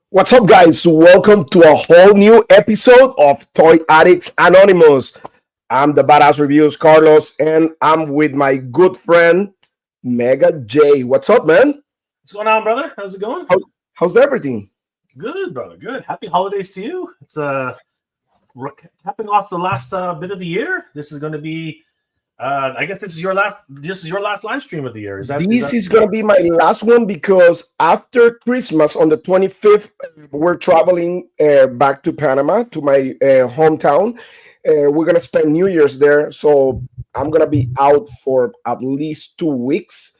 What's up, guys? Welcome to a whole new episode of Toy Addicts Anonymous. I'm the Badass Reviews, Carlos, and I'm with my good friend, Mega J. What's up, man? What's going on, brother? How's it going? How's everything? Good, brother. Good. Happy holidays to you. It's capping off the last bit of the year. This is going to be. I guess this is your last. This is your last live stream of the year. This is going to be my last one because after Christmas on the 25th, we're traveling back to Panama to my hometown. We're going to spend New Year's there, so I'm going to be out for at least 2 weeks,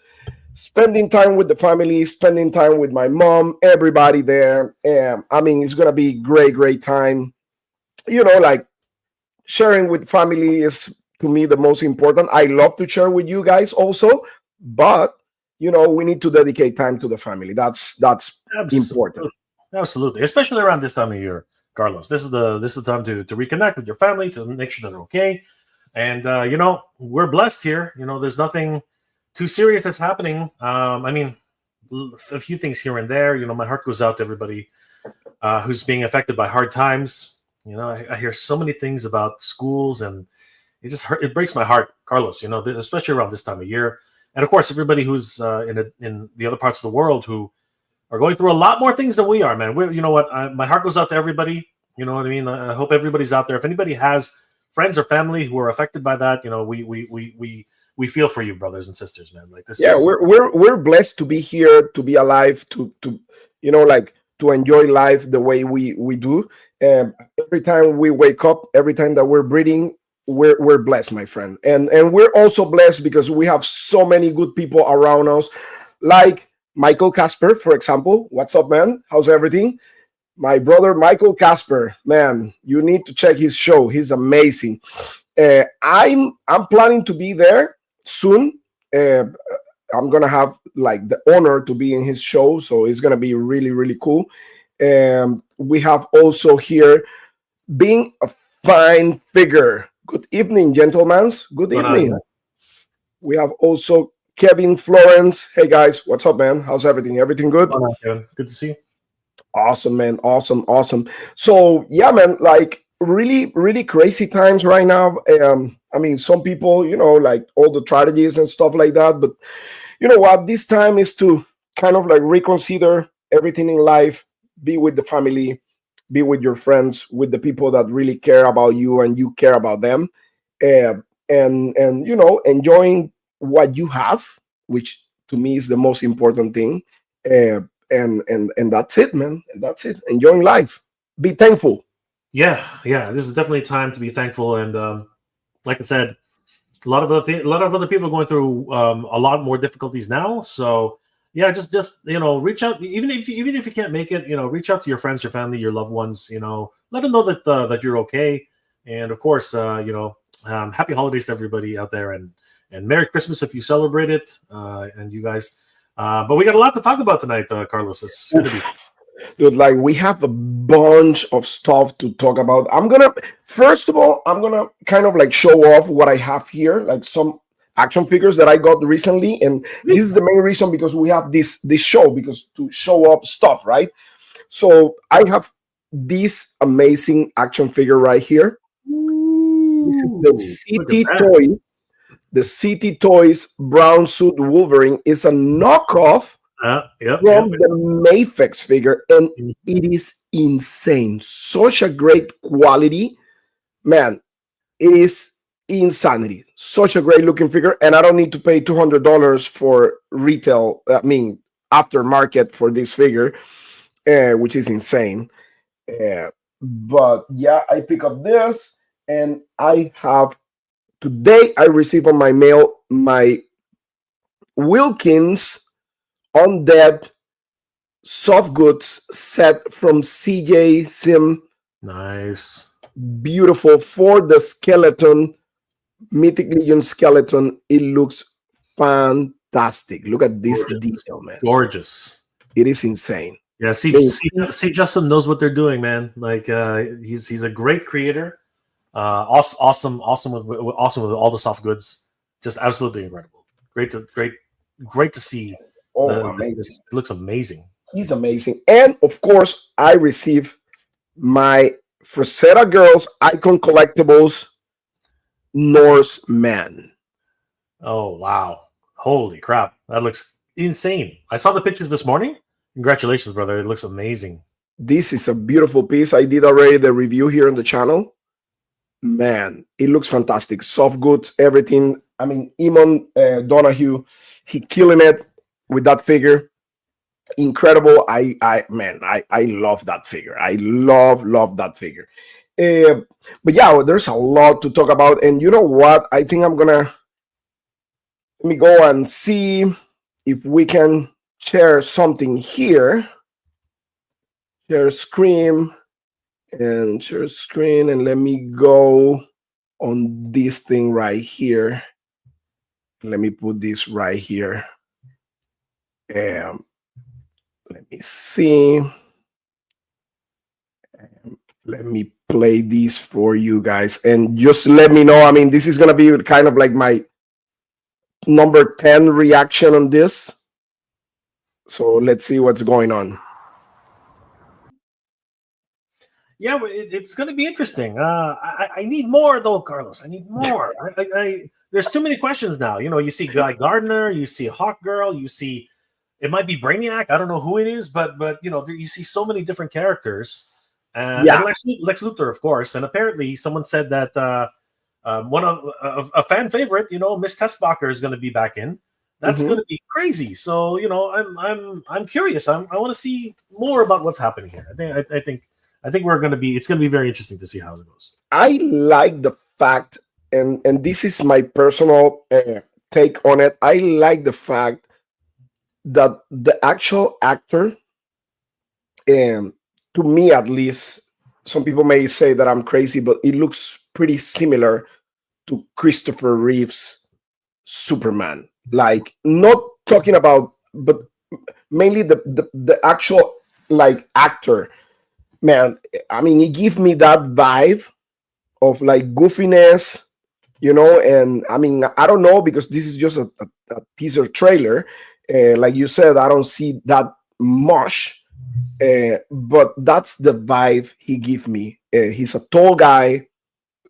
spending time with the family, spending time with my mom, everybody there. I mean, it's going to be great time. You know, like sharing with family is to me the most important. I love to share with you guys also, but you know, we need to dedicate time to the family. That's important. Absolutely, especially around this time of year, Carlos. This is the time to reconnect with your family, to make sure they're okay. And you know, we're blessed here. You know, there's nothing too serious that's happening. I mean, a few things here and there. You know, my heart goes out to everybody who's being affected by hard times. You know, I hear so many things about schools, and it breaks my heart, Carlos. You know, especially around this time of year, and of course, everybody who's in the other parts of the world who are going through a lot more things than we are, man. You know what? My heart goes out to everybody. You know what I mean? I hope everybody's out there. If anybody has friends or family who are affected by that, you know, we feel for you, brothers and sisters, man. Like this. Yeah, we're blessed to be here, to be alive, to you know, like to enjoy life the way we do. Every time we wake up, every time that we're breathing, we're blessed, my friend. And we're also blessed because we have so many good people around us, like Michael Casper, for example. What's up, man? How's everything? My brother Michael Casper, man, you need to check his show. He's amazing. I'm planning to be there soon. I'm gonna have like the honor to be in his show, so it's gonna be really cool. We have also here being a fine figure. Good evening, gentlemen. Good evening. We have also Kevin Florence. Hey guys, what's up, man? How's everything? Everything good? Kevin. Good to see you. Awesome, man. Awesome. So yeah, man, like really crazy times right now. I mean, some people, you know, like all the tragedies and stuff like that, but you know what? This time is to kind of like reconsider everything in life, be with the family, be with your friends, with the people that really care about you and you care about them, and you know, enjoying what you have, which to me is the most important thing. And that's it, man. That's it. Enjoying life. Be thankful. Yeah. This is definitely a time to be thankful, and like I said, a lot of other people are going through a lot more difficulties now. So yeah, just you know, reach out. Even if you can't make it, you know, reach out to your friends, your family, your loved ones. You know, let them know that you're okay. And of course, you know, happy holidays to everybody out there, and Merry Christmas if you celebrate it, and you guys. But we got a lot to talk about tonight, Carlos. It's gonna be. Dude, like we have a bunch of stuff to talk about. First of all, I'm gonna kind of like show off what I have here, like some action figures that I got recently, and this is the main reason because we have this show, because to show up stuff, right? So I have this amazing action figure right here. This is the City Toys. The City Toys Brown Suit Wolverine is a knockoff from the Mafex figure, and it is insane. Such a great quality, man. It is insanity. Such a great looking figure, and I don't need to pay $200 for retail. I mean, aftermarket for this figure, which is insane. But yeah, I pick up this, and I have today. I received on my mail my Wilkins Undead soft goods set from CJ Sim. Nice. Beautiful for the skeleton, Mythic Legion skeleton. It looks fantastic. Look at this detail, man. Gorgeous. It is insane. Yeah, see, Justin knows what they're doing, man. Like he's a great creator. Awesome with all the soft goods. Just absolutely incredible. Great to see. Oh, amazing. It looks amazing. He's amazing. And of course, I receive my Frazetta Girls Icon Collectibles Norse Man. Oh wow! Holy crap! That looks insane. I saw the pictures this morning. Congratulations, brother! It looks amazing. This is a beautiful piece. I did already the review here on the channel. Man, it looks fantastic. Soft goods, everything. I mean, Eamon Donahue, he killing it with that figure. Incredible. I love that figure. I love that figure. But yeah, there's a lot to talk about. And you know what? I think I'm gonna let me go and see if we can share something here. Share screen and let me go on this thing right here. Let me put this right here. Let me see. Let me play these for you guys and just let me know. I mean, this is gonna be kind of like my number 10 reaction on this. So let's see what's going on. Yeah, it's going to be interesting. I need more though, Carlos. I need more. There's too many questions now. You know, you see Guy Gardner, you see Hawk Girl, you see it might be Brainiac. I don't know who it is, but you know, you see so many different characters. And Lex Luthor, of course. And apparently, someone said that one of a fan favorite, you know, Miss Tessbacher is going to be back in. That's going to be crazy. So you know, I'm curious. I want to see more about what's happening here. I think we're going to be. It's going to be very interesting to see how it goes. I like the fact, and this is my personal take on it. I like the fact that the actual actor, to me at least, some people may say that I'm crazy, but it looks pretty similar to Christopher Reeve's Superman. Like, not talking about, but mainly the actual like actor. Man, I mean, he gives me that vibe of like goofiness, you know. And I mean, I don't know, because this is just a teaser trailer. Like you said, I don't see that much, but that's the vibe he gives me. He's a tall guy,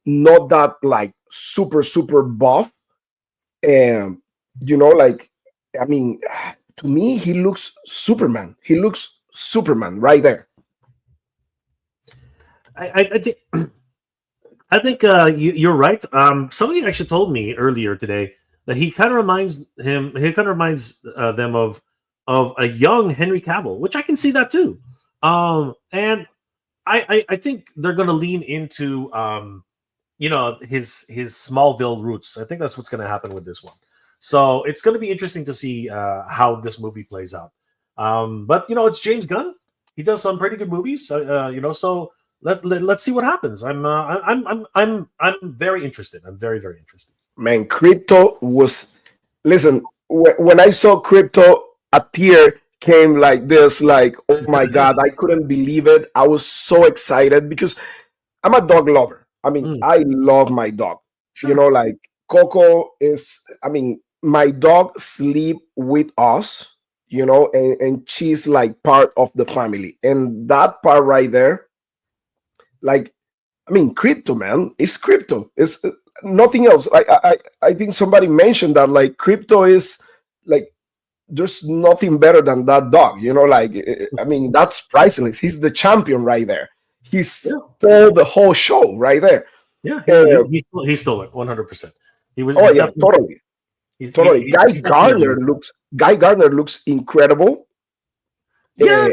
not that like super buff, and you know, like, I mean, to me, he looks Superman. He looks Superman right there. I think you're right. Somebody actually told me earlier today that he kind of reminds them of a young Henry Cavill, which I can see that too. And I think they're going to lean into you know, his Smallville roots. I think that's what's going to happen with this one. So it's going to be interesting to see how this movie plays out. But you know, it's James Gunn. He does some pretty good movies. You know, so let's see what happens. I'm very interested. I'm very interested. Man, Crypto was, listen, when I saw Crypto, a tear came like this, like, oh my God, I couldn't believe it. I was so excited because I'm a dog lover. I mean, I love my dog. Sure. You know, like Coco is, I mean, my dog sleep with us, you know, and she's like part of the family. And that part right there, like, I mean, Crypto, man, it's Crypto. It's nothing else. I think somebody mentioned that, like, Crypto is like, there's nothing better than that dog, you know. Like, I mean, that's priceless. He's the champion right there. He stole the whole show right there. Yeah, he stole it 100%. He was. Oh yeah, totally. Totally. Guy Gardner looks incredible. Yeah.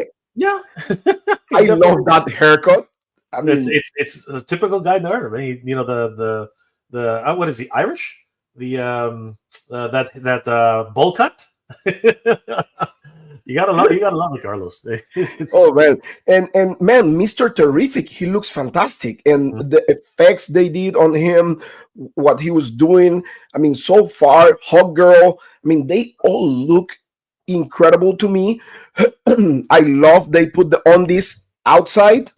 I love that haircut. I mean, it's a typical Guy Gardner. I mean, you know, the what is he, Irish? The that bowl cut. You gotta love it, Carlos. Oh man, and man, Mr. Terrific, he looks fantastic, and the effects they did on him, what he was doing. I mean, so far, Hawk Girl. I mean, they all look incredible to me. I love they put the on this outside.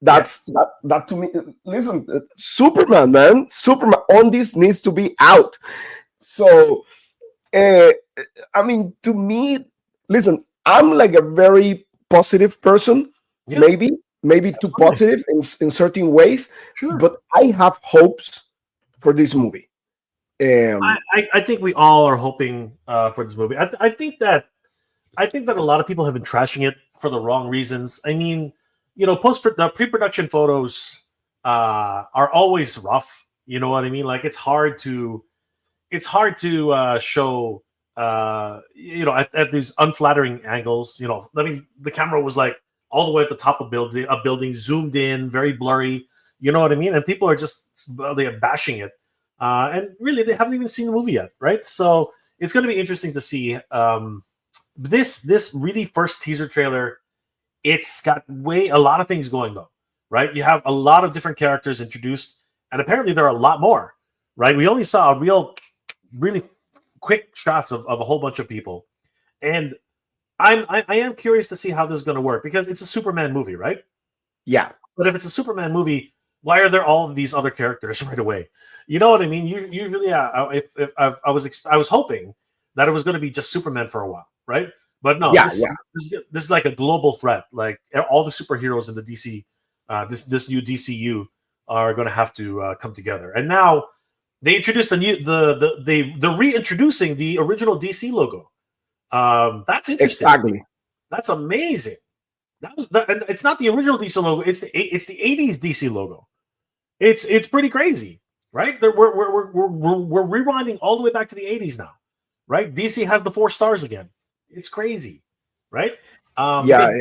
That's that to me. Listen, Superman, man, Superman on this needs to be out. So, I mean, to me, listen, I'm like a very positive person, Yeah, maybe too absolutely. positive in certain ways, Sure. but I have hopes for this movie. Um, I think we all are hoping for this movie. I think that a lot of people have been trashing it for the wrong reasons. I mean, pre-production photos are always rough. You know what I mean? Like it's hard to show at these unflattering angles. I mean, the camera was like all the way at the top of building, zoomed in, very blurry. You know what I mean? And people are just they are bashing it, and really they haven't even seen the movie yet, right? So it's going to be interesting to see. This really first teaser trailer, it's got a lot of things going though, right? You have a lot of different characters introduced, and apparently there are a lot more, right? We only saw a really quick shots of a whole bunch of people, and I am curious to see how this is going to work because it's a Superman movie, right? yeah, But if it's a Superman movie, why are there all of these other characters right away? You know what I mean? Usually, yeah. I was hoping that it was going to be just Superman for a while, right? But no, yeah, this yeah, this is like a global threat. Like all the superheroes in the DC, this new DCU are going to have to come together. And now they introduced they're reintroducing the original DC logo. That's interesting. exactly. That's amazing. And it's not the original DC logo. It's the '80s DC logo. It's pretty crazy, right? We're rewinding all the way back to the '80s now, right? DC has the 4 stars again. It's crazy, right? Yeah,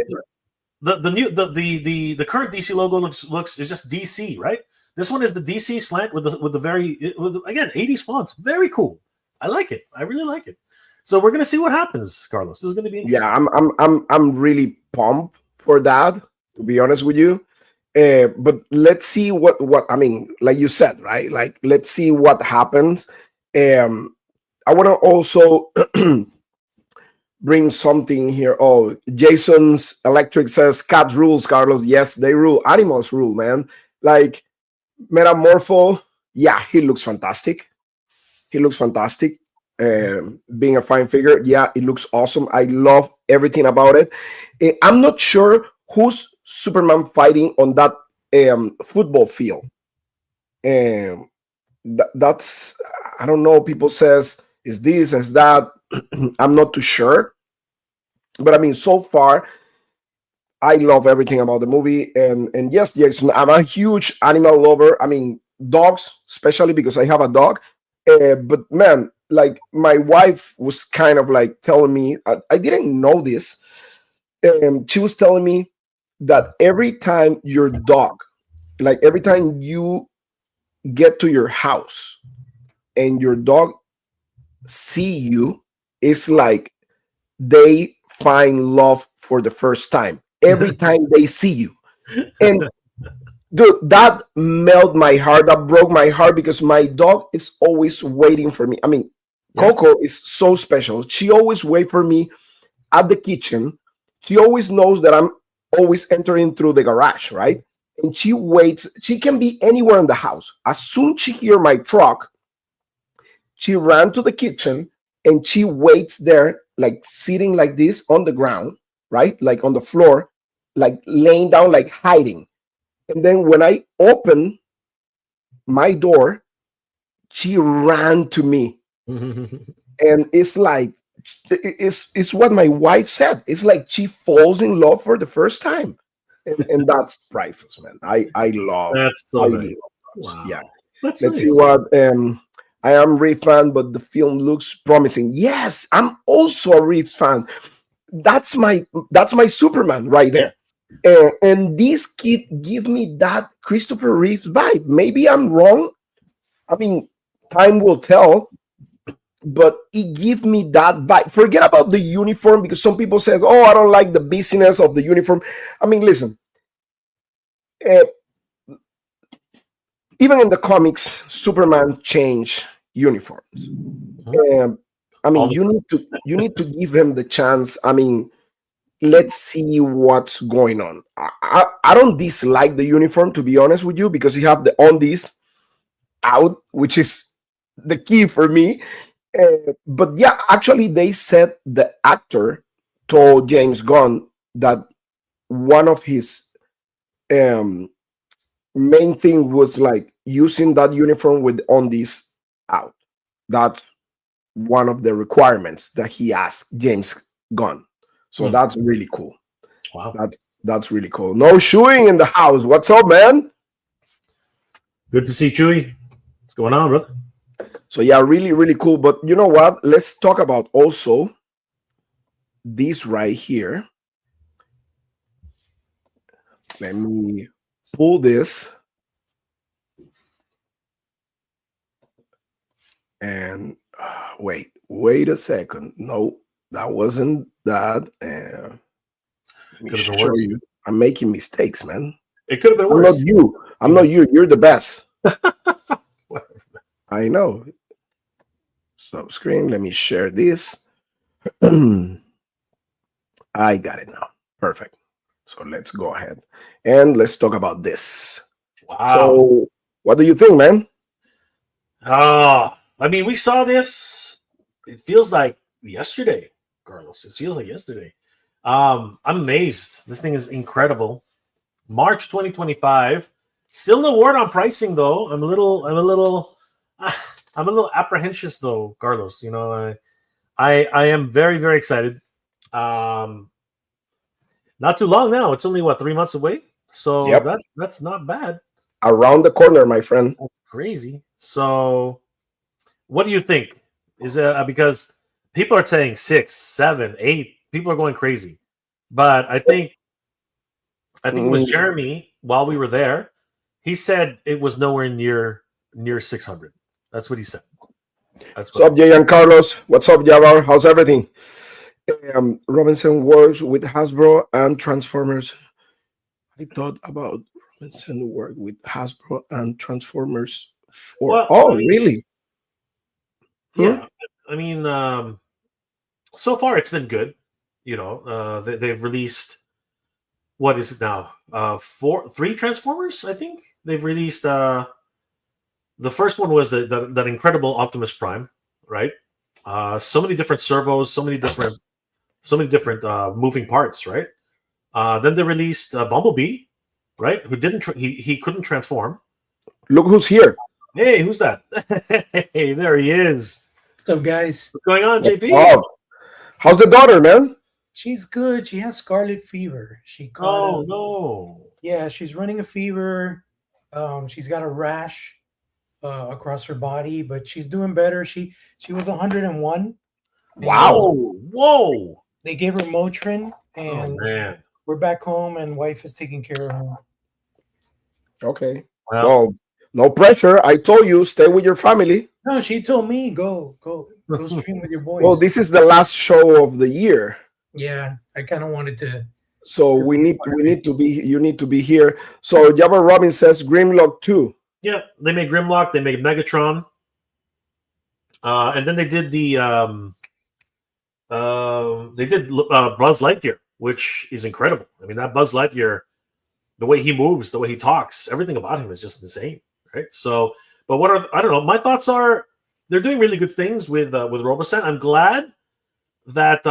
Because the new the current DC logo looks is just DC, right? This one is the DC slant with the again '80s fonts. Very cool. I like it. I really like it. So we're gonna see what happens, Carlos. This is gonna be yeah. interesting. I'm really pumped for that. To be honest with you, but let's see what I mean. Like you said, right? Like let's see what happens. Um, I want to also bring something here. Oh, Jason's Electric says cat rules, Carlos. Yes, they rule. Animals rule, man. Like Metamorpho, yeah, he looks fantastic. He looks fantastic. Being a fine figure, yeah, it looks awesome. I love everything about it. I'm not sure who's Superman fighting on that football field. Um, that's I don't know. People says is this is that. I'm not too sure, but I mean, so far I love everything about the movie. And yes, Jason, I'm a huge animal lover. I mean, dogs, especially because I have a dog. But man, like my wife was kind of like telling me, I didn't know this. She was telling me that every time your dog, like every time you get to your house and your dog see you, it's like they find love for the first time. Every time they see you. And dude, that melt my heart. That broke my heart because my dog is always waiting for me. I mean, Yeah. Coco is so special. She always wait for me at the kitchen. She always knows that I'm always entering through the garage, right? And she waits. She can be anywhere in the house. As soon as she hear my truck, she ran to the kitchen and she waits there, like sitting like this on the ground, right? Like on the floor, like laying down, like hiding. And then when I open my door, she ran to me. And it's like, it's what my wife said. It's like she falls in love for the first time. And that's priceless, man. That's I so love nice. dogs. Yeah. Wow. That's Let's really see sweet. what I am Reef fan, but the film looks promising. Yes, I'm also a Reeves fan. That's my Superman right Yeah. there. And this kid give me that Christopher Reeves vibe. Maybe I'm wrong. I mean, time will tell, but it give me that vibe. Forget about the uniform because some people said, "Oh, I don't like the busyness of the uniform." I mean, listen. Uh, Even in the comics, Superman changed uniforms. Mhm. I All mean, the you need to give him the chance. I mean, let's see what's going on. I don't dislike the uniform, to be honest with you, because you have the on this out, which is the key for me. But yeah, actually, they said the actor told James Gunn that one of his main thing was like using that uniform with undies out. That's one of the requirements that he asked James Gunn. So that's really cool. Wow. That's really cool. No Shoeing in the house. What's up, man? Good to see Chewy. What's going on, brother? So yeah, really, really cool. But you know what? Let's talk about also this right here. Let me pull this. And wait a second. No, that wasn't that. Let me show you. I'm making mistakes, man. It could have been I'm worse. not you. I'm not you. You're the best. I know. Stop screen. Let me share this. I got it now. Perfect. So let's go ahead and let's talk about this. Wow. So what do you think, man? I mean, we saw this. It feels like yesterday, Carlos. It feels like yesterday. I'm amazed. This thing is incredible. March 2025. Still no word on pricing, though. I'm a little apprehensive, though, Carlos. You know, I am very, very excited. Not too long now. It's only 3 months away. So Yep. that's not bad. Around the corner, my friend. That's crazy. So, what do you think? Is it because people are saying 6, 7, 8? People are going crazy, but I think it was Jeremy while we were there. He said it was nowhere near 600. That's what he said. What's up, Jay and Carlos? What's up, Javar? How's everything? Robosen works with Hasbro and Transformers. I thought about Robosen work with Hasbro and Transformers for. Really? Yeah. I mean, so far it's been good. You know, they've released, what is it now? 3 Transformers, I think. They've released the first one was that incredible Optimus Prime, right? So many different servos, so many different moving parts, right? Then they released Bumblebee, right? Who didn't he couldn't transform. Look who's here. Hey, who's that? Hey, there he is. What's up, guys? What's going on, JP? Oh, how's the daughter, man? She's good. She has scarlet fever. No. Yeah, she's running a fever. She's got a rash across her body, but she's doing better. She was 101. Wow. Whoa. They gave her Motrin, and we're back home, and wife is taking care of her. Okay. Well, no pressure. I told you, stay with your family. No, she told me go stream with your boys. Well, this is the last show of the year. Yeah, I kind of wanted to. So we need to be. You need to be here. So Jabba Robin says Grimlock 2. Yeah, they made Grimlock. They made Megatron. And then they did Buzz Lightyear, which is incredible. I mean, that Buzz Lightyear, the way he moves, the way he talks, everything about him is just insane, right? So, but I don't know. My thoughts are they're doing really good things with Robosen. I'm glad that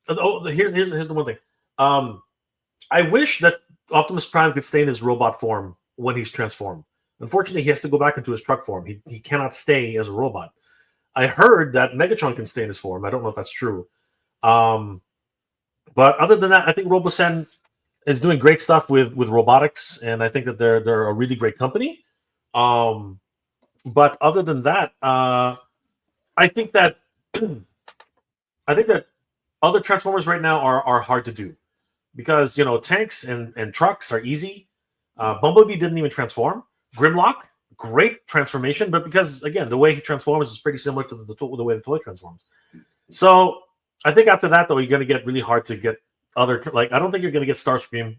here's the one thing. I wish that Optimus Prime could stay in his robot form when he's transformed. Unfortunately, he has to go back into his truck form. He cannot stay as a robot. I heard that Megatron can stay in his form. I don't know if that's true. But other than that, I think Robosen is doing great stuff with robotics, and I think that they're a really great company. But other than that, I think that other Transformers right now are hard to do because tanks and trucks are easy. Bumblebee didn't even transform. Grimlock, great transformation, but because again the way he transforms is pretty similar to the way the toy transforms. So I think after that though, you're going to get really hard to get other I don't think you're going to get Starscream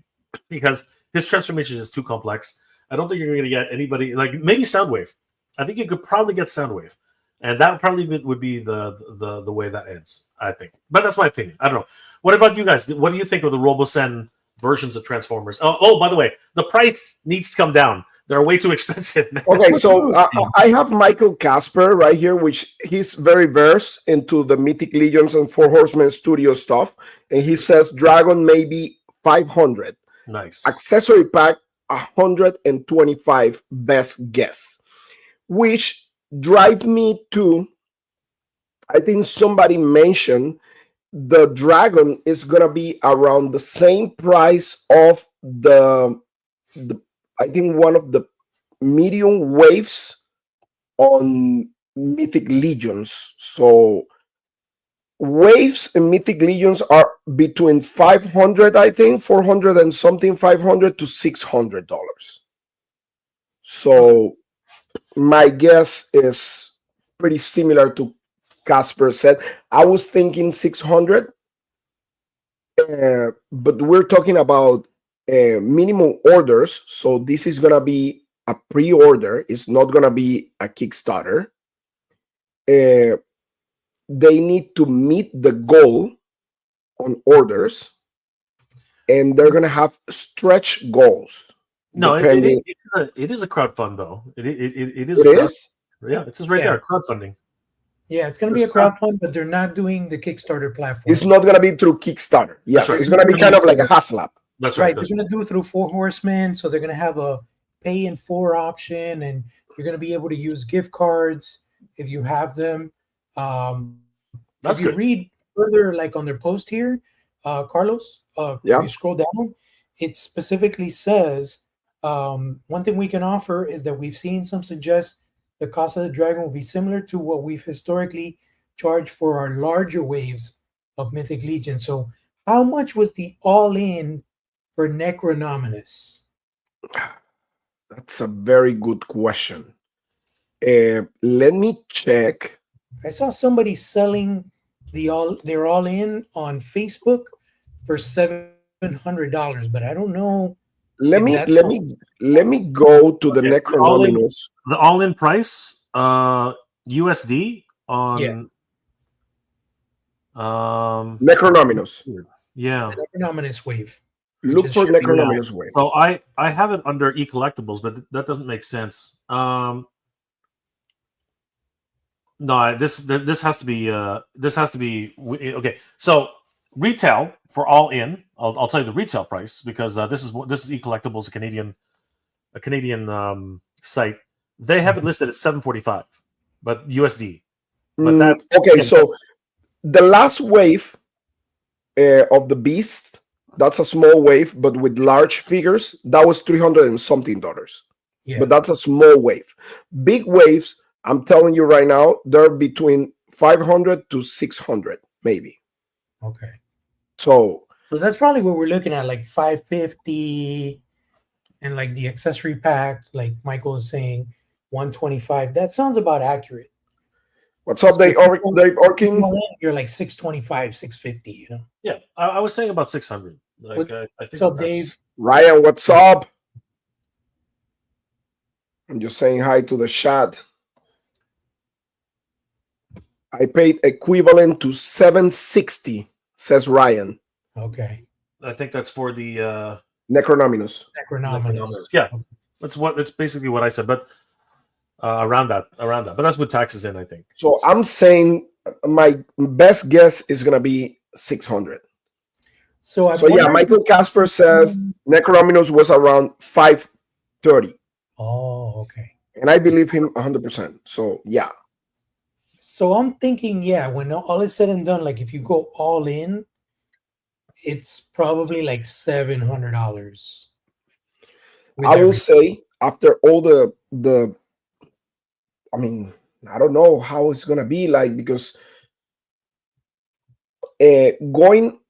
because his transformation is too complex. I don't think you're going to get anybody like maybe Soundwave. I think you could probably get Soundwave, and that probably would be the way that ends. I think, but that's my opinion. I don't know. What about you guys? What do you think of the Robosen versions of Transformers. Oh, by the way, the price needs to come down. They're way too expensive. Okay, so I have Michael Casper right here, which he's very versed into the Mythic Legions and Four Horsemen Studio stuff, and he says Dragon maybe 500, Nice. accessory pack 125, best guess, which drive me to, I think somebody mentioned the Dragon is gonna be around the same price of the I think one of the medium waves on Mythic Legions. So waves and Mythic Legions are between 500, I think 400 and something, 500 to $600. So my guess is pretty similar to Casper said. I was thinking 600, but we're talking about minimum orders. So this is gonna be a pre-order. It's not gonna be a Kickstarter. They need to meet the goal on orders, and they're gonna have stretch goals. No, depending. it is a crowdfund though. It is. It is. Yeah, it says right there, crowdfunding. Yeah, it's going to be a crowdfund, but they're not doing the Kickstarter platform. It's not gonna be through Kickstarter. Yes, right. It's gonna be kind of like a hustle. That's right. right. They're going to do it through Four Horsemen, so they're going to have a pay in 4 option, and you're going to be able to use gift cards if you have them. That's if you good. read further, like on their post here, Carlos, if you scroll down, it specifically says one thing we can offer is that we've seen some suggest the cost of the Dragon will be similar to what we've historically charged for our larger waves of Mythic Legion. So how much was the all-in for Necronominus? That's a very good question. Let me check. I saw somebody selling they're all-in on Facebook for $700, but I don't know. Let me go to the Necronominus. The all-in price, USD on Necronominus. Yeah. The Necronominus wave. Look for Necronominus wave. So I have it under e-collectibles, but that doesn't make sense. No, this has to be okay. So retail for all in, I'll tell you the retail price because this is e-collectibles, a Canadian site. They have it listed at $745, but USD. But that's okay. So the last wave of the Beast, that's a small wave, but with large figures, that was $300 and something. Yeah. But that's a small wave. Big waves, I'm telling you right now, they're between 500 to 600, maybe. Okay. So that's probably what we're looking at, like 550, and like the accessory pack, like Michael is saying, 125. That sounds about accurate. What's up, Dave Orkin? You're like 625, 650, you know? Yeah, I was saying about 600. Like, I think what's up, Dave? Ryan, what's up? I'm just saying hi to the chat. I paid equivalent to $760, says Ryan. Okay. I think that's for the Necronominus. Yeah, that's basically what I said, but around that. But that's with taxes in, I think. So I'm saying my best guess is gonna be 600. So yeah, Michael Casper says Necronominus was around 530. Oh, okay. And I believe him 100%. So yeah. So I'm thinking, yeah, when all is said and done, like if you go all in, it's probably like $700. I will say after all the I mean, I don't know how it's gonna be like because going,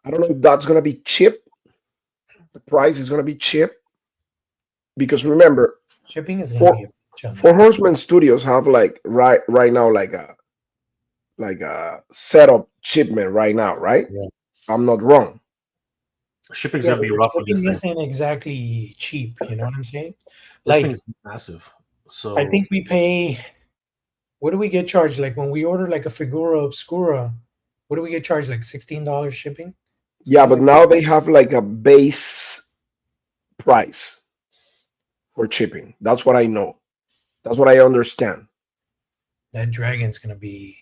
I don't know if that's gonna be cheap. The price is gonna be cheap because remember, shipping is Four Horsemen Studios have like right now like a setup shipment right now, right? Yeah. I'm not wrong. Shipping's gonna be rough with this thing. Isn't exactly cheap, you know what I'm saying? This thing's massive. So I think we pay. What do we get charged? Like when we order like a Figura Obscura, what do we get charged? Like $16 shipping? Yeah, but now they have like a base price for shipping. That's what I know. That's what I understand. That dragon's gonna be.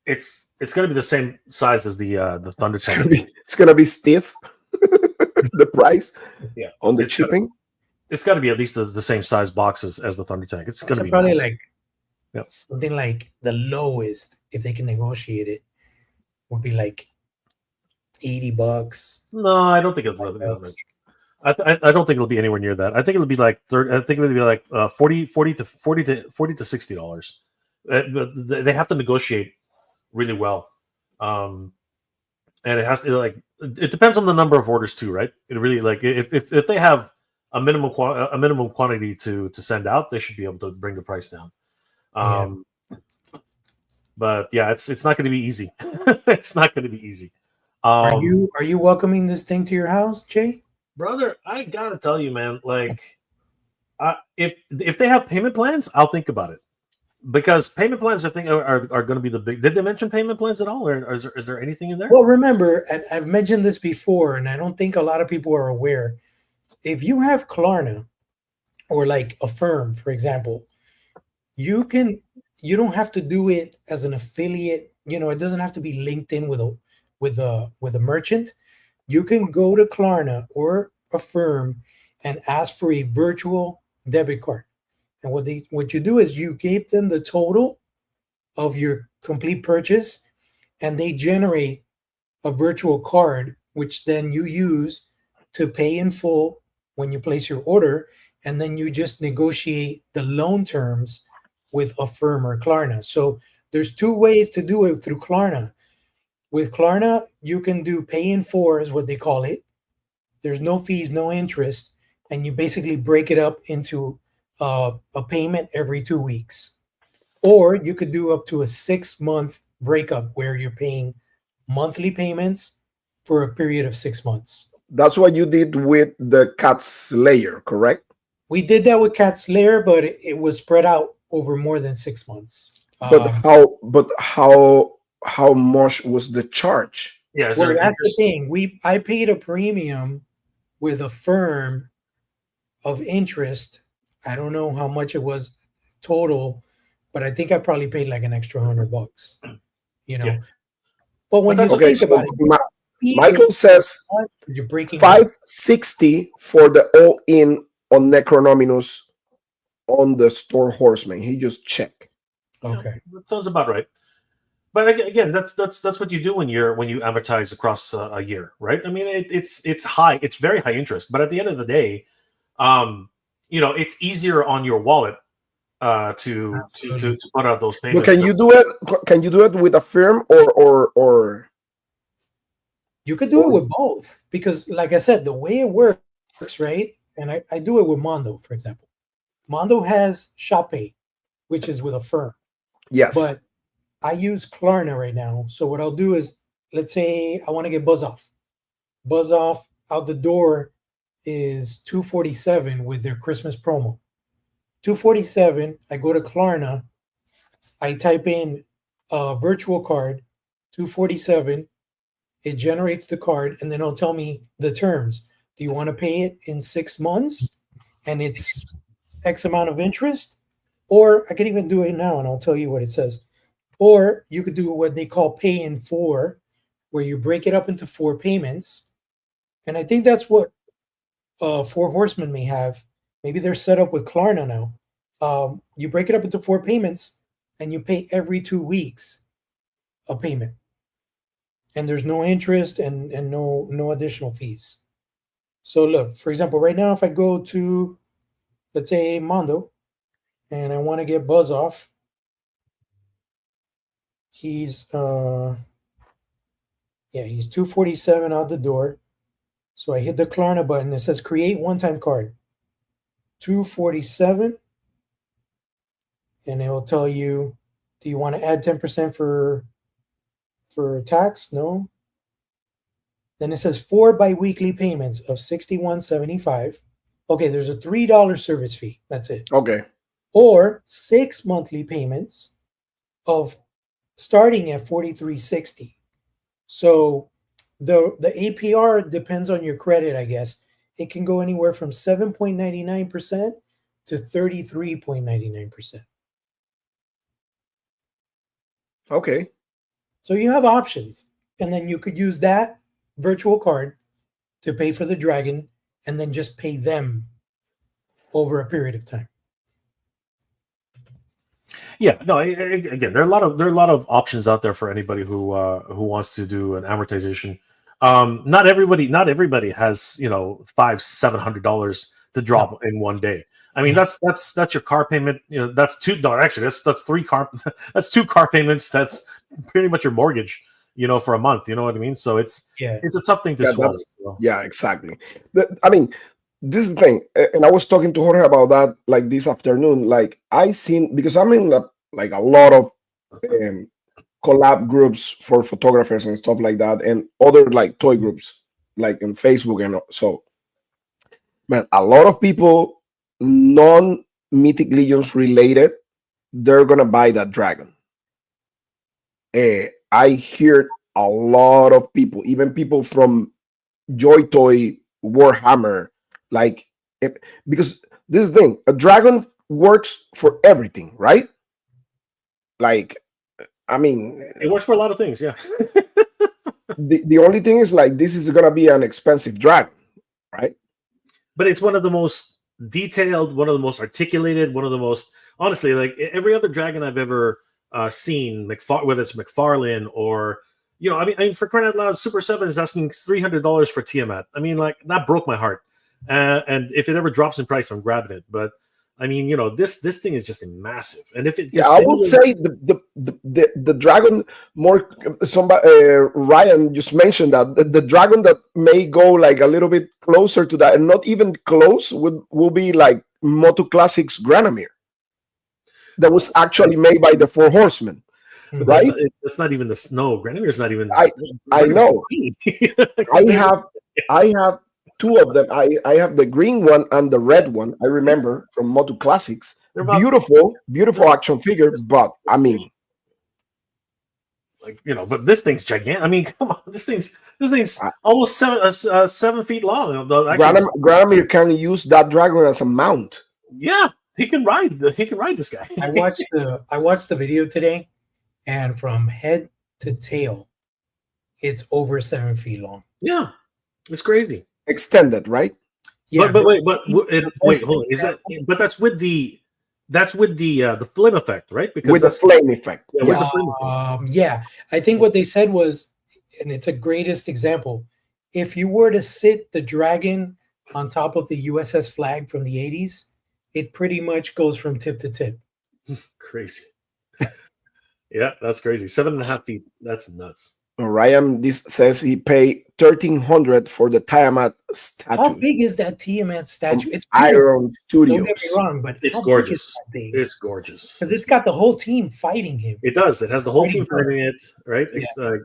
It's gonna be the same size as the Thunder Tank. It's gonna be stiff. The price on the it's shipping. It's got to be at least the same size boxes as the Thunder Tank. It's gonna be probably massive. like something like the lowest, if they can negotiate it, would be like $80. No, I don't think it'll be that much. I don't think it'll be anywhere near that. I think it'll be like 30. I think it'll be like 40 to $60. They have to negotiate really well, and it has to it depends on the number of orders too, right? It really if they have a minimum quantity to send out, they should be able to bring the price down. But yeah, it's not going to be easy. It's not going to be easy. Are you welcoming this thing to your house, Jay? Brother, I gotta tell you, man. Like, if they have payment plans, I'll think about it, because payment plans I think are going to be the big. Did they mention payment plans at all, or is there anything in there? Well, remember, and I've mentioned this before, and I don't think a lot of people are aware. If you have Klarna or like a firm, for example, you don't have to do it as an affiliate. It doesn't have to be linked in with a merchant. You can go to Klarna or a firm and ask for a virtual debit card. And what you do is you gave them the total of your complete purchase, and they generate a virtual card, which then you use to pay in full when you place your order, and then you just negotiate the loan terms with a firm or Klarna. So there's two ways to do it through Klarna. With Klarna, you can do pay in four, is what they call it. There's no fees, no interest, and you basically break it up into a payment every 2 weeks. Or you could do up to a 6-month breakup where you're paying monthly payments for a period of 6 months. That's what you did with the Cat's Lair, correct? We did that with Cat's Lair, but it was spread out over more than 6 months. But how much was the charge? Yeah, well, that's the thing. I paid a premium with a firm of interest. I don't know how much it was total, but I think I probably paid like an extra $100. Yeah. But when you think about it, Michael says you're breaking $560 for the all-in on Necronominus on the Store Horseman. He just checked. Okay, that sounds about right. But again, that's what you do when you amortize across a year, right? I mean, it's high, it's very high interest, but at the end of the day, it's easier on your wallet to put out those payments. But can you do it? Can you do it with a firm or? You could do it with both, because, like I said, the way it works, right? And I do it with Mondo, for example. Mondo has ShopPay, which is with a firm. Yes, but I use Klarna right now. So what I'll do is, let's say I want to get Buzz Off. Buzz Off out the door is $247 with their Christmas promo. $247. I go to Klarna. I type in a virtual card, $247. It generates the card, and then it'll tell me the terms. Do you want to pay it in 6 months, and it's X amount of interest? Or I can even do it now, and I'll tell you what it says. Or you could do what they call pay in 4, where you break it up into 4 payments. And I think that's what Four Horsemen may have. Maybe they're set up with Klarna now. You break it up into 4 payments, and you pay every 2 weeks a payment. And there's no interest and no additional fees. So look, for example, right now, if I go to, let's say, Mondo, and I want to get Buzz Off, he's $247 out the door. So I hit the Klarna button. It says create one-time card. $247, and it will tell you, do you want to add 10% for tax? No. Then it says 4 biweekly payments of $61.75. Okay, there's a $3 service fee. That's it. Okay. Or 6 monthly payments of starting at $43.60. So The APR depends on your credit, I guess. It can go anywhere from 7.99% to 33.99%. Okay. So you have options, and then you could use that virtual card to pay for the dragon, and then just pay them over a period of time. Yeah, no. Again, there are a lot of options out there for anybody who wants to do an amortization. Not everybody has $500-$700 to drop in one day. I mean, that's your car payment. That's two. No, actually, that's three car. That's two car payments. That's pretty much your mortgage. For a month. You know what I mean? So it's a tough thing to swallow. Yeah, exactly. I mean, this is the thing, and I was talking to Jorge about that like this afternoon. Like I seen, because I'm in a lot of collab groups for photographers and stuff like that, and other like toy groups like in Facebook, and so man, a lot of people non Mythic Legions related, they're gonna buy that dragon. I hear a lot of people, even people from JoyToy, Warhammer, because this thing, a dragon works for everything, right? Like, I mean, it works for a lot of things, yeah. the only thing is this is gonna be an expensive dragon, right? But it's one of the most detailed, one of the most articulated, one of the most, honestly, like every other dragon I've ever seen, whether it's McFarlane or I mean, for crying out loud, Super 7 is asking $300 for Tiamat. I mean, that broke my heart. And if it ever drops in price, I'm grabbing it. But I mean, this thing is just massive. And if it, I would say the dragon more. Somebody Ryan just mentioned that the dragon that may go a little bit closer to that, and not even close, will be like MOTU Classics Granomir. That was actually made by the Four Horsemen. Right? That's not even the snow. Granomir's not even. I know. I have two of them. I have the green one and the red one. I remember from MOTU Classics. Beautiful action figure. But I mean, but this thing's gigantic. I mean, come on, this thing's almost 7 feet long. Granomir can use that dragon as a mount. Yeah, he can ride this guy. I watched the video today. And from head to tail, it's over 7 feet long. Yeah, it's crazy. Extended, right? Yeah, but wait, hold on. Is that? But that's with the flame effect, right? Because with the flame effect. Yeah, I think what they said was, and it's a greatest example. If you were to sit the dragon on top of the USS Flag from the 80s, it pretty much goes from tip to tip. Crazy. Yeah, that's crazy. 7.5 feet. That's nuts. Ryan this says he paid $1,300 for the Tiamat statue. How big is that Tiamat statue? It's Iron Studios. Don't get me wrong, but it's gorgeous. It's gorgeous because it's got the whole team fighting him. It does. It has the whole team fighting it. Right? Yeah.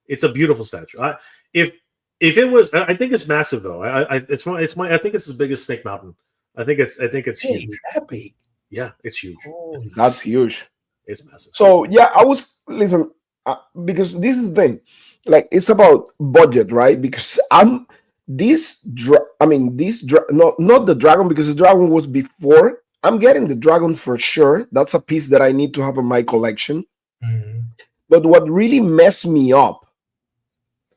It's a beautiful statue. If it was, I think it's massive though. I think it's the biggest Snake Mountain. I think it's huge. That big? Yeah, it's huge. That's huge. It's massive. So yeah, because this is the thing, it's about budget, right? Because not the dragon, because the dragon was before. I'm getting the dragon for sure. That's a piece that I need to have in my collection. Mm-hmm. But what really messed me up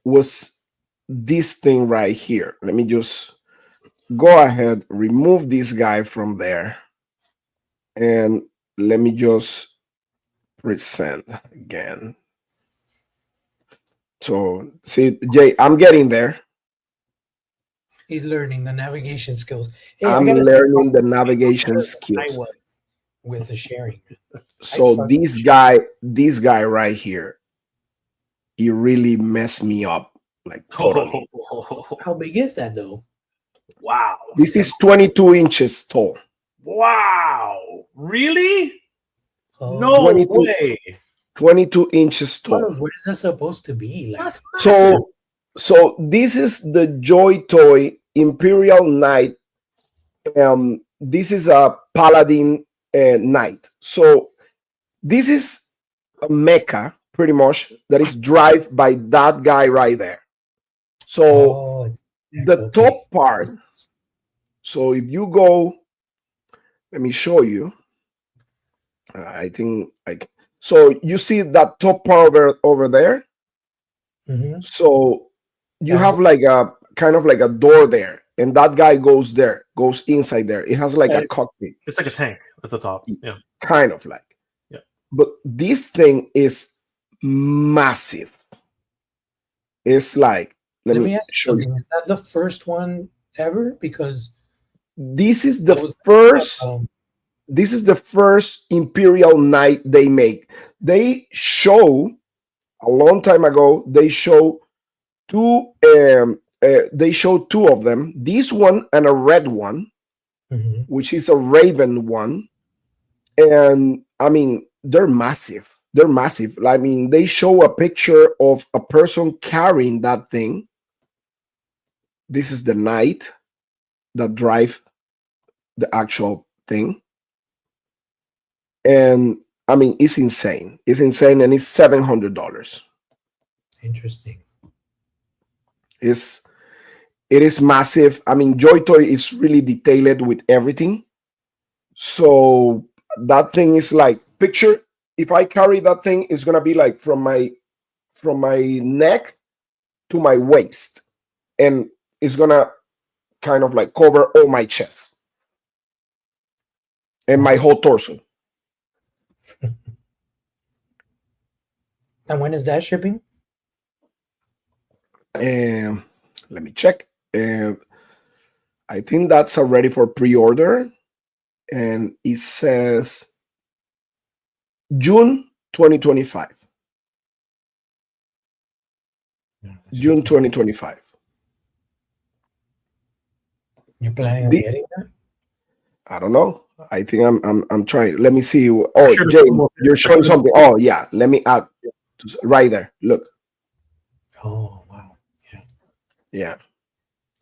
was this thing right here. Let me just go ahead, remove this guy from there, and let me just present again. So see, Jay, I'm getting there. He's learning the navigation skills. Hey, I'm learning the navigation skills with the sharing. So this guy right here, he really messed me up totally. How big is that though? Wow. This is 22 inches tall. Wow. Really? No 22, way. 22 inches tall. What is that supposed to be? So this is the JoyToy Imperial Knight. This is a Paladin Knight. So this is a mecha, pretty much, that is driven by that guy right there. So the top part. So if you go, let me show you. I think so you see that top part over there. Mm-hmm. So you have like a kind of like a door there, and that guy goes inside there. It has like a cockpit. It's like a tank at the top. Yeah, kind of like. Yeah, but this thing is massive. It's like, let me ask you something. Is that the first one ever? Because this is the first. This is the first Imperial Knight they make. They show a long time ago. They show two. They show two of them. This one and a red one, which is a Raven one. And I mean, they're massive. They're massive. I mean, they show a picture of a person carrying that thing. This is the knight that drive the actual thing. And I mean, it's insane. It's insane, and it's $700. Interesting. It is massive. I mean, JoyToy is really detailed with everything. So that thing is like, picture if I carry that thing, it's gonna be like from my neck to my waist, and it's gonna kind of like cover all my chest and my whole torso. And when is that shipping? Let me check. I think that's already for pre-order, and it says June 2025. June 2025. You're planning on getting that? I don't know. I think I'm trying. Let me see. Oh, Jay, you're showing something. Oh, yeah. Let me add right there. Look. Oh, wow. Yeah. Yeah.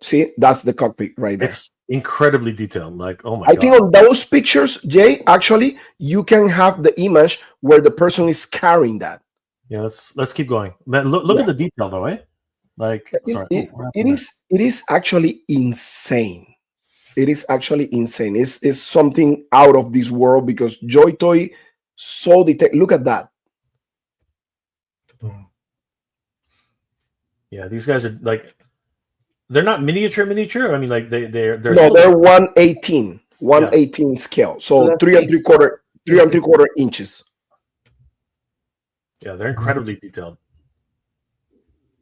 See, that's the cockpit right there. It's incredibly detailed. Like, oh my God. I think on those pictures, Jay, actually, you can have the image where the person is carrying that. Yeah, let's keep going. Man, look at the detail though, eh? Like, sorry. It is actually insane. It is actually insane. It's something out of this world, because JoyToy so detailed. Look at that. Yeah, these guys are like, they're not miniature. I mean, like they're no, they're 118 scale. So 3 3/4 inches. Yeah, they're incredibly detailed.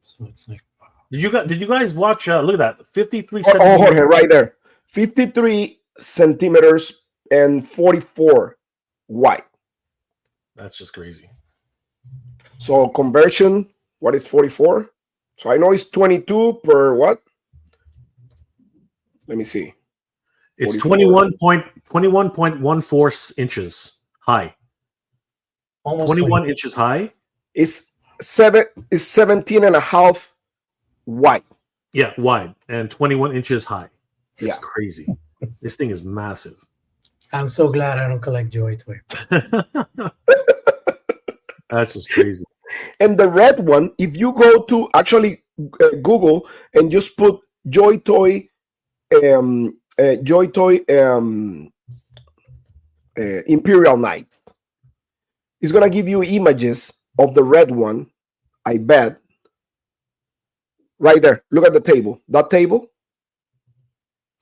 So it's like, did you guys watch? Look at that, 53. Oh, Jorge, right there, 53 centimeters and 44 wide. That's just crazy. So conversion, what is 44? So I know it's 22 per what? Let me see. It's 21.14 inches high. almost 21 inches high. It's 17 and a half wide. Yeah, wide, and 21 inches high. It's Yeah. crazy. This thing is massive. I'm so glad I don't collect JoyToy. That's just crazy. And the red one, if you go to actually Google and just put JoyToy, Imperial Knight, it's gonna give you images of the red one. I bet. Right there. Look at the table. That table.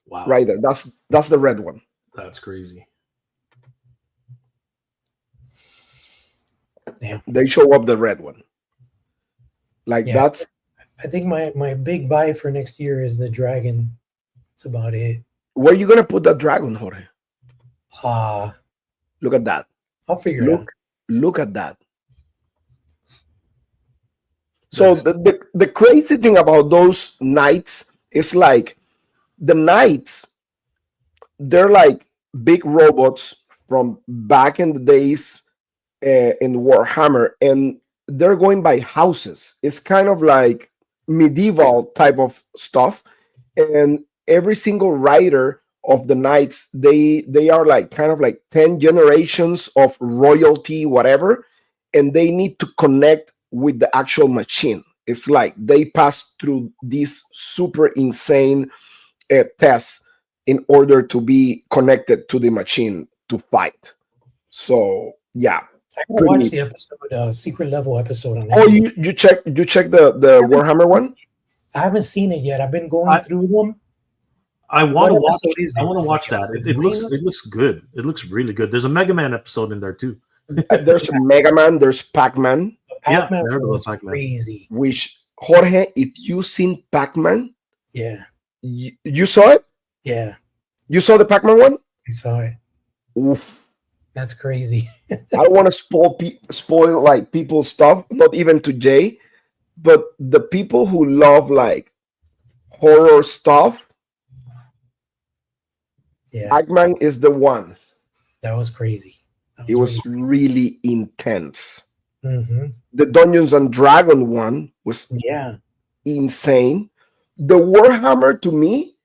Wow. Right there. That's the red one. That's crazy. Damn. They show up the red one. Like that's. I think my big buy for next year is the dragon. That's about it. Where are you gonna put that dragon, Jorge? Look at that. I'll figure it out. Look at that. So the crazy thing about those knights is like the knights, they're like big robots from back in the days in Warhammer, and they're going by houses. It's kind of like medieval type of stuff, and every single rider of the knights, they are like kind of like 10 generations of royalty, whatever, and they need to connect with the actual machine. It's like they pass through these super insane tests in order to be connected to the machine to fight. So yeah, I gotta watch the episode, secret level episode on that. Oh, you check the Warhammer one? I haven't seen it yet. I've been going through them. I want to watch. I want to watch that. It looks good. It looks really good. There's a Mega Man episode in there too. There's Mega Man. There's Pac-Man. Pac-Man was crazy. Which Jorge, if you seen Pac-Man, yeah, you saw it. Yeah, you saw the Pac-Man one. I saw it. Oof. That's crazy. I don't want to spoil like people's stuff, not even to Jay, but the people who love like horror stuff, yeah, Pac-Man is the one. That was crazy. It was really intense. Mm-hmm. The Dungeons and Dragon one was insane. The Warhammer, to me,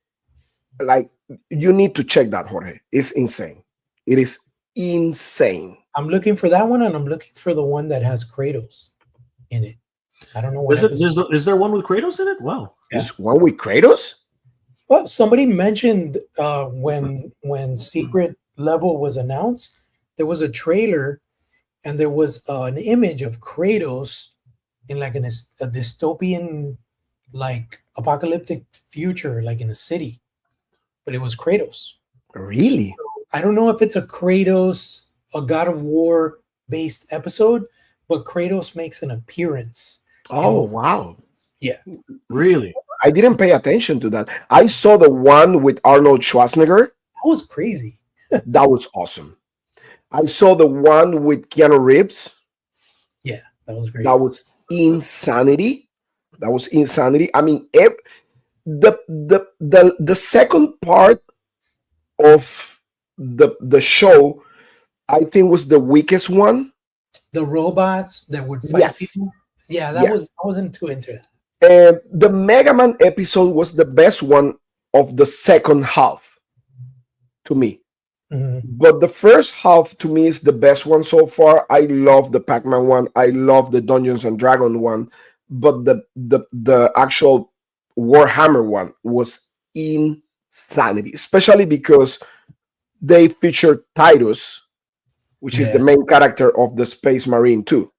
like, you need to check that, Jorge. It's insane. It is insane. I'm looking for that one, and I'm looking for the one that has Kratos in it. I don't know what is there one with Kratos in it? Wow. Is one with Kratos? Well, somebody mentioned when Secret Level was announced, there was a trailer, and there was an image of Kratos in like a dystopian, like apocalyptic future, like in a city, but it was Kratos. Really? I don't know if it's a Kratos, a God of War based episode, but Kratos makes an appearance. Oh, wow. Yeah. Really? I didn't pay attention to that. I saw the one with Arnold Schwarzenegger. That was crazy. That was awesome. I saw the one with Keanu Reeves. Yeah, that was great. That was insanity. I mean, the second part of the show, I think, was the weakest one. The robots that would fight people. Yeah, I wasn't too into that. And the Mega Man episode was the best one of the second half to me. Mm-hmm. But the first half to me is the best one so far. I love the Pac-Man one. I love the Dungeons and Dragons one. But the actual Warhammer one was insanity, especially because they featured Titus, which is the main character of the Space Marine too.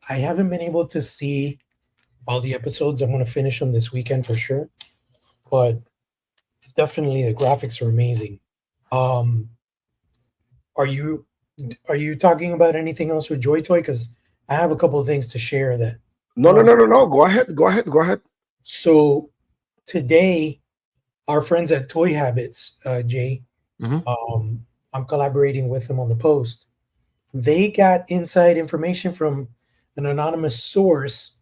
I haven't been able to see all the episodes. I'm going to finish them this weekend for sure. But definitely the graphics are amazing. Are you talking about anything else with JoyToy? Because I have a couple of things to share that. No. Go ahead. So today, our friends at Toy Habits, Jay, I'm collaborating with them on the post. They got inside information from an anonymous source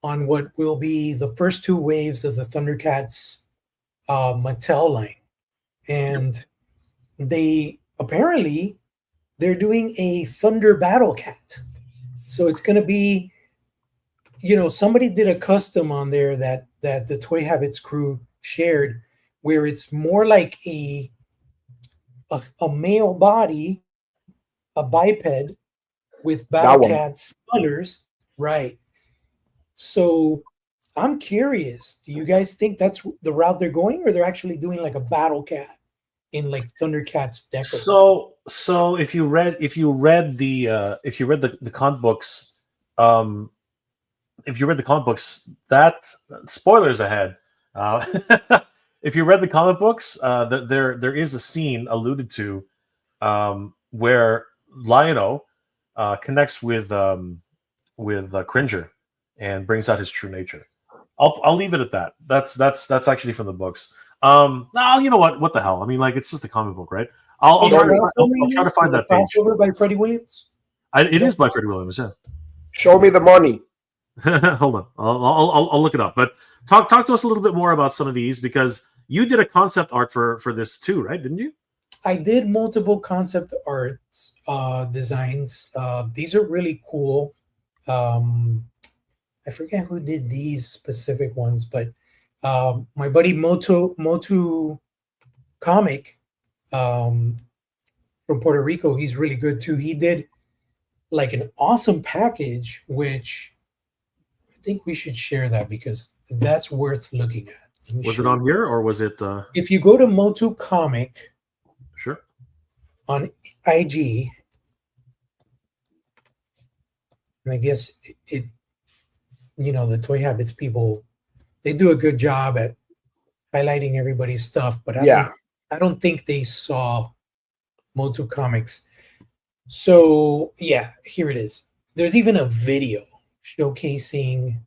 on what will be the first two waves of the Thundercats Mattel line. And they're doing a Thunder Battle Cat. So it's going to be, somebody did a custom on there that the Toy Habits crew shared, where it's more like a male body, a biped with Battle Cat's colors. Right. So I'm curious, do you guys think that's the route they're going, or they're actually doing like a Battle Cat in like Thundercats deco? So if you read the comic books, that spoilers ahead. If you read the comic books, there is a scene alluded to where Lion-O connects with Cringer and brings out his true nature. I'll leave it at that. That's actually from the books. No, you know what? What the hell? I mean, like, it's just a comic book, right? I'll try to find that page. Crossover by Freddie Williams. It is by Freddie Williams. Yeah. Show me the money. Hold on, I'll look it up. But talk to us a little bit more about some of these, because you did a concept art for this too, right? Didn't you? I did multiple concept art designs. These are really cool. I forget who did these specific ones, but my buddy MOTU Comic from Puerto Rico, he's really good too. He did like an awesome package, which think we should share that because that's worth looking at. Was it on here or was it? If you go to MOTU Comic, Sure. On IG, and I guess it the Toy Habits people, they do a good job at highlighting everybody's stuff, but I don't think they saw MOTU Comics. So yeah, here it is. There's even a video showcasing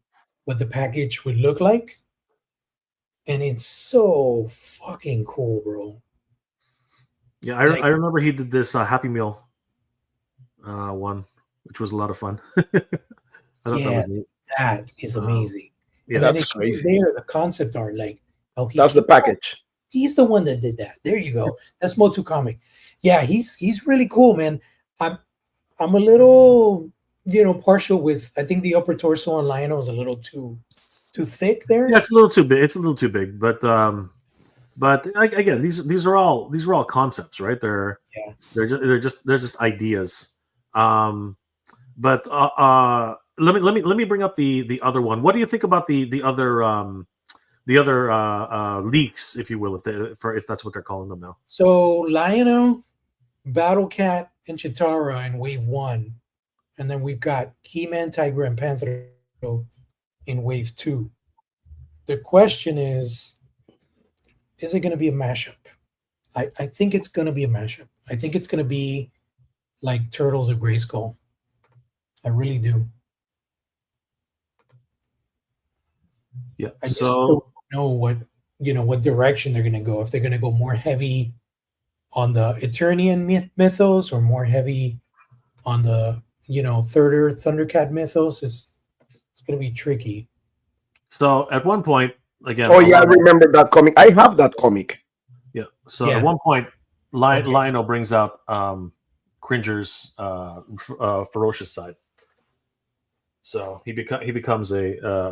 what the package would look like, and it's so fucking cool, bro. Yeah, I remember he did this Happy Meal one, which was a lot of fun. That is amazing. Yeah, that's crazy. There, the concept art, like, that's the package. He's the one that did that. There you go. That's MOTU Comic. Yeah, he's really cool, man. I'm a little, partial with. I think the upper torso on Lionel is a little too thick there. Yeah, it's a little too big. It's a little too big, but again, these are all concepts, right? They're just ideas. But let me bring up the other one. What do you think about the other leaks, if you will, if that's what they're calling them now? So Lionel, Battlecat, and Chitara in Wave 1, and then we've got He-Man, Tiger, and Panther in Wave 2. The question is it going to be a mashup? I think it's going to be a mashup. I think it's going to be like Turtles of Grayskull. I really do. Yeah. I just don't know what direction they're going to go. If they're going to go more heavy on the Eternian mythos or more heavy on the Third Earth Thundercat mythos, it's going to be tricky. So at one point, again. Oh yeah, I remember that comic. I have that comic. Yeah. So at one point, Lionel brings out Cringer's ferocious side. So he becomes a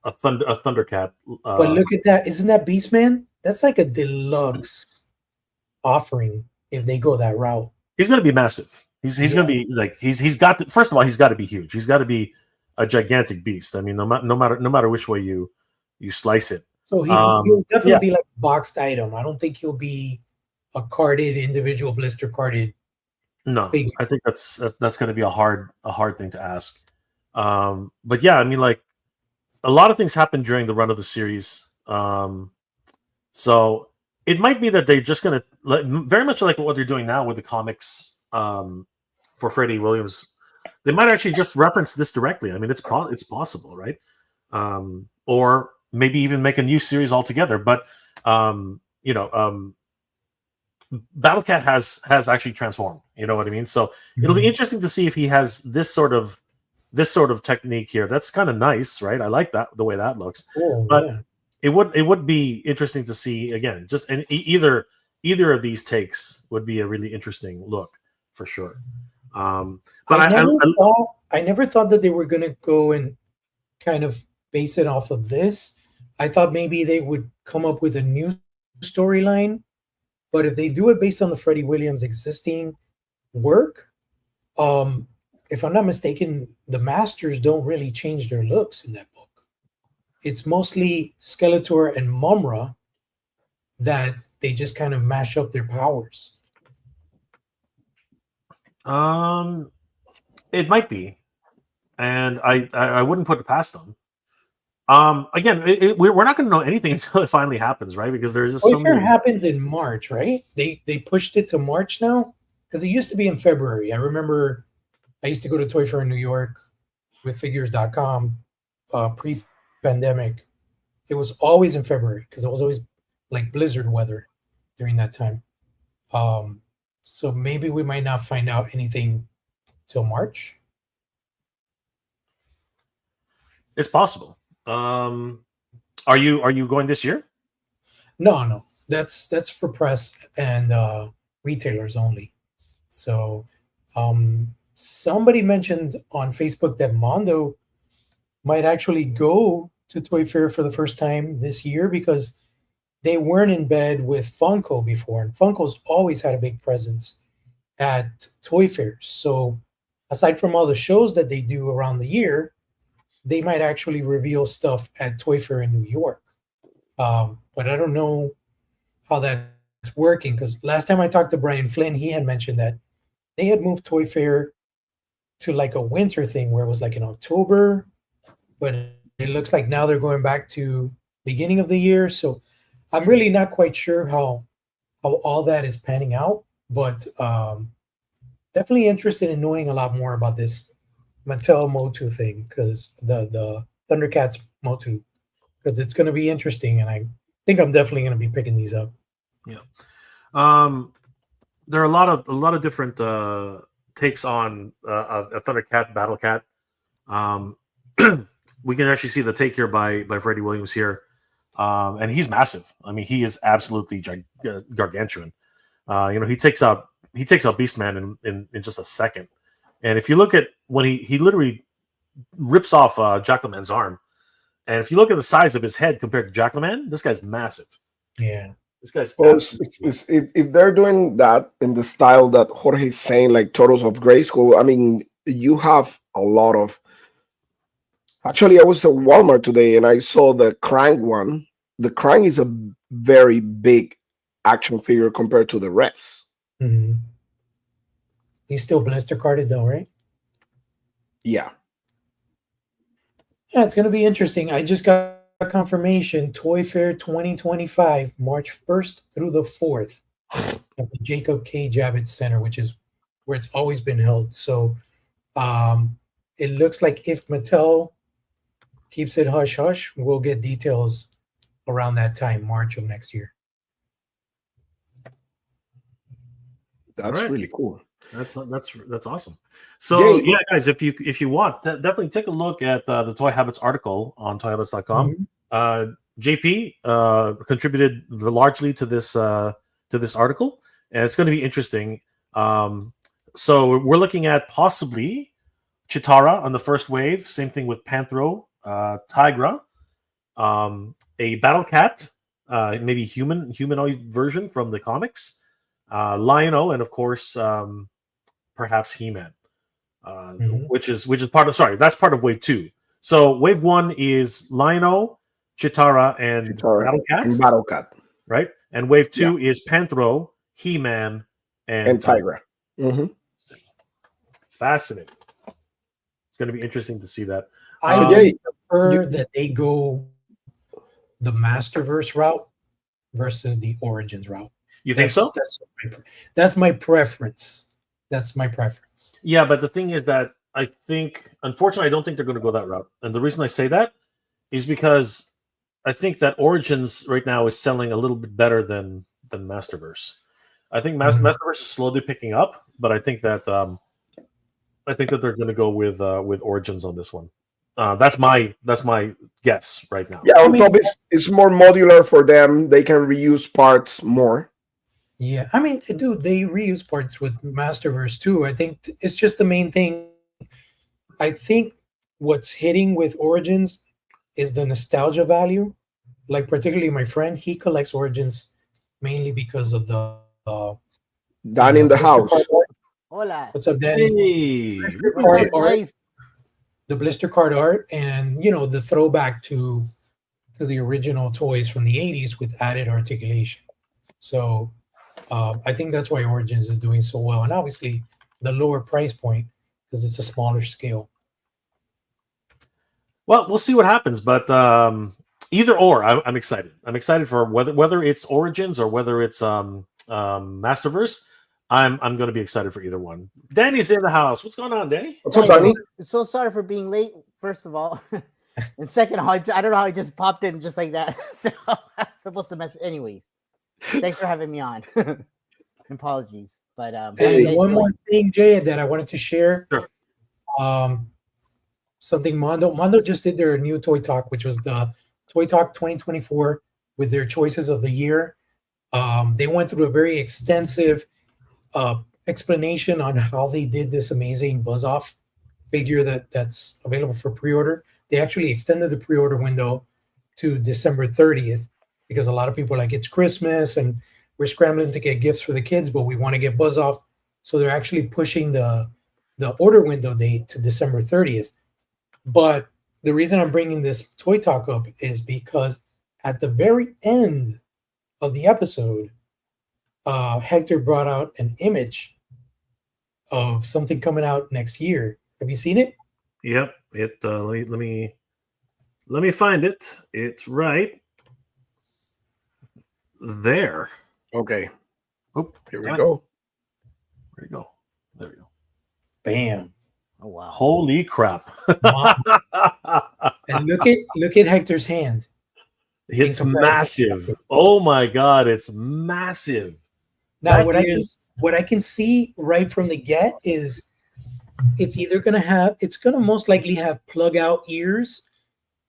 Thundercat. But look at that! Isn't that Beastman? That's like a deluxe offering if they go that route. He's going to be massive. He's going to be like he's got to, first of all, he's got to be huge. He's got to be a gigantic beast. I mean, no matter which way you slice it. So he'll definitely be like a boxed item. I don't think he'll be a carded individual blister carded. No, figure. I think that's going to be a hard thing to ask. But yeah, I mean, like a lot of things happened during the run of the series. So it might be that they're just going to very much like what they're doing now with the comics for Freddie Williams. They might actually just reference this directly. I mean, it's possible, right? Or maybe even make a new series altogether. But Battlecat has actually transformed. You know what I mean? So it'll be interesting to see if he has this sort of technique here. That's kind of nice, right? I like that, the way that looks. Cool, but yeah. it would be interesting to see again. Just and either of these takes would be a really interesting look for sure. But I never thought that they were going to go and kind of base it off of this. I thought maybe they would come up with a new storyline, but if they do it based on the Freddie Williams existing work, if I'm not mistaken, the Masters don't really change their looks in that book. It's mostly Skeletor and Mumm-Ra that they just kind of mash up their powers. It might be, and I wouldn't put it past them. Again, we're not going to know anything until it finally happens, right? Because there's just so many. Happens in March, right? They pushed it to March now because it used to be in February. I remember I used to go to Toy Fair in New York with Figures.com pre-pandemic. It was always in February because it was always like blizzard weather during that time. So maybe we might not find out anything till March. It's possible. Are you going this year? No. That's for press and retailers only. So somebody mentioned on Facebook that Mondo might actually go to Toy Fair for the first time this year because they weren't in bed with Funko before, and Funko's always had a big presence at Toy Fairs. So aside from all the shows that they do around the year, they might actually reveal stuff at Toy Fair in New York. But I don't know how that's working, because last time I talked to Brian Flynn, he had mentioned that they had moved Toy Fair to like a winter thing where it was like in October, but it looks like now they're going back to beginning of the year. So I'm really not quite sure how all that is panning out, but definitely interested in knowing a lot more about this Mattel MOTU thing, because the Thundercats MOTU, because it's going to be interesting, and I think I'm definitely going to be picking these up. Yeah, there are a lot of different takes on a Thundercat Battle Cat. We can actually see the take here by Freddie Williams here, and he's massive. I mean, he is absolutely gargantuan. He takes out Beastman in just a second. And if you look at when he literally rips off Jackalman's arm, and if you look at the size of his head compared to Jackalman, this guy's massive. Yeah. This guy's if they're doing that in the style that Jorge's saying, like Turtles of Grayskull, I mean, you have a lot of. Actually, I was at Walmart today and I saw the Krang one. The Krang is a very big action figure compared to the rest. Mm-hmm. He's still blister carded though, right? Yeah. Yeah, it's going to be interesting. I just got confirmation, Toy Fair 2025, March 1st through the 4th at the Jacob K. Javits Center, which is where it's always been held. So it looks like if Mattel keeps it hush-hush, we'll get details around that time, March of next year. That's really cool. That's awesome. So Jay, yeah, guys, if you want, definitely take a look at the Toy Habits article on toyhabits.com. Mm-hmm. JP contributed largely to this article, and it's going to be interesting. So we're looking at possibly Chitara on the first wave. Same thing with Panthro, Tigra, a Battle Cat, maybe humanoid version from the comics, Lion-O, and of course perhaps He-Man, which is part of that's part of wave 2. So wave 1 is Lion-O, Chitara, and Battle Cat, right? And wave 2 is Panthro, He-Man, and Tigra. Mm-hmm. Fascinating. It's going to be interesting to see that. I prefer that they go the Masterverse route versus the Origins route. You think so? That's my preference. That's my preference. Yeah, but the thing is that I think, unfortunately, I don't think they're going to go that route. And the reason I say that is because I think that Origins right now is selling a little bit better than Masterverse. I think Masterverse is slowly picking up, but I think that they're going to go with Origins on this one. That's my guess right now. Yeah, on top it's more modular for them. They can reuse parts more. Yeah, I mean, dude, they reuse parts with Masterverse too. I think it's just the main thing. I think what's hitting with Origins is the nostalgia value. Like particularly my friend, he collects Origins mainly because of the Danny in the house. Hola. What's up, Danny? Hey. The blister card art, and the throwback to the original toys from the 80s with added articulation. So I think that's why Origins is doing so well, and obviously the lower price point because it's a smaller scale. Well, we'll see what happens, but either or, I'm excited. I'm excited for whether it's Origins or whether it's Masterverse. I'm going to be excited for either one. Danny's in the house. What's going on, Danny? What's up, Danny? So sorry for being late, first of all. And second of all, I don't know how I just popped in just like that. So I'm supposed to mess. Anyways, thanks for having me on. Apologies. But and one more thing, Jay, that I wanted to share. Sure. Something Mondo just did their new Toy Talk, which was the Toy Talk 2024 with their choices of the year. They went through a very extensive explanation on how they did this amazing Buzz-Off figure that's available for pre-order. They actually extended the pre-order window to December 30th because a lot of people are like, it's Christmas and we're scrambling to get gifts for the kids, but we want to get Buzz-Off. So they're actually pushing the order window date to December 30th. But the reason I'm bringing this toy talk up is because at the very end of the episode, Hector brought out an image of something coming out next year. Have you seen it? Yep. Let me find it. It's right there. Okay. Oh, Here we go. There you go. There we go. Bam! Oh wow! Holy crap! And look at Hector's hand. It's massive. Oh my god, it's massive. Now, what I can see right from the get is it's going to most likely have plug out ears,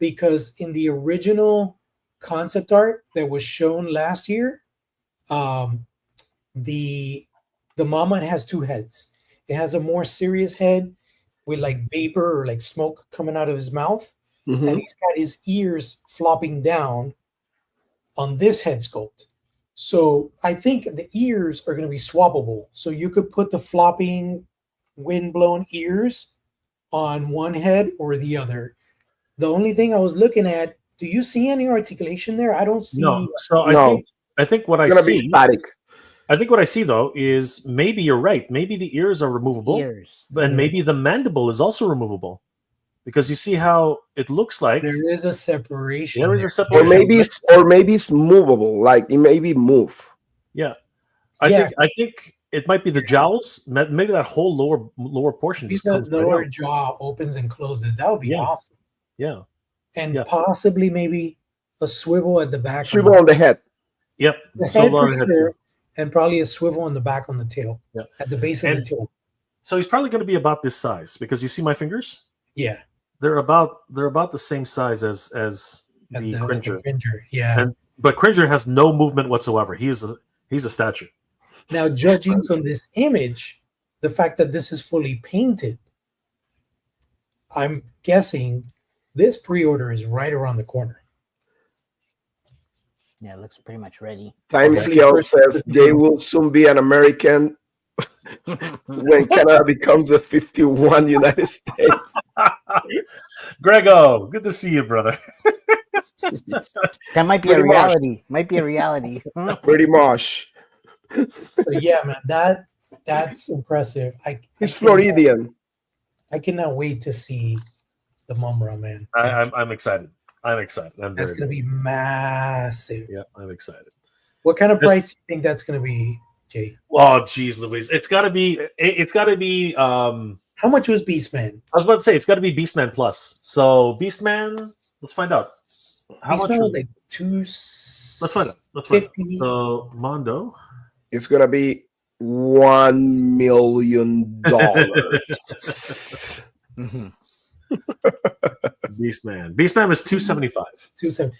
because in the original concept art that was shown last year, the mama has two heads. It has a more serious head with like vapor or like smoke coming out of his mouth, and he's got his ears flopping down on this head sculpt. So I think the ears are going to be swappable. So you could put the flopping, wind-blown ears on one head or the other. The only thing I was looking at, do you see any articulation there? I don't see. No. So No. I think what I It's gonna see. be static. I think what I see though is maybe you're right. Maybe the ears are removable, and maybe the mandible is also removable, because you see how it looks like there is a separation. There is a separation. Or maybe it's movable. Like it may be move. Yeah. I think it might be the jowls. Maybe that whole lower portion just comes the lower jaw opens and closes. That would be awesome. Yeah. And possibly maybe a swivel at the back. Swivel on the head. Yep. The head for sure, and probably a swivel on the back on the tail. Yeah. At the base of the tail. So he's probably going to be about this size, because you see my fingers? Yeah. They're about the same size as the Cringer. Yeah. But Cringer has no movement whatsoever. He's a statue. Now, judging from this image, the fact that this is fully painted, I'm guessing this pre-order is right around the corner. Yeah, it looks pretty much ready. Timescale says they will soon be an American when Canada becomes a 51 United States. Grego, good to see you, brother. That might be a reality. Might be a reality. Pretty much. So yeah, man, that's impressive. He's Floridian. I cannot wait to see the Mumm-Ra, man. I'm excited. That's going to be massive. Yeah, I'm excited. What kind of price do you think that's going to be, Jay? Oh, geez, Louise. It's got to be. How much was Beastman? I was about to say it's got to be Beastman Plus. So Beastman, let's find out. How much was like Let's find out. So Mondo. It's gonna be $1 million. Beastman was $275. 270.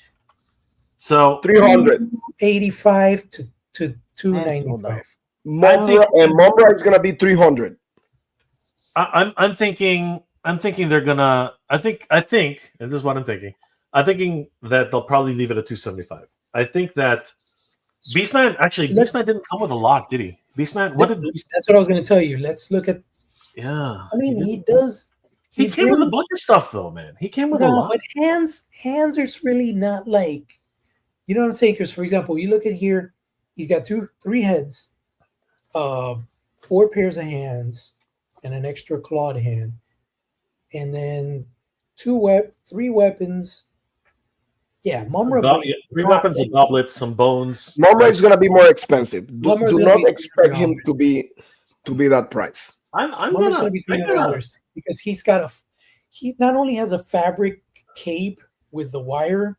So 300. 85 to 295. Mumm-Ra is gonna be 300. I'm thinking they're gonna. I think, and this is what I'm thinking. I'm thinking that they'll probably leave it at 275. I think that Beastman didn't come with a lot, did he? Beastman, that's what I was going to tell you. Let's look at. Yeah, I mean, he does. He came with a bunch of stuff, though, man. He came with a lot. But hands are really not like, you know what I'm saying? Because for example, you look at here, you got three heads, 4 pairs of hands, and an extra clawed hand, and then 3 weapons. Yeah, Mumm-Ra. 3 weapons, a goblet, some bones. Mumm-Ra is going to be more expensive. Do not expect him to be that price. I'm going to be $300 because he not only has a fabric cape with the wire,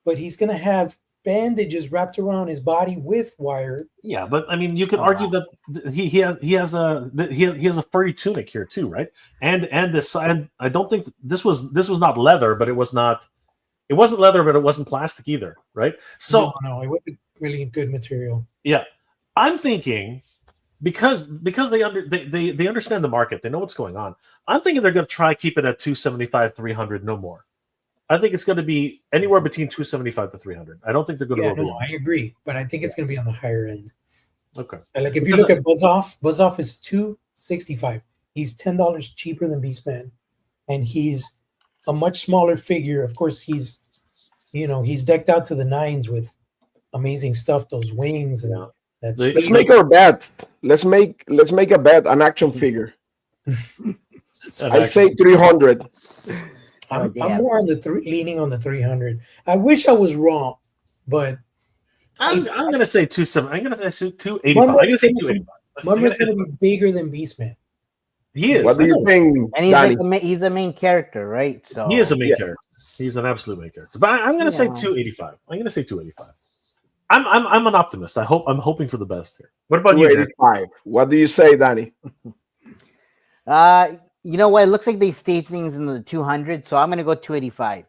but he's going to have bandages wrapped around his body with wire. Yeah, but I mean, you could argue that he has a furry tunic here too, right? And I don't think this was not leather, but it wasn't leather, but it wasn't plastic either, right? So no, it wasn't really good material. Yeah, I'm thinking because they understand the market, they know what's going on. I'm thinking they're going to try keep it at 275, 300, no more. I think it's going to be anywhere between 275 to 300. I don't think they're going to go beyond. I agree, but I think it's going to be on the higher end. Okay. Like if you look at Buzz-Off is $265. He's $10 cheaper than Beastman, and he's a much smaller figure. Of course, he's decked out to the nines with amazing stuff. Those wings and that. Let's make our bet. Let's make a bet. An action figure. I say 300. I'm more on leaning on the 300. I wish I was wrong, but I'm gonna say 270. I'm gonna say 285. I'm gonna say 285. Mumm-Ra's gonna be bigger than Beastman. He is. What do you think? And he's a main character, right? So He is a main character. He's an absolute main character. But I'm gonna say 285. I'm gonna say 285. I'm an optimist. I'm hoping for the best here. What about you, Dan? What do you say, Danny? You know what? It looks like they stage things in the 200, so I'm gonna go 285.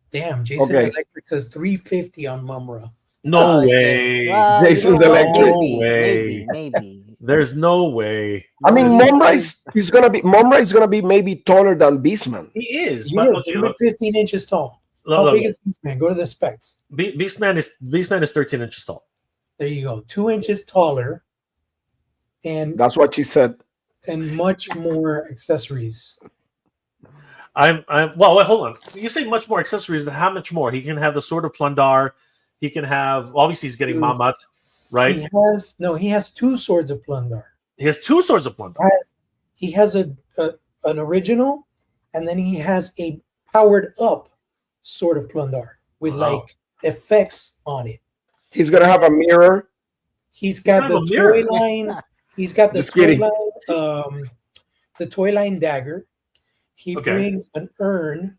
Damn, Jason Electric says 350 on Mumm-Ra. No way. Well, Jason's Electric. No way. Maybe. There's no way. I mean, Mumm-Ra is gonna be maybe taller than Beastman. He is. He is. He's 15 inches tall. How big is Beastman? Go to the specs. Beastman is 13 inches tall. There you go. 2 inches taller, and That's what she said. and much more accessories. Well, wait, hold on. You say much more accessories. How much more? He can have the Sword of Plundar. He can have. Obviously, he's getting Mamat, right? He has 2 swords of Plundar. He has 2 swords of Plundar. He has an original, and then he has a powered up sword of Plundar with like effects on it. He's gonna have a mirror. He's got the toy line. He's got the toy line, the toy line dagger. He brings an urn.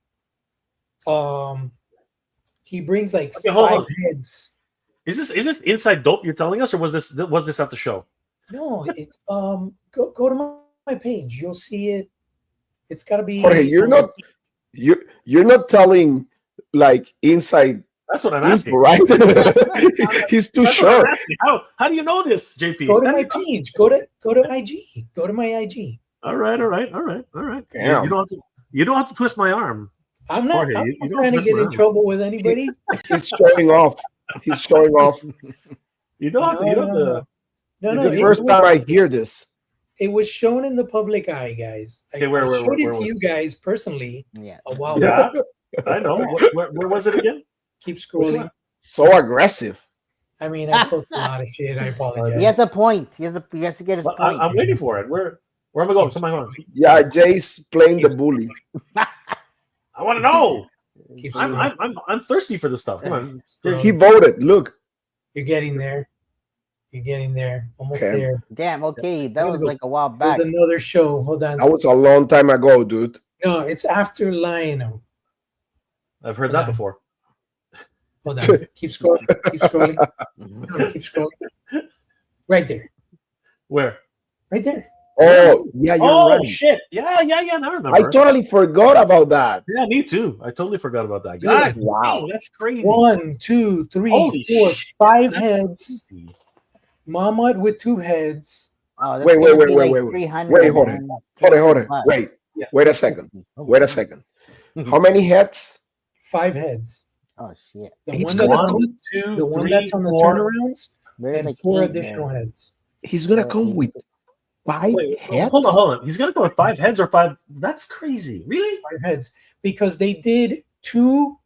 He brings like 5 heads. Is this inside dope you're telling us, or was this at the show? No, it's go to my page. You'll see it. It's got to be. Jorge, you're not telling like inside. That's what I'm asking, right? He's too short. How do you know this, JP? Go to my page. Go to IG. Go to my IG. All right. Damn. You don't have to twist my arm. I'm not. Jorge, I'm not trying to get in trouble with anybody. He's showing off. You don't have to. No. The first time I hear this. It was shown in the public eye, guys. Okay, I showed it to you guys personally a while back. I know. Where was it again? Keep scrolling. So aggressive. I mean, I post a lot of shit. I apologize. He has a point. He has to get his point. I'm waiting for it. Where am I going? Come on. Yeah, Jay's playing the bully. I want to know. I'm thirsty for this stuff. Come on. He voted. Look. You're getting there. Almost there. Damn, okay. That was like a while back. There's another show. Hold on. That was a long time ago, dude. No, it's after Lionel. I've heard that before. Hold on. Keep scrolling. Keep scrolling. Right there. Where? Right there. Oh, yeah, you're right. Shit. Yeah, now I remember. I totally forgot about that. Yeah, me too. I totally forgot about that. God, wow. That's crazy. 1, 2, 3, 4, 5 heads. Mamat with 2 heads. Oh, wait, like hold on. Wait a second. How many heads? 5 heads. Oh shit. The one that's on the turnarounds and like 4 additional heads. He's gonna come with 5 heads. Hold on. He's gonna go with 5 heads or 5. That's crazy. Really? 5 heads. Because they did 2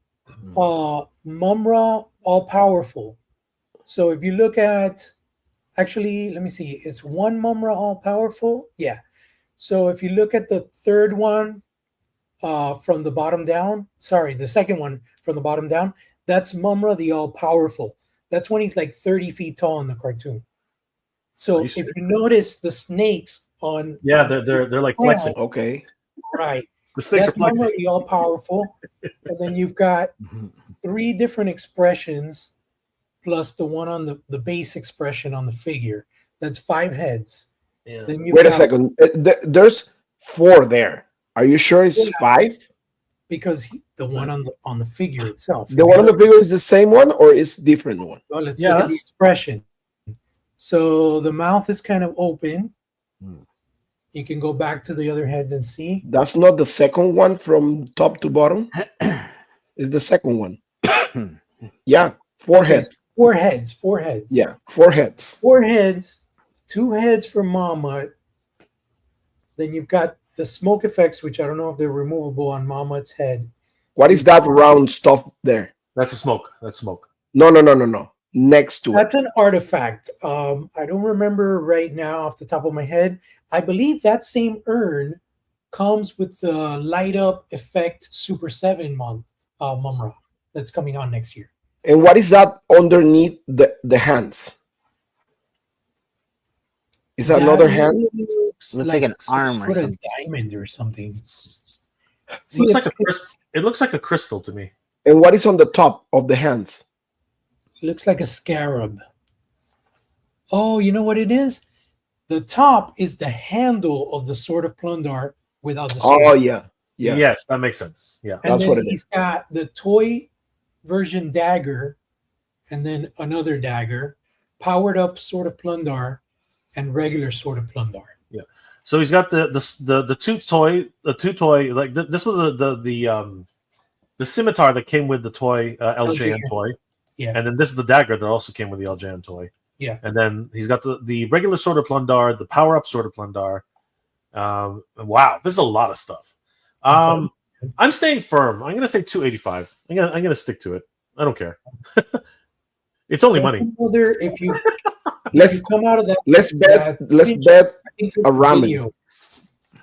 Mumm-Ra all powerful. So if you look at actually, let me see, it's 1 Mumm-Ra all powerful. Yeah. So if you look at the third one from the bottom down, the second one from the bottom down, that's Mumm-Ra the all powerful. That's when he's like 30 feet tall in the cartoon. So if you notice the snakes on they're like flexing. Okay. Right. The snakes are flexing. Mumm-Ra the all powerful. And then you've got 3 different expressions plus the one on the base expression on the figure. That's 5 heads. Yeah. Then Wait a second. There's 4 there. Are you sure it's 5? Because the one on the figure itself. The one on the figure is the same one or is different one? Well, let's look at the expression. So the mouth is kind of open. You can go back to the other heads and see. That's not the second one from top to bottom. It's the second one. Yeah, 4 heads. 4 heads. Yeah, 4 heads. 4 heads. 2 heads for Mamat. Then you've got the smoke effects, which I don't know if they're removable on Mamad's head. What is that round stuff there? That's a smoke. That's smoke. No. Next to That's it. an artifact. I don't remember right now off the top of my head. I believe that same urn comes with the light up effect Super 7 Mumm-Ra that's coming on next year. And what is that underneath the hands? Is that another hand? Looks like an some arm or sort of something. diamond or something. See, It looks like a crystal to me. And what is on the top of the hands? looks like a scarab. Oh, you know what it is? The top is the handle of the Sword of Plundar without the sword. Oh yeah. Yes, that makes sense. Yeah. And That's then what it he's got the toy version dagger, and then another dagger, powered up Sword of Plundar, and regular Sword of Plundar. Yeah. So he's got the two toy like this was the scimitar that came with the toy LJN toy. Yeah. And then this is the dagger that also came with the LJN toy. Yeah. And then he's got the regular Sword of Plundar, the power up Sword of Plundar. Wow, this is a lot of stuff. I'm staying firm. I'm gonna say 285. I'm gonna stick to it. I don't care. It's only money. If you come out of that, let's bet a ramen.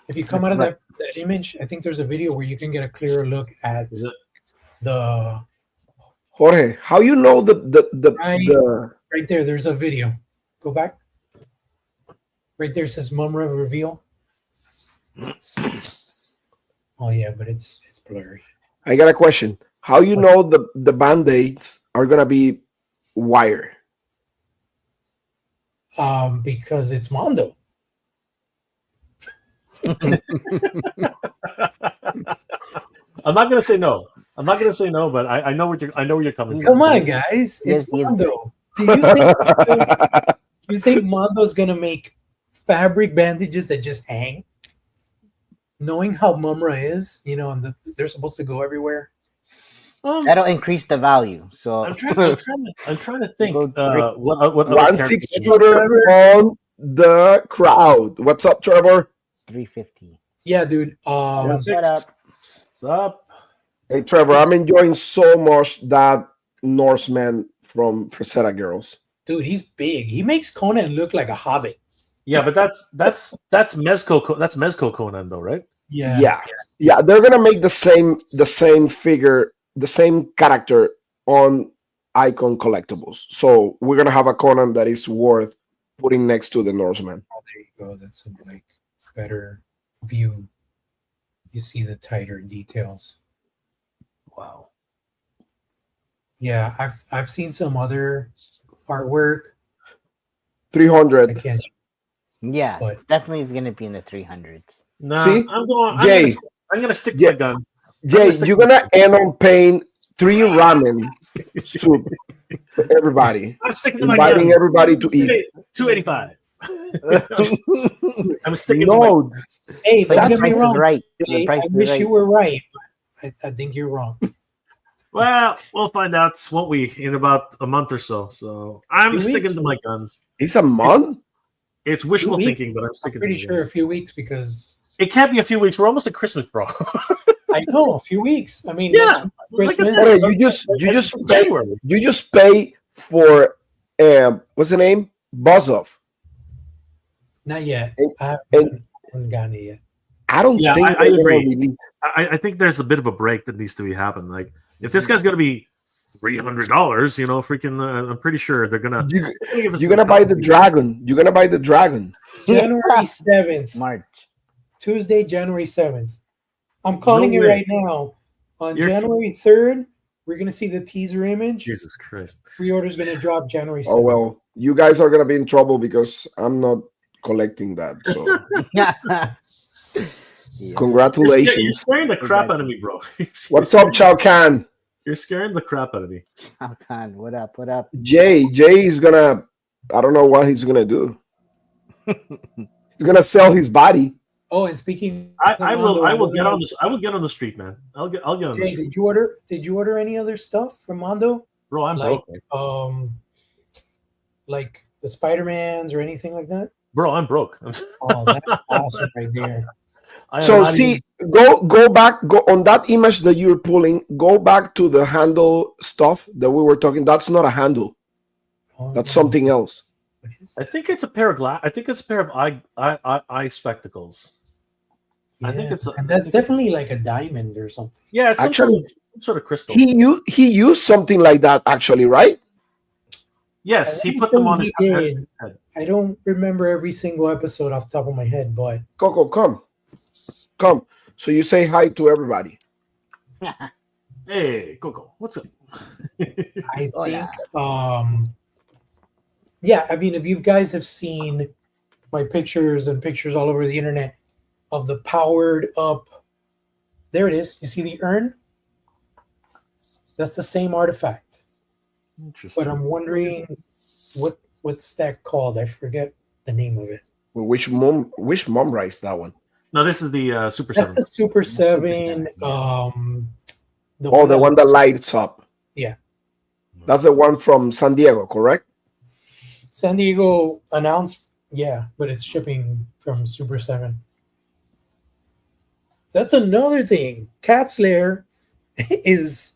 If you come out of that image, I think there's a video where you can get a clearer look at the Jorge, how you know the right there. There's a video. Go back. Right there it says Mumm-Ra reveal. Oh yeah, but it's blurry. I got a question. How you know the band-aids are gonna be wire? Because it's Mondo. I'm not gonna say no. But I know where you're coming from. Come on, guys. It's Mondo. Do you think Mondo's gonna make fabric bandages that just hang? Knowing how Mumm-Ra is, and they're supposed to go everywhere. That'll increase the value. So I'm trying to think. What other 1-6 shooter on the crowd. What's up, Trevor? 350. Yeah, dude. What's up? Hey, Trevor, I'm enjoying so much that Norseman from Frazetta Girls. Dude, he's big. He makes Conan look like a hobbit. Yeah, but that's Mezco. That's Mezco Conan, though, right? Yeah. They're gonna make the same figure, the same character on Icon Collectibles. So we're gonna have a Conan that is worth putting next to the Norseman. Oh, there you go. That's a better view. You see the tighter details. Wow. Yeah, I've seen some other artwork. 300. I can't. Yeah, But definitely is going to be in the 300s. Nah, See? I'm gonna stick to my gun. Jay, you're gonna end on paying 3 ramen soup for everybody. I'm sticking to my Inviting guns. everybody to eat. 285. I'm sticking to my No, hey, But don't the get me price wrong. is right. Hey, The price I is wish right. you were right. But I think you're wrong. Well, we'll find out, won't we, in about a month or so. So I'm 2 sticking weeks. to my guns. it's a month. It's wishful 2 weeks? thinking, but I'm sticking Pretty to my sure a guns. few weeks because It can't be a few weeks. We're almost at Christmas, bro. I know a few weeks. I mean, Yeah, next like I Christmas. said, You just pay for what's the name? Buzzoff. Not yet. And- I haven't gotten it yet. I don't Yeah, think I they're gonna agree. release- I think there's a bit of a break that needs to be happening. Like, if this guy's gonna be $300, freaking, I'm pretty sure they're gonna. You're gonna buy the dragon. You're gonna buy the dragon. January 7th. March. Tuesday, January 7th. I'm calling No it way. right now. On You're- January 3rd, we're going to see the teaser image. Jesus Christ. Pre-order is going to drop January 7th. Oh well, you guys are gonna be in trouble because I'm not collecting that. So Yeah. You're congratulations. scaring the crap out of me, bro. What's up, Chow Khan? You're scaring the crap out of me. Oh, God, what up? What up? Jay is gonna. I don't know what he's gonna do. He's gonna sell his body. Oh, and speaking, I of will. Mondo, I will don't get know, on this. I will get on the street, man. I'll get on the Jay, street, did you order any other stuff from Mondo? bro. I'm Like, broke, like the Spider-Mans or anything like that? bro. I'm broke. Oh, that's awesome right there. So see, go back, go on that image that you're pulling. Go back to the handle stuff that we were talking. That's not a handle. That's something else. I think it's a pair of glass. I think it's a pair of eye spectacles. Yeah, I think it's and that's definitely like a diamond or something. Yeah, it's actually some sort of crystal. He used something like that actually, right? Yes, he put them on his head. I don't remember every single episode off the top of my head, but Coco, come. So you say hi to everybody. Hey, Coco, what's up? I think, yeah. I mean, if you guys have seen my pictures and pictures all over the internet of the powered up, there it is. You see the urn? That's the same artifact. Interesting. But I'm wondering what's that called? I forget the name of it. Well, which Mumm-Ra is that one? No, this is the Super That's 7. the Super 7. The one that lights up. Yeah. That's the one from San Diego, correct? San Diego announced, yeah, but it's shipping from Super 7. That's another thing. Cat's Lair is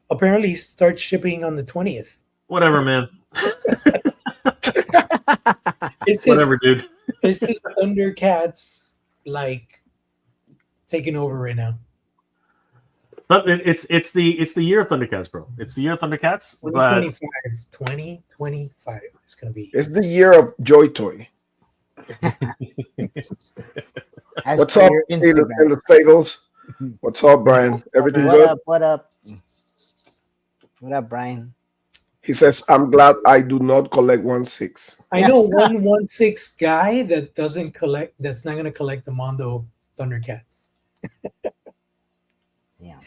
apparently starts shipping on the 20th. Whatever, man. It's just, whatever, dude. It's just Thundercats like taking over right now. But it's the year of Thundercats, bro. It's the year of Thundercats. 2025 is gonna be. It's the year of JoyToy. What's up in the Fagels? What's up, Brian? Everything good? What up? What up, Brian? He says, I'm glad I do not collect 1/6. I know 1/6 guy that doesn't collect. That's not going to collect the Mondo Thundercats. Yeah,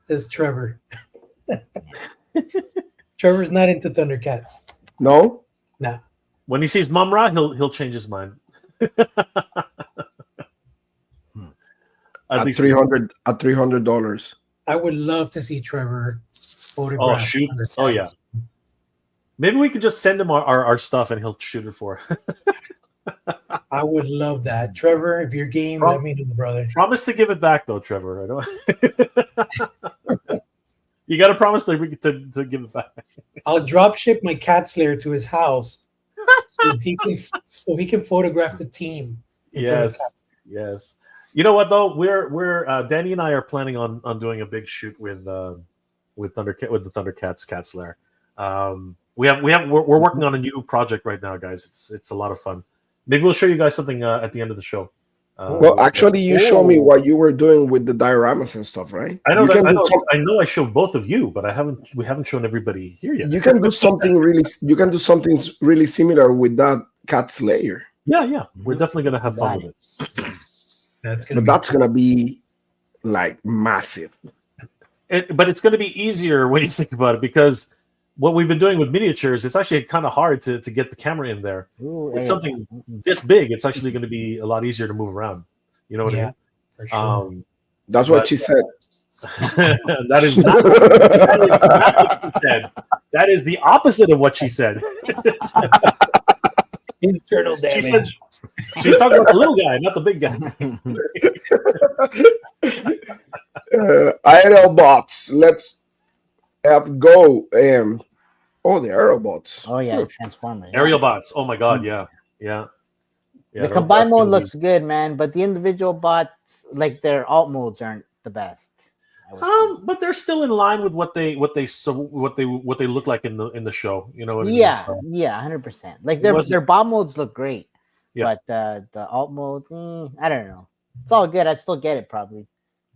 That's Trevor. Trevor's not into Thundercats. No. Nah. When he sees Mumm-Ra, he'll change his mind. At $300. I would love to see Trevor photograph. Oh shoot! Oh yeah. Maybe we could just send him our stuff and he'll shoot it for. I would love that, Trevor. If you're game, let me know, brother. Promise to give it back, though, Trevor. I don't. You got to promise to give it back. I'll drop ship my Cat's Lair to his house so he can photograph the team. Yes. You know what though? We're Danny and I are planning on doing a big shoot with the Thundercats Cat's Lair. We're working on a new project right now, guys. It's a lot of fun. Maybe we'll show you guys something at the end of the show. Well, actually, you show me what you were doing with the dioramas and stuff, right? I know. I showed both of you, but we haven't shown everybody here yet. You can do something really. You can do something really similar with that Cat's Lair. Yeah. We're definitely gonna have fun with it. That's gonna be like massive. But it's gonna be easier when you think about it, because what we've been doing with miniatures, it's actually kind of hard to get the camera in there. With something this big, it's actually going to be a lot easier to move around. You know what I mean? For sure. That's what she said. That is not what she said. That is the opposite of what she said. Internal damage. She's talking about the little guy, not the big guy. Aerobots. Let's go. The Aerobots. Oh yeah, Transformers. Aerial bots. Oh my god, yeah. The combined mode looks good, man, but the individual bots, like their alt modes, aren't the best. But they're still in line with what they look like in the show. You know what I mean? Yeah, So, 100%. Like their bomb modes look great, Yeah. but the alt mode, I don't know. It's all good. I'd still get it probably.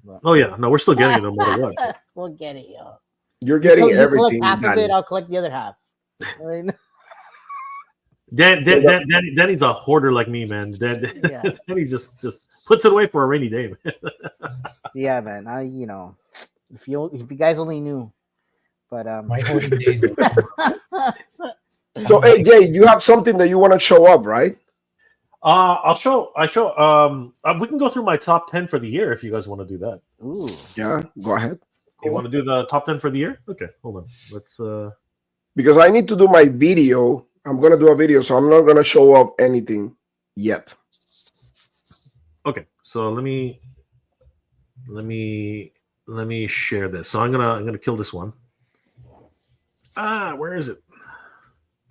But... Oh yeah, no, we're still getting it no matter what. We'll get it, yo. You're getting you everything. Collect half of it, I'll collect the other half. Danny's a hoarder like me, man. Danny just puts it away for a rainy day. Yeah, man. If you guys only knew, but my hoarding days. So, hey Jay, you have something that you want to show up, right? I show. We can go through my top 10 for the year if you guys want to do that. Ooh. Yeah, go ahead. You want to do the top 10 for the year? Okay, hold on. Let's. Because I need to do my video. I'm gonna do a video, so I'm not gonna show up anything yet. Okay, So let me share this. So I'm gonna kill this one. Where is it?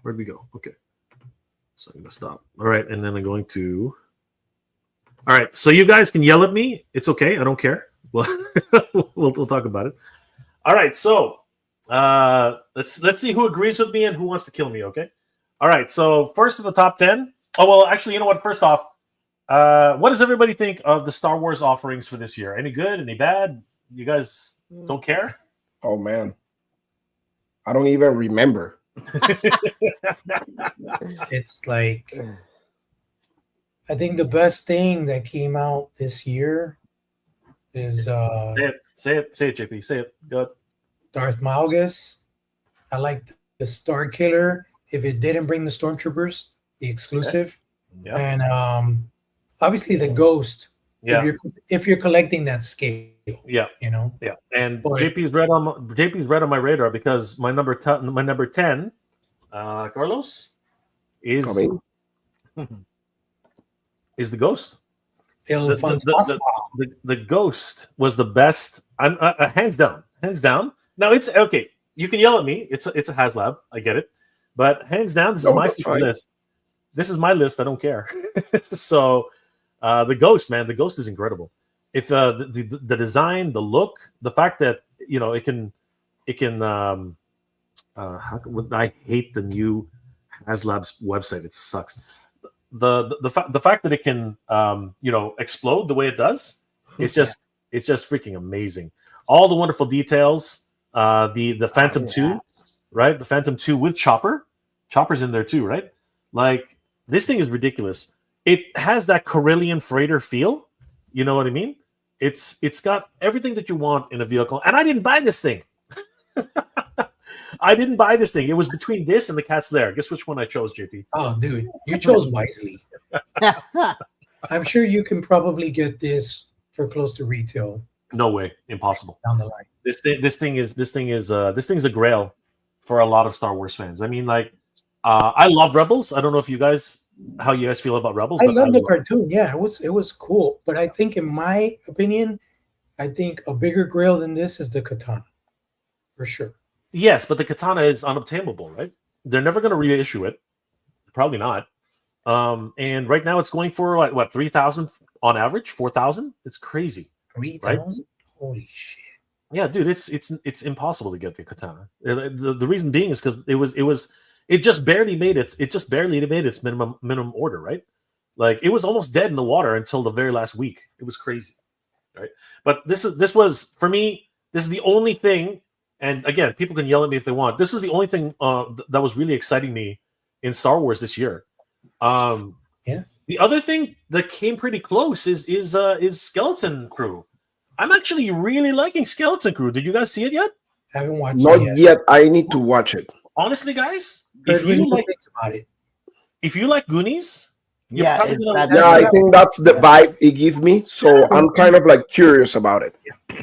Where'd we go? Okay. So I'm gonna stop. All right, and then I'm going to. All right, so you guys can yell at me. It's okay. I don't care. Well, we'll talk about it. All right, so let's see who agrees with me and who wants to kill me. Okay. All right. So first of the top 10. Oh well, actually, you know what? First off, what does everybody think of the Star Wars offerings for this year? Any good? Any bad? You guys don't care? Oh man, I don't even remember. It's like, I think the best thing that came out this year is Say it, JP. Say it. Go ahead. Darth Malgus. I like the Star Killer. If it didn't bring the Stormtroopers, the exclusive, Yeah. and obviously the Ghost. Yeah. If you're collecting that scale, Yeah. you know. Yeah. And But- JP's red on my radar because my number 10, Carlos, is Coming. the Ghost. El The Fantasma. Ghost was the best. I'm hands down. Now it's okay. You can yell at me. It's a HasLab. I get it, but hands down, this is my that's fine. list. This is my list. I don't care. So, the Ghost, man, the Ghost is incredible. If the design, the look, the fact that it can. I hate the new HasLab's website. It sucks. The fact that it can explode the way it does, it's just freaking amazing. All the wonderful details. The Phantom 2, right? The Phantom 2 with Chopper's in there too, right? Like, this thing is ridiculous. It has that Corellian freighter feel. You know what I mean? It's got everything that you want in a vehicle. And I didn't buy this thing. I didn't buy this thing. It was between this and the Cat's Lair. Guess which one I chose, JP? Oh, dude, you chose wisely. I'm sure you can probably get this for close to retail No way, impossible. down the line. This thing's a grail for a lot of Star Wars fans. I mean, like, I love Rebels. I don't know how you guys feel about Rebels. I but love the cartoon. Yeah, it was cool. But I think, in my opinion, I think a bigger grail than this is the Katana, for sure. Yes, but the Katana is unobtainable, right? They're never going to reissue it. Probably not. And right now it's going for what 3,000 on average, 4,000. It's crazy. 3,000? Right? Holy shit! Yeah, dude, it's impossible to get the Katana. The reason being is because it just barely made its minimum order, right? Like, it was almost dead in the water until the very last week. It was crazy, right? But this was for me. This is the only thing. And again, people can yell at me if they want. This is the only thing that was really exciting me in Star Wars this year. Yeah. The other thing that came pretty close is Skeleton Crew. I'm actually really liking Skeleton Crew. Did you guys see it yet? Haven't watched Not it yet. yet. I need to watch it. Honestly, guys, Heard if really you good like things about it. Goonies, you're Yeah, probably it's gonna bad. Yeah, I think that's the vibe it gives me. So I'm kind of like curious about it.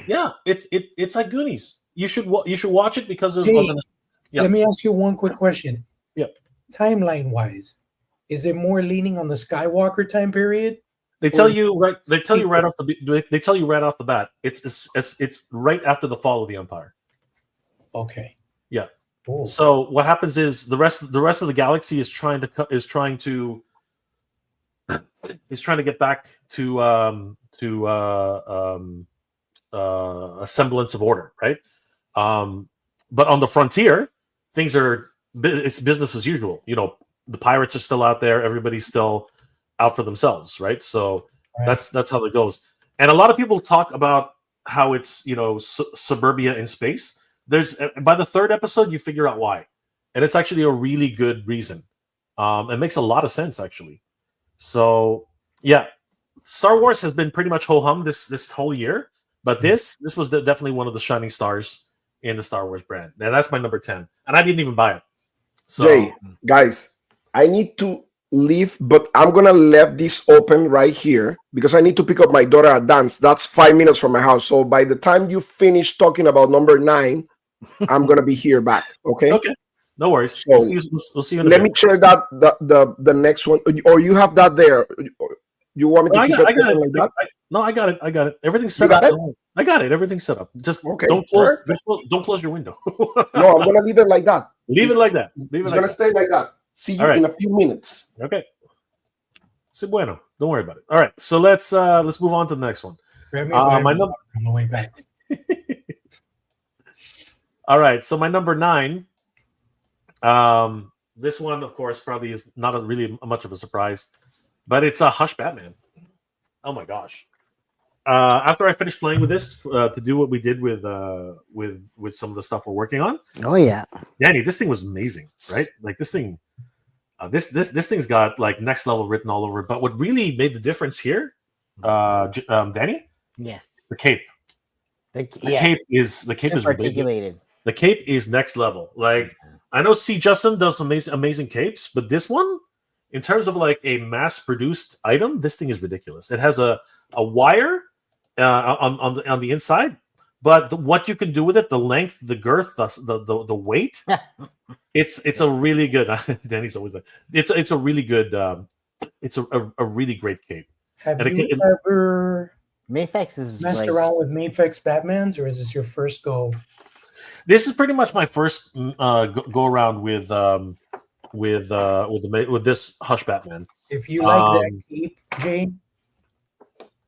Yeah, it's like Goonies. You should watch it because of. Jay, Yeah. Let me ask you one quick question. Yep. Timeline wise, is it more leaning on the Skywalker time period? They tell you right. They tell you right off the bat. It's right after the fall of the Empire. Okay. Yeah. Cool. So what happens is the rest of the galaxy is trying to get back to a semblance of order, right? But on the frontier, it's business as usual. The pirates are still out there. Everybody's still out for themselves, right? So Right. that's how it goes. And a lot of people talk about how it's suburbia in space. There's by the third episode you figure out why, and it's actually a really good reason. It makes a lot of sense actually. So yeah, Star Wars has been pretty much ho hum this whole year, but this was definitely one of the shining stars in the Star Wars brand. And that's my number 10, and I didn't even buy it. So Jay, guys, I need to leave, but I'm gonna leave this open right here because I need to pick up my daughter at dance. That's 5 minutes from my house. So by the time you finish talking about number 9, I'm gonna be here back. Okay. okay, no worries. So, We'll see you in a Let bit. me share that the next one, or you have that there. You want me to keep it I got it. like that? No, I got it. I got it. Everything's set You up. got it? I got it. Everything's set up. Just Okay, don't close. perfect. Don't close your window. No, I'm gonna leave it like that. Leave it like that. Leave it It's like gonna that. stay like that. See you All right. in a few minutes. Okay. Se bueno. Don't worry about it. All right. So let's move on to the next one. Grab me a glass My of water on the way back. All right. So my number 9. This one, of course, probably is not really much of a surprise, but it's a Hush Batman. Oh my gosh! After I finished playing with this to do what we did with some of the stuff we're working on. Oh yeah, Danny, this thing was amazing, right? Like this thing, this thing's got like next level written all over it. But what really made the difference here, Danny, yes, the cape. The cape is articulated. The cape is next level. Like I know C. Justin does some amazing capes, but this one, in terms of like a mass-produced item, this thing is ridiculous. It has a wire on the inside, but what you can do with it, the length, the girth, the weight, it's a really good. Danny's always like, it's a really good. It's a really great cape. Have you ever Mafex is messed around with Mafex Batmans, or is this your first go? This is pretty much my first go around with this Hush Batman. If you like that cape, Jay,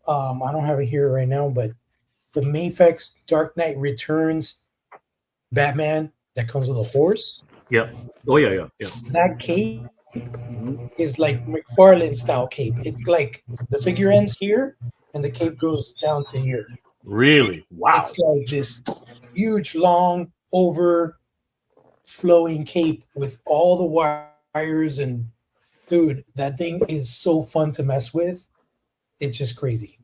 I don't have it here right now, but the Mafex Dark Knight Returns Batman that comes with a horse. Yeah. Oh yeah. That cape is like McFarlane style cape. It's like the figure ends here, and the cape goes down to here. Really? Wow. It's like this huge, long, overflowing cape with all the wires. And dude, that thing is so fun to mess with. It's just crazy.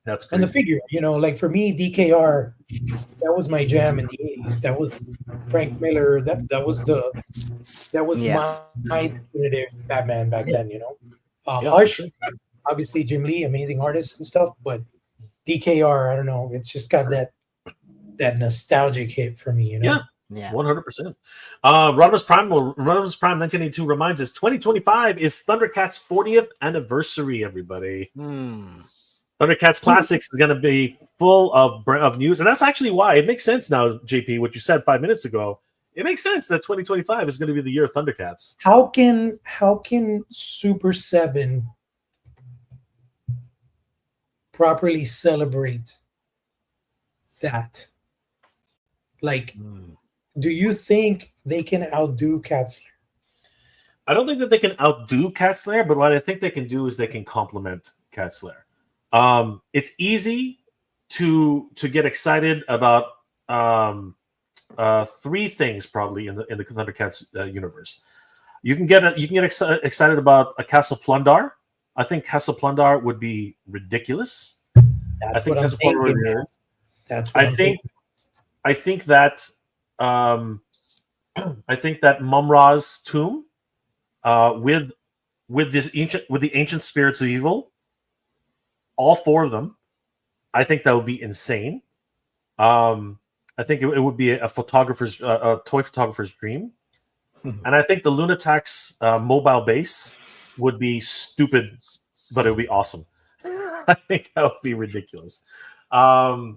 That's crazy. And the figure, like for me, DKR, that was my jam in the 80s. That was Frank Miller. That was my definitive Batman back then. Hush, obviously Jim Lee, amazing artist and stuff, but DKR, I don't know. It's just got that nostalgic hit for me, Yeah. 100%. Rodimus Prime 1982 reminds us 2025 is Thundercats' 40th anniversary, everybody. Thundercats Classics is going to be full of news. And that's actually why it makes sense now, JP, what you said 5 minutes ago. It makes sense that 2025 is going to be the year of Thundercats. How can Super 7 properly celebrate that? Like, do you think they can outdo Cat Slayer? I don't think that they can outdo Cat Slayer, but what I think they can do is they can complement Cat Slayer. It's easy to get excited about 3 things probably in the Thundercats universe. You can get excited about a Castle Plundar. I think Castle Plundar would be ridiculous. That's what I'm thinking. I think that Mumm-Ra's tomb with the ancient spirits of evil, all 4 of them, I think that would be insane. I think it would be a toy photographer's dream. And I think the Lunatics mobile base would be stupid, but it would be awesome. I think that would be ridiculous. I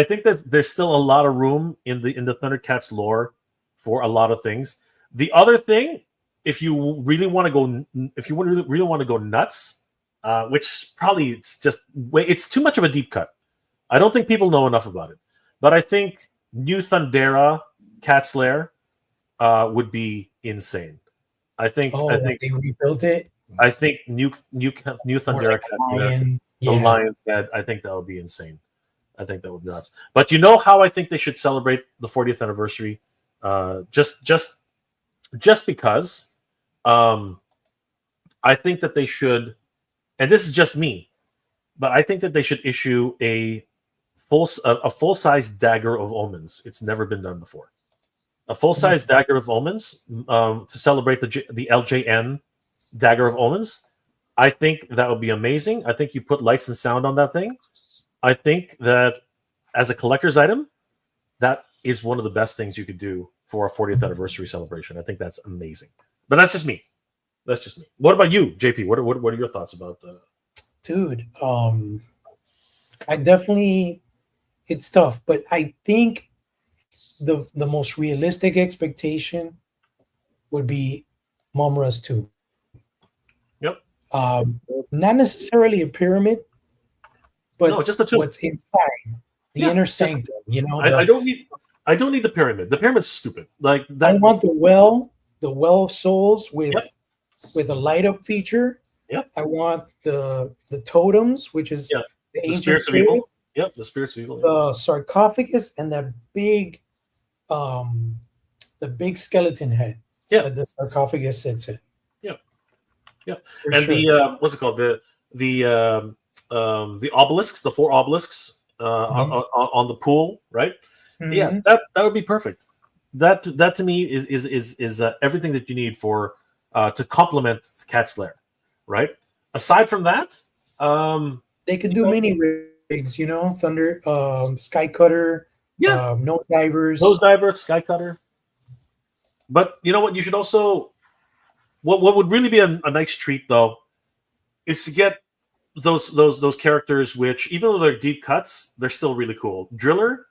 think that there's still a lot of room in the Thundercats lore for a lot of things. The other thing, if you really want to go nuts, which probably it's too much of a deep cut. I don't think people know enough about it. But I think New Thundera Cat Slayer would be insane. I think they rebuilt it. I think New Thundera Cat Slayer, the Lion's Head. I think that would be insane. I think that would be nuts. But you know how I think they should celebrate the 40th anniversary? Just because I think that they should, and this is just me, but I think that they should issue a full-size Dagger of Omens. It's never been done before. A full-size Dagger of Omens to celebrate the LJN Dagger of Omens. I think that would be amazing. I think you put lights and sound on that thing. I think that as a collector's item, that is one of the best things you could do for a 40th anniversary celebration. I think that's amazing. But that's just me. What about you, JP? What are your thoughts about dude, I definitely, it's tough, but I think the most realistic expectation would be Mumm-Ra's 2. Yep. Not necessarily a pyramid, but No, just the 2. what's inside the inner sanctum. You know, I don't need the pyramid. The pyramid's stupid. Like that. I want the well of souls with a light up feature. Yep. I want the totems, which is the ancient spirits of evil. Yep, the spirits of evil. The sarcophagus and that big, the big skeleton head. Yeah, that the sarcophagus sits in. Yeah, and sure. The what's it called? The obelisks, the 4 obelisks on the pool, right? Mm-hmm. Yeah, that would be perfect. That to me is everything that you need for to complement Cat's Lair, right? Aside from that, they could do mini rigs, you know, Thunder, Sky Cutter, Nose Divers, Sky Cutter. But you know what? You should also what would really be a nice treat though is to get those characters which, even though they're deep cuts, they're still really cool. Driller,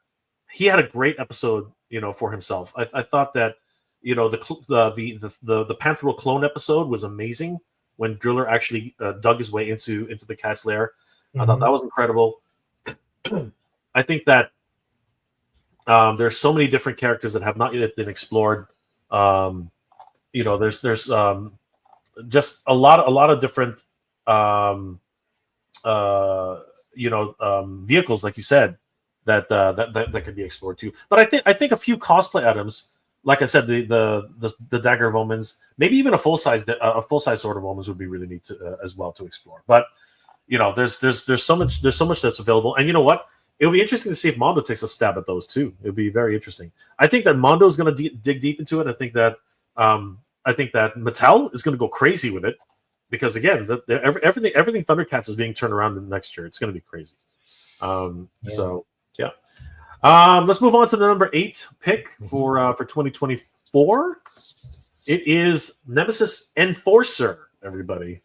he had a great episode, you know, for himself. I thought that, you know, the Pantheral clone episode was amazing when Driller actually dug his way into the Cat's Lair. Mm-hmm. I thought that was incredible. I think that there's so many different characters that have not yet been explored. You know, there's just a lot of different vehicles, like you said, that could be explored too. But I think a few cosplay items, like I said, the Dagger of Omens, maybe even a full size Sword of Omens would be really neat to, as well to explore. But you know, there's so much that's available, and you know what? It'll be interesting to see if Mondo takes a stab at those too. It'll be very interesting. I think that Mondo is going to dig deep into it. I think that Mattel is going to go crazy with it because again, everything Thundercats is being turned around in next year. It's going to be crazy. So yeah. Let's move on to the number 8 pick for 2024. It is Nemesis Enforcer. Everybody,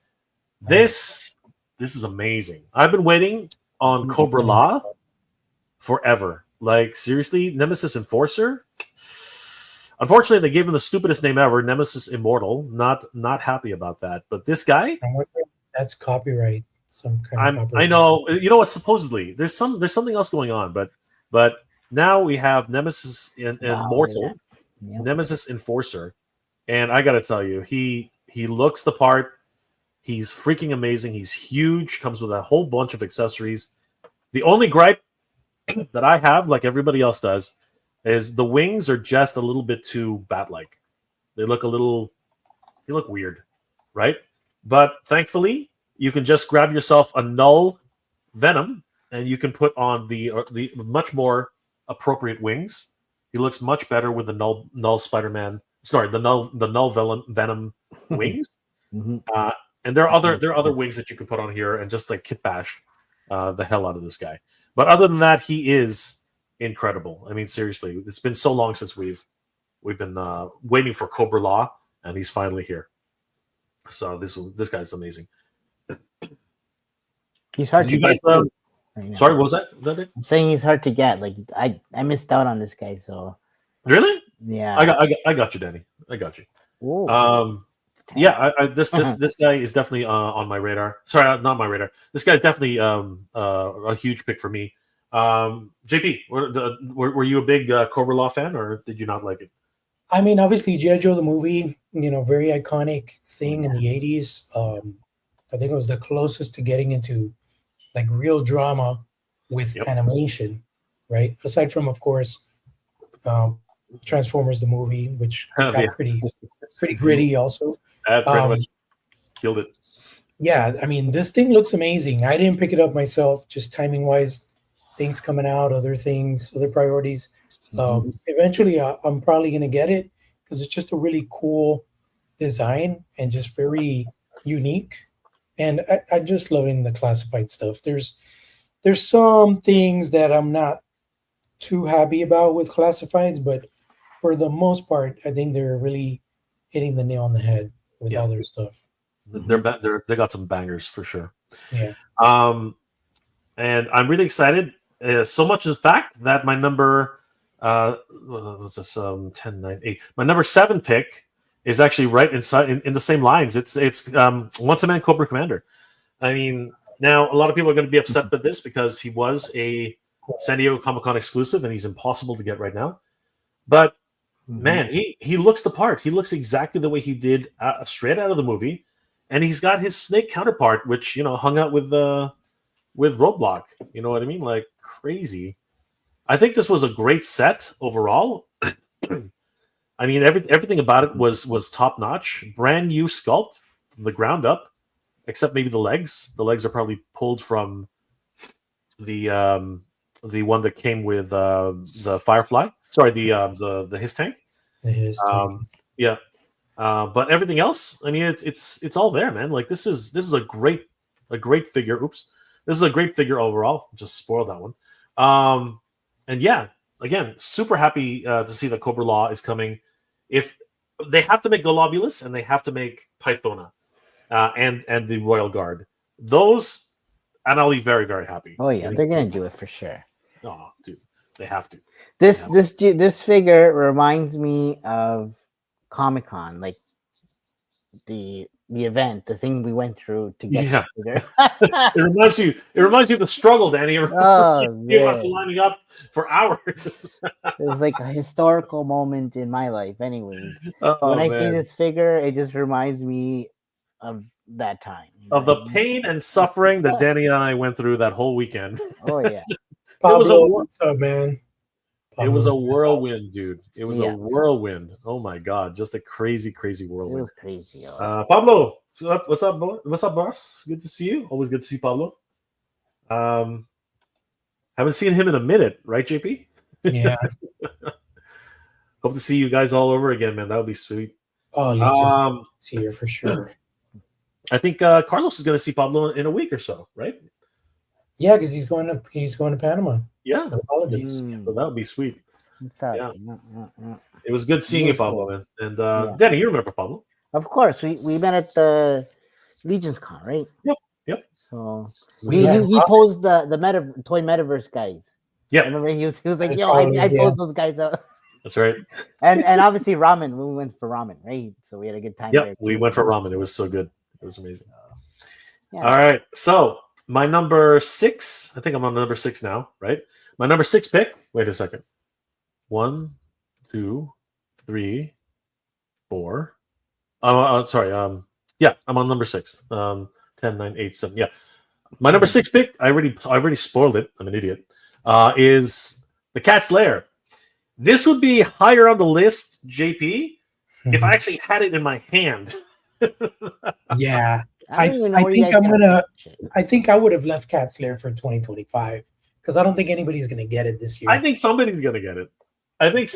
this is amazing. I've been waiting on Cobra La forever. Like seriously, Nemesis Enforcer. Unfortunately, they gave him the stupidest name ever, Nemesis Immortal. Not happy about that. But this guy, that's copyright. Some kind of copyright. I know. You know what? Supposedly, there's something else going on. But now we have Nemesis Immortal, Nemesis Enforcer, and I got to tell you, he looks the part. He's freaking amazing. He's huge. Comes with a whole bunch of accessories. The only gripe that I have, like everybody else does, is the wings are just a little bit too bat-like. They look weird, right? But thankfully, you can just grab yourself a null Venom, and you can put on the much more appropriate wings. He looks much better with the null Spider-Man. Sorry, the null Venom wings. Mm-hmm. And there are other wings that you can put on here and just like kit bash the hell out of this guy. But other than that, he is incredible. I mean, seriously, it's been so long since we've been waiting for Cobra La, and he's finally here. So this guy's amazing. He's hard to get. Sorry, what was that? I'm saying he's hard to get. Like I missed out on this guy. So really, yeah, I got you, Danny. I got you. Whoa. Yeah, this guy is definitely on my radar. Sorry, not my radar. This guy's definitely a huge pick for me. JP, were you a big Cobra La fan, or did you not like it? I mean, obviously, G.I. Joe the movie, you know, very iconic thing in the 80s. I think it was the closest to getting into like real drama with animation, right? Aside from, of course, Transformers the movie, which got pretty gritty also. That pretty much killed it. Yeah, I mean, this thing looks amazing. I didn't pick it up myself, just timing wise, things coming out, other priorities. Eventually, I'm probably going to get it because it's just a really cool design and just very unique. And I'm just loving the classified stuff. There's some things that I'm not too happy about with classifieds, but for the most part, I think they're really hitting the nail on the head with all their stuff. They got some bangers for sure. Yeah. And I'm really excited. So much in fact that my number what's this 10 9 8 my number 7 pick is actually right inside in the same lines. It's Once a Man Cobra Commander. I mean, now a lot of people are going to be upset with this because he was a San Diego Comic-Con exclusive and he's impossible to get right now. But man, he looks the part. He looks exactly the way he did straight out of the movie, and he's got his Snake counterpart, which hung out with Roadblock. You know what I mean? Like crazy. I think this was a great set overall. I mean, everything about it was top notch. Brand new sculpt from the ground up, except maybe the legs. The legs are probably pulled from the one that came with the Firefly. Sorry, the His Tank. Yeah. But everything else, I mean, it's all there, man. Like this is a great figure. Oops, this is a great figure overall. Just spoiled that one. And yeah, again, super happy to see that Cobra Law is coming. If they have to make Golobulus and they have to make Pythona, and the Royal Guard, those, and I'll be very, very happy. Oh yeah, they're gonna do it for sure. Oh, dude, they have to. This figure reminds me of Comic-Con, like the event, the thing we went through to get the figure. It reminds you of the struggle, Danny. Oh, you must be lining up for hours. It was like a historical moment in my life, anyways. So when I see this figure, it just reminds me of that time. Of the pain and suffering that Danny and I went through that whole weekend. Oh yeah. Pablo, what's up, man? It was a whirlwind, dude. It was a whirlwind. Oh my god, just a crazy, crazy whirlwind. It was crazy. Pablo, what's up, boss? Good to see you. Always good to see Pablo. Haven't seen him in a minute, right, JP? Yeah. Hope to see you guys all over again, man. That would be sweet. Oh, Legion's here for sure. I think Carlos is going to see Pablo in a week or so, right? Yeah, because he's going to Panama. Yeah, for the holidays. So that would be sweet. Yeah. It was good seeing you, Pablo, man. And Danny, you remember Pablo? Of course, we met at the Legions Con, right? Yep. So he posed the toy metaverse guys. Yeah, remember he was like, "Yo, I posed those guys up." That's right. and obviously ramen. We went for ramen, right? So we had a good time. Yeah, we went for ramen. It was so good. It was amazing. Yeah. All right, so my number 6. I think I'm on number 6 now, right? My number 6 pick. Wait a second. 1, 2, 3, 4. Sorry. Yeah, I'm on number 6. 10, 9, 8, 7. Yeah, my number 6 pick. I already spoiled it. I'm an idiot. Is the Cat's Lair. This would be higher on the list, JP, if I actually had it in my hand. Yeah. I think I would have left Cat's Lair for 2025 because I don't think anybody's gonna get it this year. I think somebody's gonna get it. I think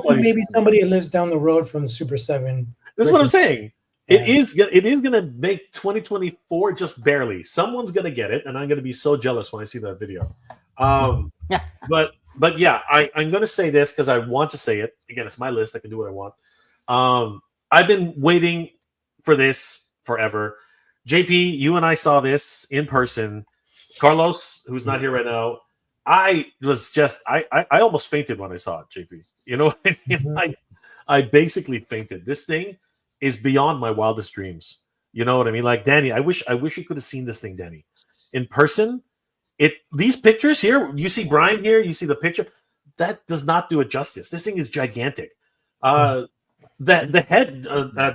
maybe somebody that lives down the road from the Super 7. This is what I'm saying. Yeah. It is gonna make 2024 just barely. Someone's gonna get it, and I'm gonna be so jealous when I see that video. But yeah, I'm gonna say this because I want to say it. Again, it's my list. I can do what I want. I've been waiting for this forever. JP, you and I saw this in person. Carlos, who's not here right now, I almost fainted when I saw it, JP. You know what I mean? I basically fainted. This thing is beyond my wildest dreams. You know what I mean? Like Danny, I wish you could have seen this thing, Danny. In person, these pictures here, you see Brian here, you see the picture, that does not do it justice. This thing is gigantic. The head,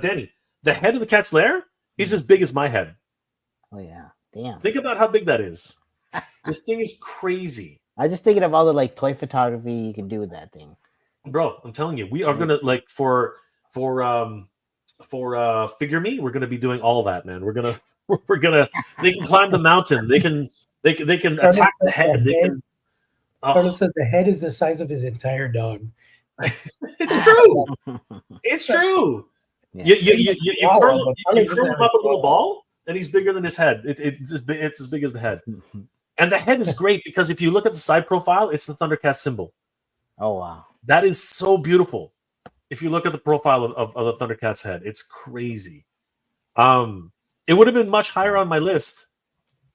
Danny, the head of the Cat's Lair is as big as my head. Oh yeah, damn! Think about how big that is. This thing is crazy. I just thinking of all the toy photography you can do with that thing, bro. I'm telling you, we are gonna for Figure Me, we're gonna be doing all that, man. We're gonna. They can climb the mountain. They can attack the head. Carlos says the head is the size of his entire dog. It's true. It's true. Yeah. You curl him up a little ball, and he's bigger than his head. It's as big as the head. And the head is great because if you look at the side profile, it's the Thundercats symbol. Oh wow, that is so beautiful. If you look at the profile of the Thundercats head, it's crazy. It would have been much higher on my list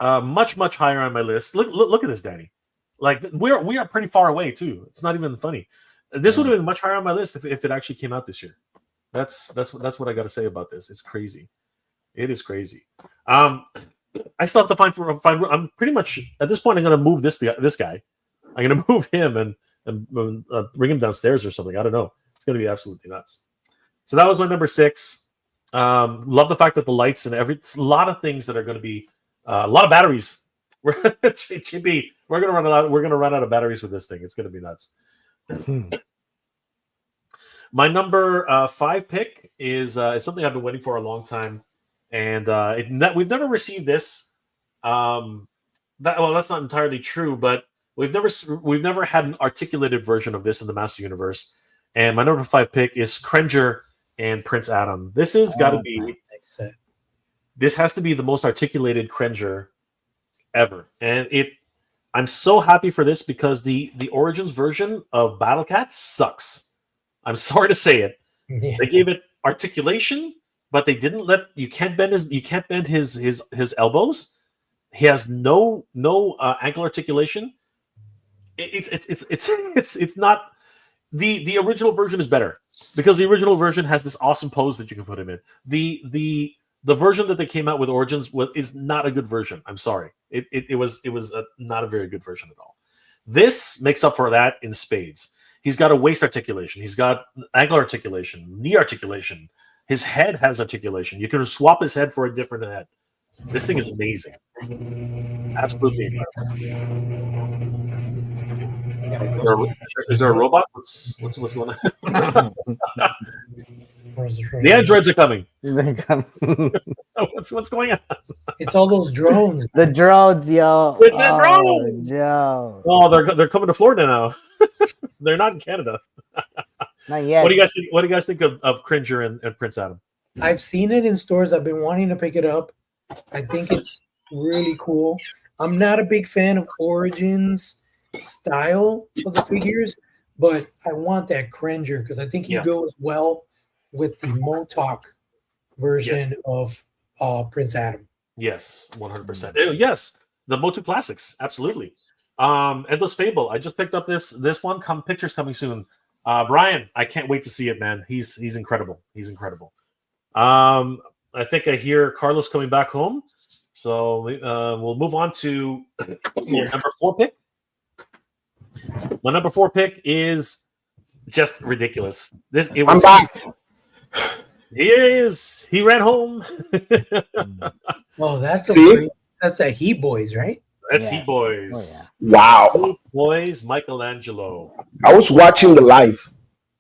much higher on my list. Look at this, Danny. Like we are pretty far away too. It's not even funny. This would have been much higher on my list if it actually came out this year. That's what I got to say about this. It's crazy. It is crazy. I still have to find. I'm pretty much at this point. I'm going to move this guy. I'm going to move him and bring him downstairs or something. I don't know. It's going to be absolutely nuts. So that was my number 6. Love the fact that the lights and a lot of things that are going to be a lot of batteries. We're going to run out of batteries with this thing. It's going to be nuts. My number 5 pick is something I've been waiting for a long time, and we've never received this. That's not entirely true, but we've never had an articulated version of this in the Master Universe. And my number 5 pick is Cringer and Prince Adam. This has got to be. This has to be the most articulated Cringer ever, and I'm so happy for this because the Origins version of Battle Cat sucks. I'm sorry to say it. Yeah. They gave it articulation, but they didn't let you can't bend his elbows. He has no ankle articulation. It's not the original version is better because the original version has this awesome pose that you can put him in. The version that they came out with Origins is not a good version. I'm sorry. It was not a very good version at all. This makes up for that in spades. He's got a waist articulation. He's got ankle articulation, knee articulation. His head has articulation. You can swap his head for a different head. This thing is amazing. Absolutely incredible. Is there a robot? What's going on? The androids are coming. What's going on? It's all those drones. The drones, yo. It's the drones. Yo. Oh, they're coming to Florida now. They're not in Canada. Not yet. What do you guys think of Cringer and Prince Adam? I've seen it in stores. I've been wanting to pick it up. I think it's really cool. I'm not a big fan of Origins style of the figures, but I want that Cringer because I think he goes well with the Motok version of Prince Adam. Yes, 100%. Yes, the MOTU Classics, absolutely. Endless Fable. I just picked up this one. Pictures coming soon. Brian, I can't wait to see it, man. He's incredible. He's incredible. I think I hear Carlos coming back home, so we'll move on to number 4 pick. My number 4 pick is just ridiculous. I'm back. He ran home. Oh, that's a He Boys, right? That's He Boys. Oh, yeah. Wow. He Boys, Michelangelo. I was watching the live.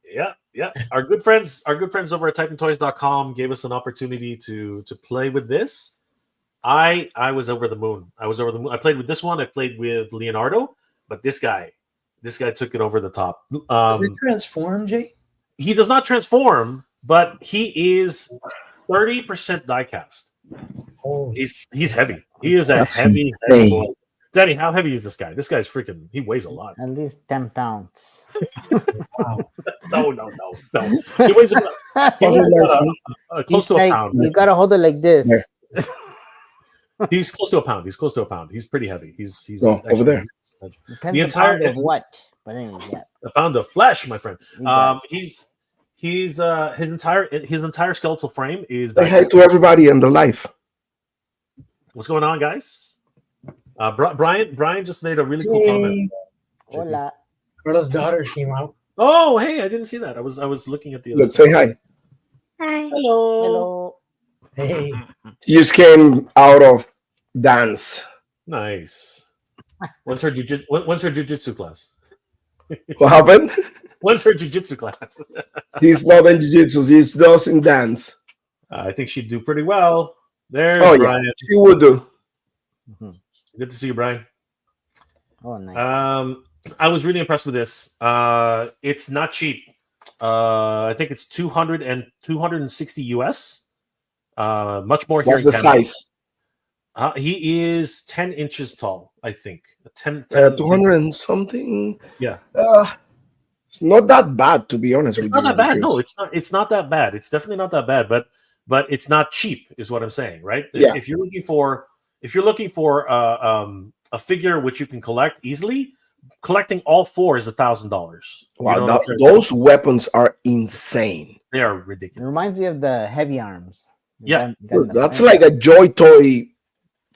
Yeah. Our good friends over at TitanToys.com gave us an opportunity to play with this. I was over the moon. I played with this one. I played with Leonardo, but this guy took it over the top. Does it transform, Jay? He does not transform, but he is 30% diecast. Oh, he's heavy. He is a heavy boy. Danny, how heavy is this guy? This guy's freaking. He weighs a lot. At least 10 pounds. wow. No. He weighs about close to a pound. You gotta hold it like this. Yeah. He's close to a pound. He's pretty heavy. He's over there. Depends The entire of what, but anyways, yeah. a pound of flesh, my friend. His entire skeletal frame is. Say hi to everybody in the live. What's going on, guys? Brian just made a really cool comment. Hola. Carlos' daughter came out. Oh, hey, I didn't see that. I was looking at the other. Look, say hi. Hi. Hello. Hey. She just came out of dance. Nice. When's her jiu-jitsu class? What happened? When's her jiu-jitsu class? He's not in jiu-jitsu. He's just in dance. I think she'd do pretty well. There's Brian. Yeah, she would do. Mm-hmm. Good to see you, Brian. Oh, nice. I was really impressed with this. It's not cheap. I think it's 260 US. Much more here. What's the size? He is 10 inches tall, I think. 200 and something. Yeah. It's not that bad, to be honest. It's not that bad. No, it's not. It's not that bad. It's definitely not that bad. But it's not cheap, is what I'm saying, right? Yeah. If you're looking for if you're looking for a figure which you can collect easily, collecting all 4 is $1,000. Wow, those weapons are insane. They are It ridiculous. reminds me of the heavy arms. Yeah. Dude, that's like a JoyToy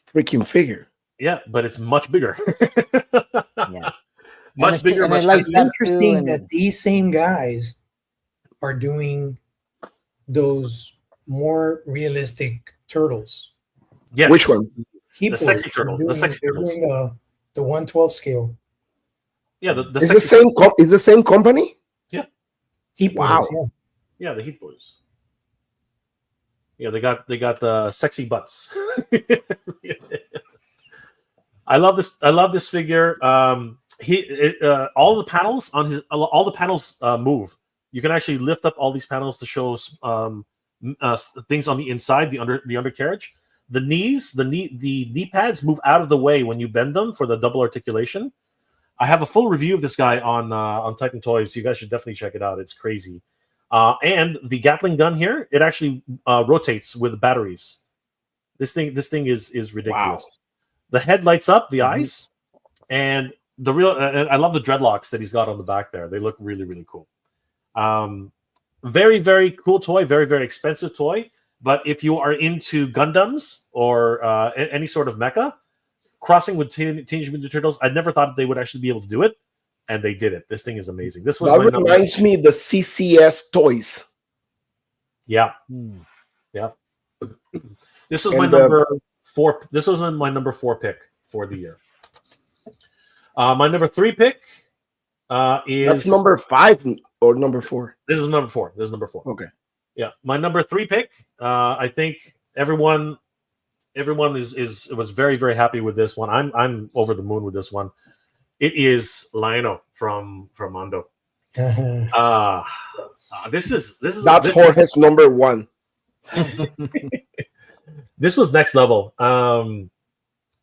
freaking figure. Yeah, but it's much bigger. Yeah. Much bigger, and I much like heavier. that Interesting too, and- that these same guys are doing those more realistic turtles. Yes. Which one? The sexy turtle. The sexy turtles. Doing the 1/12 scale. Yeah, the Is sexy the same company? Heat Wow. Boys, Yeah, the Heat Boys. Yeah, they got the sexy butts. I love this. I love this figure. All the panels move. You can actually lift up all these panels to show things on the inside, the undercarriage. The knee pads move out of the way when you bend them for the double articulation. I have a full review of this guy on Titan Toys. So you guys should definitely check it out. It's crazy. And the Gatling gun here, it actually rotates with batteries. This thing is ridiculous. Wow. The head lights up, the eyes, and the real. I love the dreadlocks that he's got on the back there. They look really, really cool. Very, very cool toy. Very, very expensive toy. But if you are into Gundams or any sort of mecha, crossing with Teenage Mutant Ninja Turtles, I never thought they would actually be able to do it, and they did it. This thing is amazing. This was that reminds me of the CCS toys. Yeah, yeah. This was my number 4. This was my number 4 pick for the year. My number 3 pick is that's number 5 or number 4. This is number 4. This is number 4. Okay. Yeah, my number 3 pick. I think everyone was very, very happy with this one. I'm over the moon with this one. It is Lionel from Mondo. This is Jorge's number 1. This was next level.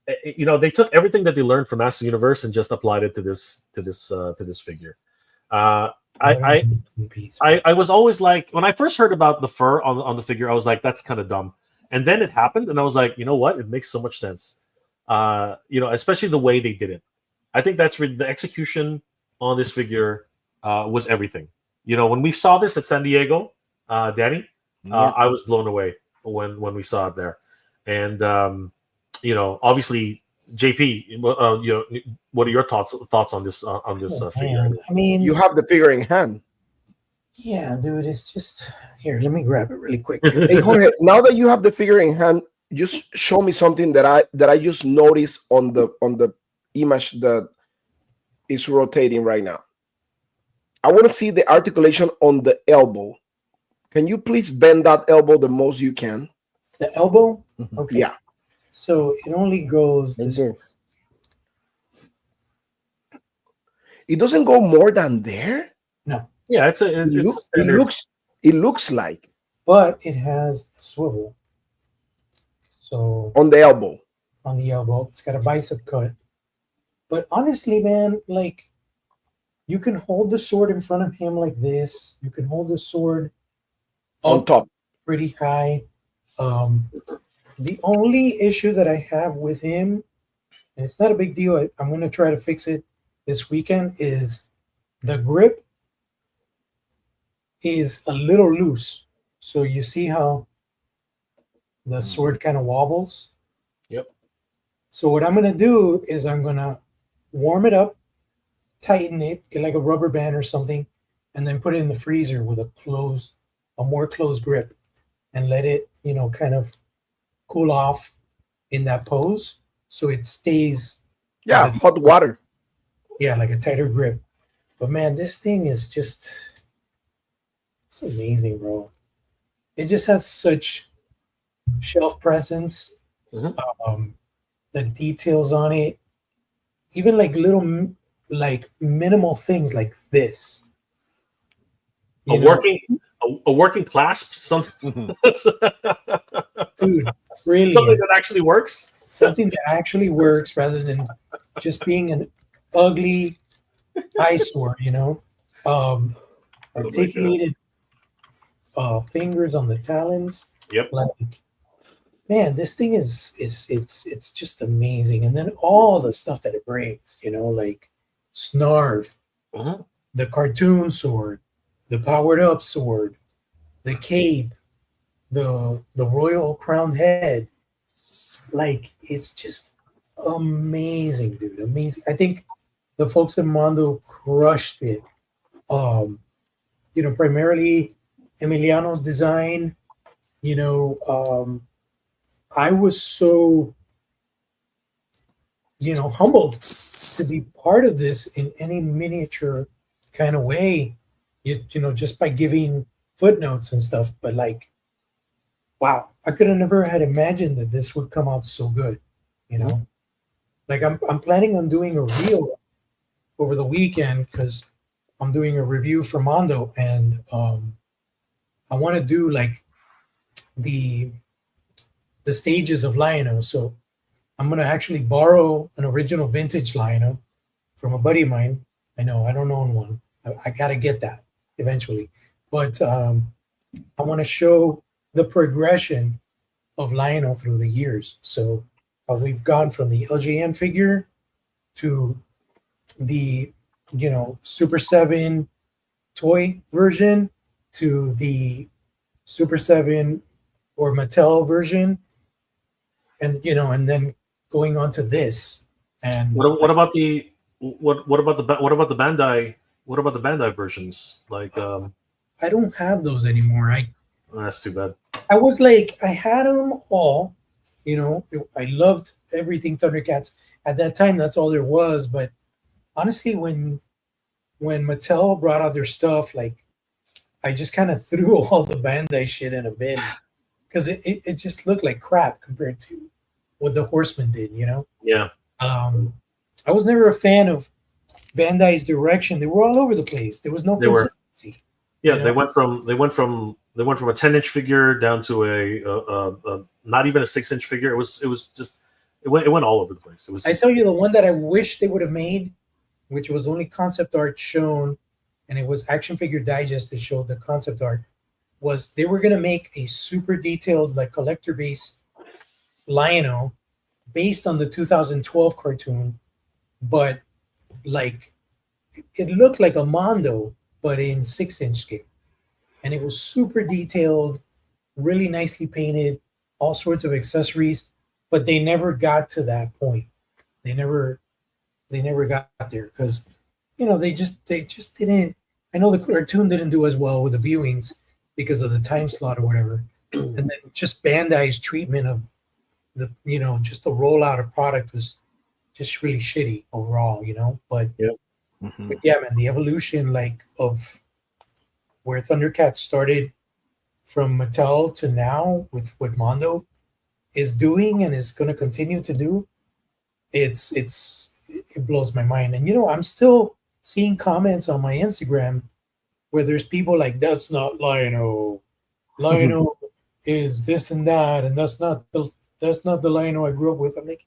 They took everything that they learned from Master Universe and just applied it to this figure. I was always like, when I first heard about the fur on the figure, I was like, that's kind of dumb. And then it happened, and I was like, you know what? It makes so much sense. Especially the way they did it. I think that's the execution on this figure was everything. When we saw this at San Diego, Danny, I was blown away when we saw it there. And obviously, JP, what are your thoughts on this figure? I mean, you have the figure in hand. Yeah, dude, it's just here. Let me grab it really quick. Hey, Jorge, now that you have the figure in hand, just show me something that I just noticed on the image that is rotating right now. I want to see the articulation on the elbow. Can you please bend that elbow the most you can? The elbow? Okay. Yeah. So it only goes like this. It doesn't go more than there? No. Yeah, it's a standard. It looks like. But it has a swivel. So on the elbow. On the elbow. It's got a bicep cut. But honestly, man, like, you can hold the sword in front of him like this. You can hold the sword on top pretty high. The only issue that I have with him, and it's not a big deal, I'm going to try to fix it this weekend, is the grip is a little loose. So you see how the sword kind of wobbles? Yep. So what I'm going to do is I'm going to warm it up, tighten it, get like a rubber band or something, and then put it in the freezer with a more closed grip and let it, kind of cool off in that pose so it stays. Yeah, hot water. Yeah, like a tighter grip. But man, this thing is just, it's amazing, bro. It just has such shelf presence. Mm-hmm. The details on it, even like little, like minimal things like this. A working clasp, something. Dude, really, something that actually works. Something that actually works rather than just being an ugly eyesore, Articulated fingers on the talons. Yep. Like, man, this thing is it's just amazing. And then all the stuff that it brings, like Snarf, the cartoon sword, the powered up sword, the cape, the royal crowned head. Like, it's just amazing, dude. Amazing. I think the folks at Mondo crushed it. Primarily Emiliano's design. I was so humbled to be part of this in any miniature kind of way, just by giving footnotes and stuff. But like, wow, I could have never had imagined that this would come out so good. Like, I'm planning on doing a reel over the weekend because I'm doing a review for Mondo, and I want to do like the stages of Lion-O. So I'm going to actually borrow an original vintage Lion-O from a buddy of mine. I know I don't own one. I got to get that eventually. But I want to show the progression of Lion-O through the years. So we've gone from the LJN figure to the, Super 7 toy version to the Super 7 or Mattel version. And, and then going on to this. And what about the Bandai versions? Like, I don't have those anymore. that's too bad. I was like, I had them all, I loved everything Thundercats at that time. That's all there was. But honestly, when Mattel brought out their stuff, like, I just kind of threw all the Bandai shit in a bin because it just looked like crap compared to what the Horsemen did, Yeah. I was never a fan of Bandai's direction. They were all over the place. There was no consistency. Yeah, they went from a 10-inch figure down to a not even a 6-inch figure. It went all over the place. It was. I tell you, the one that I wish they would have made, which was only concept art shown, and it was Action Figure Digest that showed the concept art, was they were going to make a super detailed, like, collector base Lion-O based on the 2012 cartoon, but like it looked like a Mondo, but in 6-inch scale. And it was super detailed, really nicely painted, all sorts of accessories, but they never got to that point. They never got there because, they just didn't. I know the cartoon didn't do as well with the viewings because of the time slot or whatever. And then just Bandai's treatment of the, just the rollout of product was just really shitty overall, But, but yeah, man, the evolution, like, of where Thundercats started from Mattel to now with what Mondo is doing and is going to continue to do, it blows my mind. And I'm still seeing comments on my Instagram where there's people like, that's not Lion-O. Lion-O is this and that, and that's not the Lion-O I grew up with. I'm like,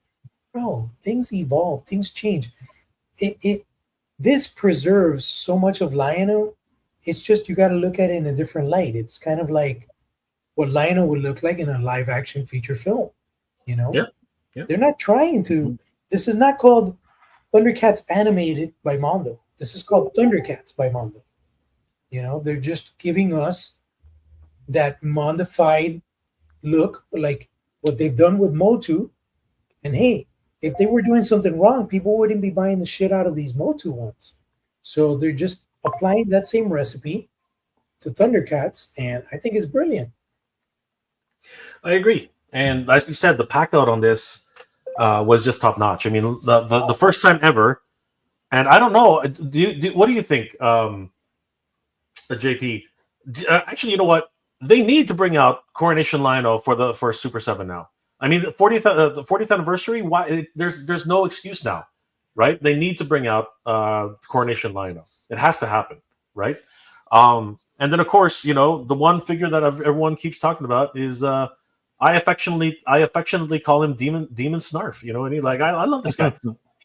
bro, things evolve, things change. This preserves so much of Lion-O. It's just you got to look at it in a different light. It's kind of like what Lion-O would look like in a live action feature film. Yeah. They're not trying to. This is not called Thundercats animated by Mondo. This is called Thundercats by Mondo. They're just giving us that Mondified look, like what they've done with MOTU. And hey, if they were doing something wrong, people wouldn't be buying the shit out of these MOTU ones. So they're just applying that same recipe to Thundercats, and I think it's brilliant. I agree. And as you said, the pack out on this was just top notch. I mean, the first time ever. And I don't know. What do you think, JP? Actually, you know what? They need to bring out Coronation Lion-O for Super 7 now. I mean, the 40th anniversary. Why? There's no excuse now, right? They need to bring out Coronation Lion-O. It has to happen, right? And then, of course, the one figure that everyone keeps talking about is I affectionately call him Demon Snarf. And I love this guy.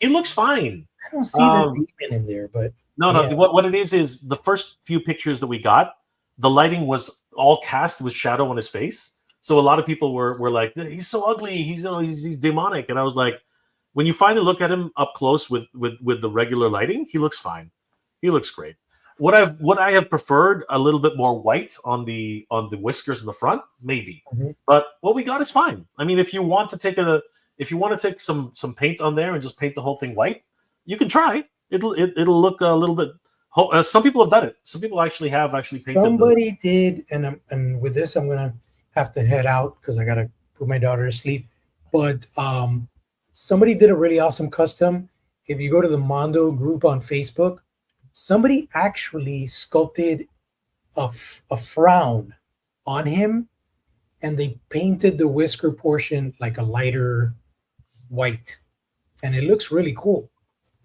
He looks fine. I don't see the demon in there, but no. What it is the first few pictures that we got, the lighting was all cast with shadow on his face. So a lot of people were like, he's so ugly, he's demonic, and I was like, when you finally look at him up close with the regular lighting, he looks fine. He looks great. What I have preferred a little bit more white on the whiskers in the front, maybe, but what we got is fine. I mean, if you want to take some paint on there and just paint the whole thing white, you can try. It'll look a little bit. Some people have done it. Some people actually painted. Somebody did, and with this, I'm gonna have to head out because I gotta put my daughter to sleep. But somebody did a really awesome custom. If you go to the Mondo group on Facebook, somebody actually sculpted a frown on him, and they painted the whisker portion like a lighter white, and it looks really cool.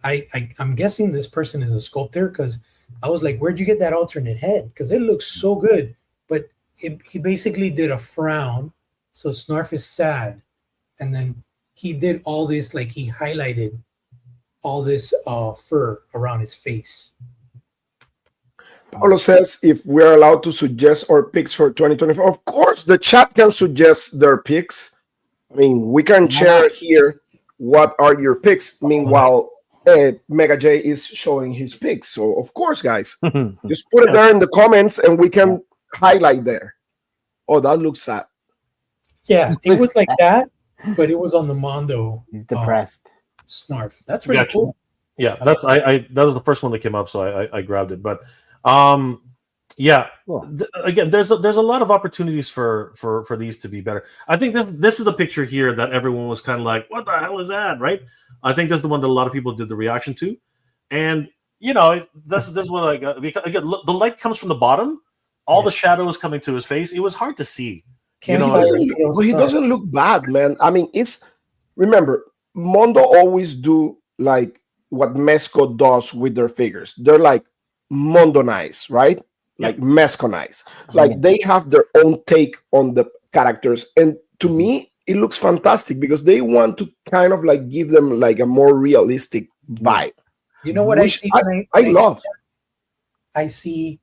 I'm guessing this person is a sculptor, because I was like, where'd you get that alternate head? Because it looks so good. But he basically did a frown, so Snarf is sad, and then he did all this, like he highlighted all this fur around his face. Paulo says if we're allowed to suggest our picks for 2024. Of course, the chat can suggest their picks. I mean, we can share here what are your picks. Meanwhile, Mega J is showing his picks. So, of course, guys, just put it there in the comments and we can highlight there. Oh, that looks sad. Yeah, it was like that, but it was on the Mondo. He's depressed. Snarf. That's really cool. Yeah, that's that was the first one that came up, so I grabbed it. But yeah, cool. Again, there's a lot of opportunities for these to be better. I think this is the picture here that everyone was kind of like, what the hell is that, right? I think this is the one that a lot of people did the reaction to, and this one, like, because again, the light comes from the bottom, all the shadows coming to his face. It was hard to see. He doesn't look bad, man. I mean, remember, Mondo always do like what Mezco does with their figures. They're like Mondo-nize, right? Like Mezco-nize. Like they have their own take on the characters, and to me, it looks fantastic because they want to kind of like give them like a more realistic vibe. You know what I see? I love. I see,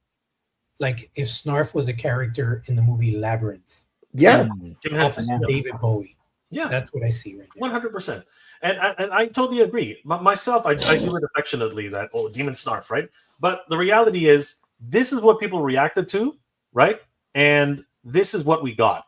like, if Snarf was a character in the movie Labyrinth. Yeah, Jim Henson, David Bowie. Yeah, that's what I see right there. 100%. And I totally agree. Myself, I do it affectionately that Demon Snarf, right? But the reality is, this is what people reacted to, right? And this is what we got.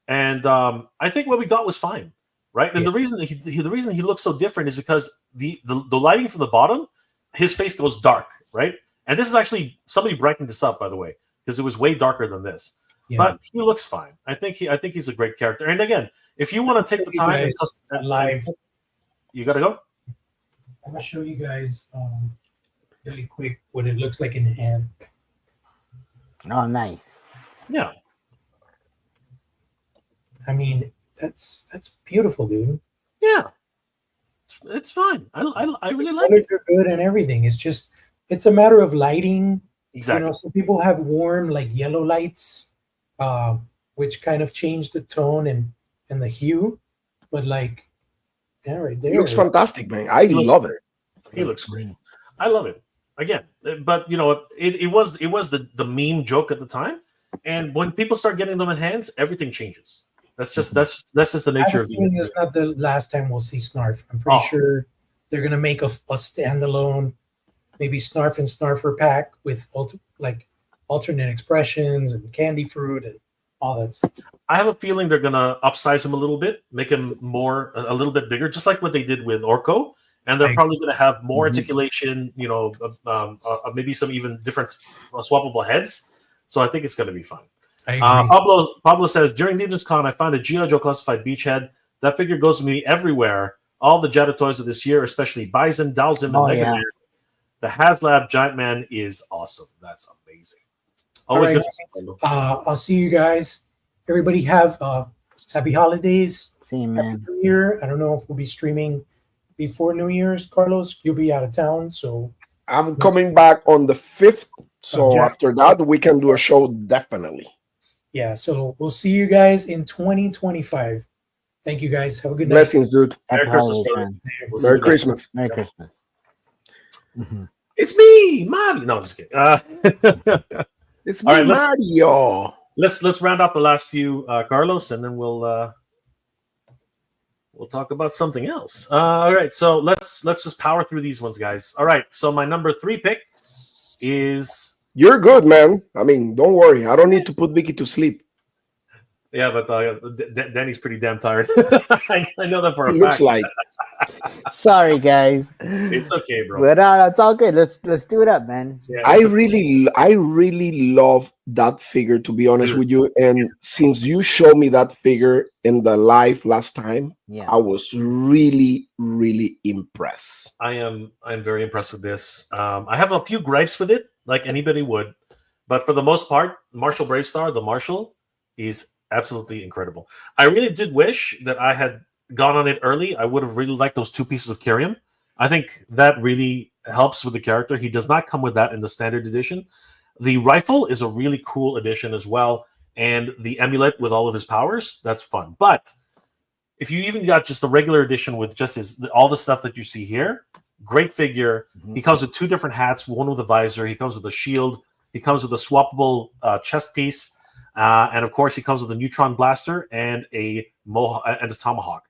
And I think what we got was fine, right? And the reason he looks so different is because the lighting from the bottom, his face goes dark, right? And this is actually, somebody brightened this up, by the way, because it was way darker than this. Yeah. But he looks fine. I think he's a great character. And again, if you want to take the time live, you got to go. I'm gonna show you guys really quick what it looks like in hand. Oh, nice. Yeah. I mean, that's beautiful, dude. Yeah, it's fine. I really like it. Are good and everything. It's a matter of lighting. Exactly. So people have worn like yellow lights, which kind of change the tone and the hue. But like, yeah, right there, it looks fantastic, man. I love it. He looks great. I love it. Again, but it was the meme joke at the time, and when people start getting them in hands, everything changes. That's just the nature of it. It's not the last time we'll see Snarf. I'm pretty sure they're gonna make a standalone, maybe Snarf and Snarfer pack with alternate expressions and candy fruit and all that stuff. I have a feeling they're gonna upsize him a little bit, make him a little bit bigger, just like what they did with Orko. And they're probably going to have more articulation, maybe some even different swappable heads. So I think it's going to be fun. Pablo says, during Legion's Con, I found a G.I. Joe classified beachhead. That figure goes with me everywhere. All the Jetta toys of this year, especially Bison, Dalzim, and Mega Man. The HasLab Giant Man is awesome. That's amazing. Always good to see you. I'll see you guys. Everybody have happy holidays. Same, man. Happy New Year. I don't know if we'll be streaming before New Year's. Carlos, you'll be out of town, so I'm coming back on the 5th. So after that, we can do a show definitely. Yeah, so we'll see you guys in 2025. Thank you guys. Have a good night. Blessings, dude. Merry Christmas, man. Merry Christmas. Merry Christmas. It's me, Mario. No, I'm just kidding. It's me, Mario. let's round off the last few, Carlos, and then we'll talk about something else. All right, so let's just power through these ones, guys. All right, so my number 3 pick is. You're good, man. I mean, don't worry. I don't need to put Vicky to sleep. Yeah, but Danny's pretty damn tired. I know that for a It looks fact. like. Sorry, guys. It's okay, bro. But it's all good. Let's do it up, man. Yeah, I it's okay. really love that figure, to be honest with you. And since you showed me that figure in the live last time, Yeah. I was really, really impressed. I'm very impressed with this. I have a few gripes with it, like anybody would, but for the most part, Marshall Bravestar, the Marshall, is absolutely incredible. I really did wish that I had gone on it early. I would have really liked those 2 pieces of Kyrium. I think that really helps with the character. He does not come with that in the standard edition. The rifle is a really cool addition as well, and the amulet with all of his powers, that's fun. But if you even got just the regular edition with just all the stuff that you see here, great figure. Mhm. He comes with 2 different hats, one with a visor. He comes with a shield. He comes with a swappable chest piece. And of course, he comes with a neutron blaster and a tomahawk.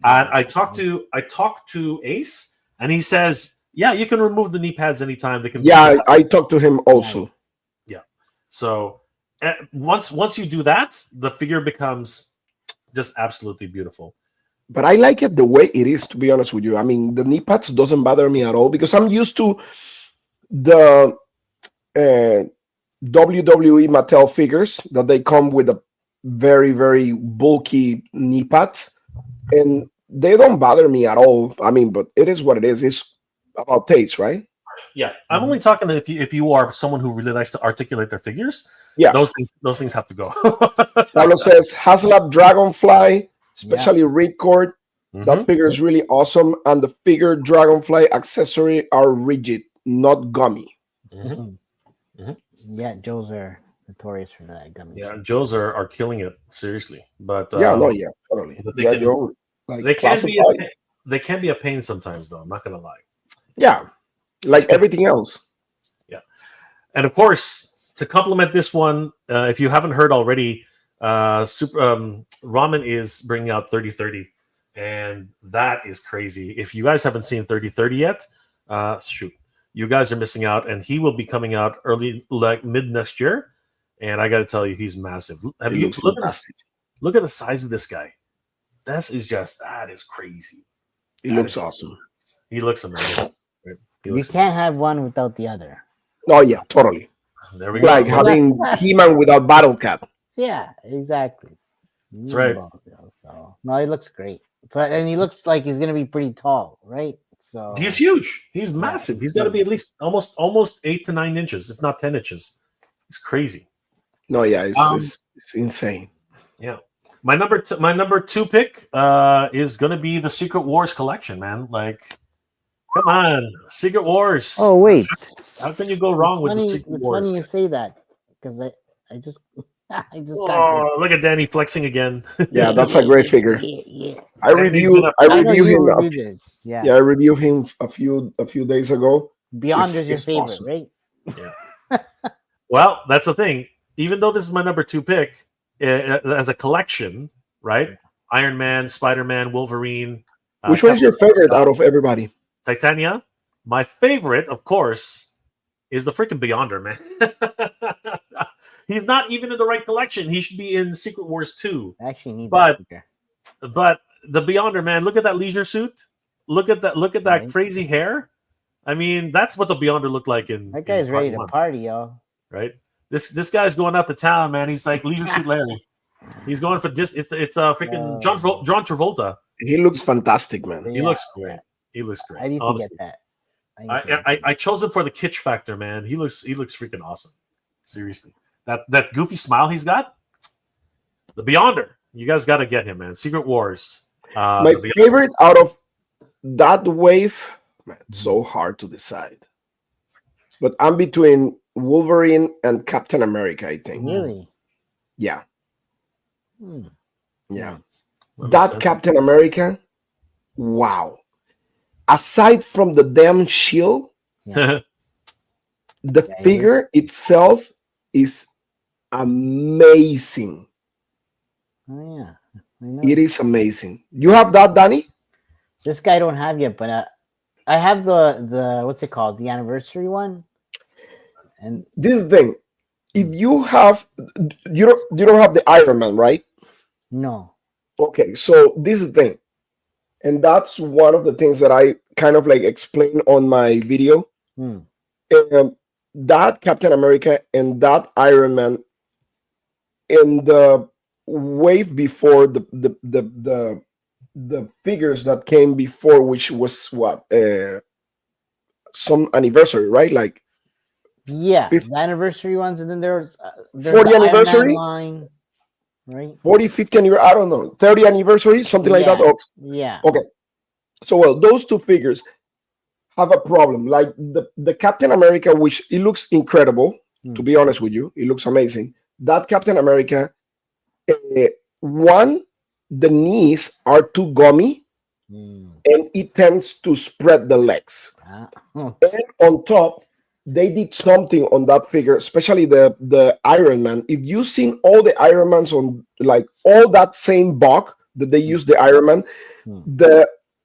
And I talked to Ace, and he says, "Yeah, you can remove the knee pads anytime. They can." Yeah, I talked to him also. Yeah. So once you do that, the figure becomes just absolutely beautiful. But I like it the way it is, to be honest with you. I mean, the knee pads doesn't bother me at all because I'm used to the WWE Mattel figures that they come with a very, very bulky knee pads, and they don't bother me at all. I mean, but it is what it is. It's about taste, right? Yeah, I'm only talking if you are someone who really likes to articulate their figures. Yeah, those things have to go. Carlos says Haslab Dragonfly, especially Ripcord. That figure is really awesome, and the figure Dragonfly accessory are rigid, not gummy. Yeah, Joe's are notorious for that. Gummy. Yeah, Joes are killing it seriously, but totally. but Yeah, Joe, like they can be classified. they can be a pain sometimes, though. I'm not gonna lie. Yeah, like everything else. Yeah, and of course, to complement this one, if you haven't heard already, Ramen is bringing out 3030, and that is crazy. If you guys haven't seen 3030 yet, shoot, you guys are missing out. And he will be coming out early, like mid next year. And I got to tell you, he's massive. Have you look at the size of this guy? That is crazy. He looks awesome. He looks amazing. You can't have one without the other. Oh yeah, totally. There we go. Like having He-Man without Battle Cat. Yeah, exactly. That's right. So no, he looks great. So, and he looks like he's gonna be pretty tall, right? So he's huge. He's massive. He's got to be at least almost 8 to 9 inches, if not 10 inches. It's crazy. No, yeah, it's insane. Yeah. My number 2 pick is gonna be the Secret Wars collection, man. Like, come on, Secret Wars. Oh wait, how can you go wrong with the Secret Wars? It's funny you say that because I just Oh, look at Danny flexing again. Yeah, that's a great figure. Yeah. I review him. Yeah, I reviewed him a few days ago. Beyond is your favorite, awesome. right? Yeah. Well, that's the thing. Even though this is my number 2 pick, as a collection, right? Iron Man, Spider-Man, Wolverine. Which one's your favorite out of everybody? Titania. My favorite, of course, is the freaking Beyonder, man. He's not even in the right collection. He should be in Secret Wars 2. I actually need but that. But the Beyonder, man, look at that leisure suit. Look at that crazy hair. I mean, that's what the Beyonder looked like in. That guy's ready to party, y'all. Right? This guy's going out to town, man. He's like Leisure Suit Larry. He's going for this. It's freaking John Travolta. He looks fantastic, man. He looks great. He looks great. I need to get that. I chose him for the kitsch factor, man. He looks freaking awesome. Seriously, that goofy smile he's got. The Beyonder. You guys got to get him, man. Secret Wars. My favorite out of that wave. Man, it's so hard to decide. But I'm between Wolverine and Captain America, I think. Really? Yeah. Yeah. That Captain America, wow. Aside from the damn shield, the figure itself is amazing. Oh yeah, I know. It is amazing. You have that, Danny? This guy I don't have yet, but I have the what's it called, the anniversary one. And This thing, if you have, you don't have the Iron Man, right? no, Okay, so this is the thing, and that's one of the things that I kind of like explain on my video. That Captain America and that Iron Man in the wave before the figures that came before, which was what some anniversary, right? Like yeah, the anniversary ones, and then there's 40 the Iron Man anniversary, line, right? 40, 50 anniversary, I don't know, 30 anniversary, something like that. Yeah. Okay. So, well, those two figures have a problem. Like the Captain America, which it looks incredible, to be honest with you, it looks amazing. That Captain America, one, the knees are too gummy, and it tends to spread the legs. And on top, they did something on that figure, especially the Iron Man. If you've seen all the Iron Mans on like all that same buck that they use the Iron Man,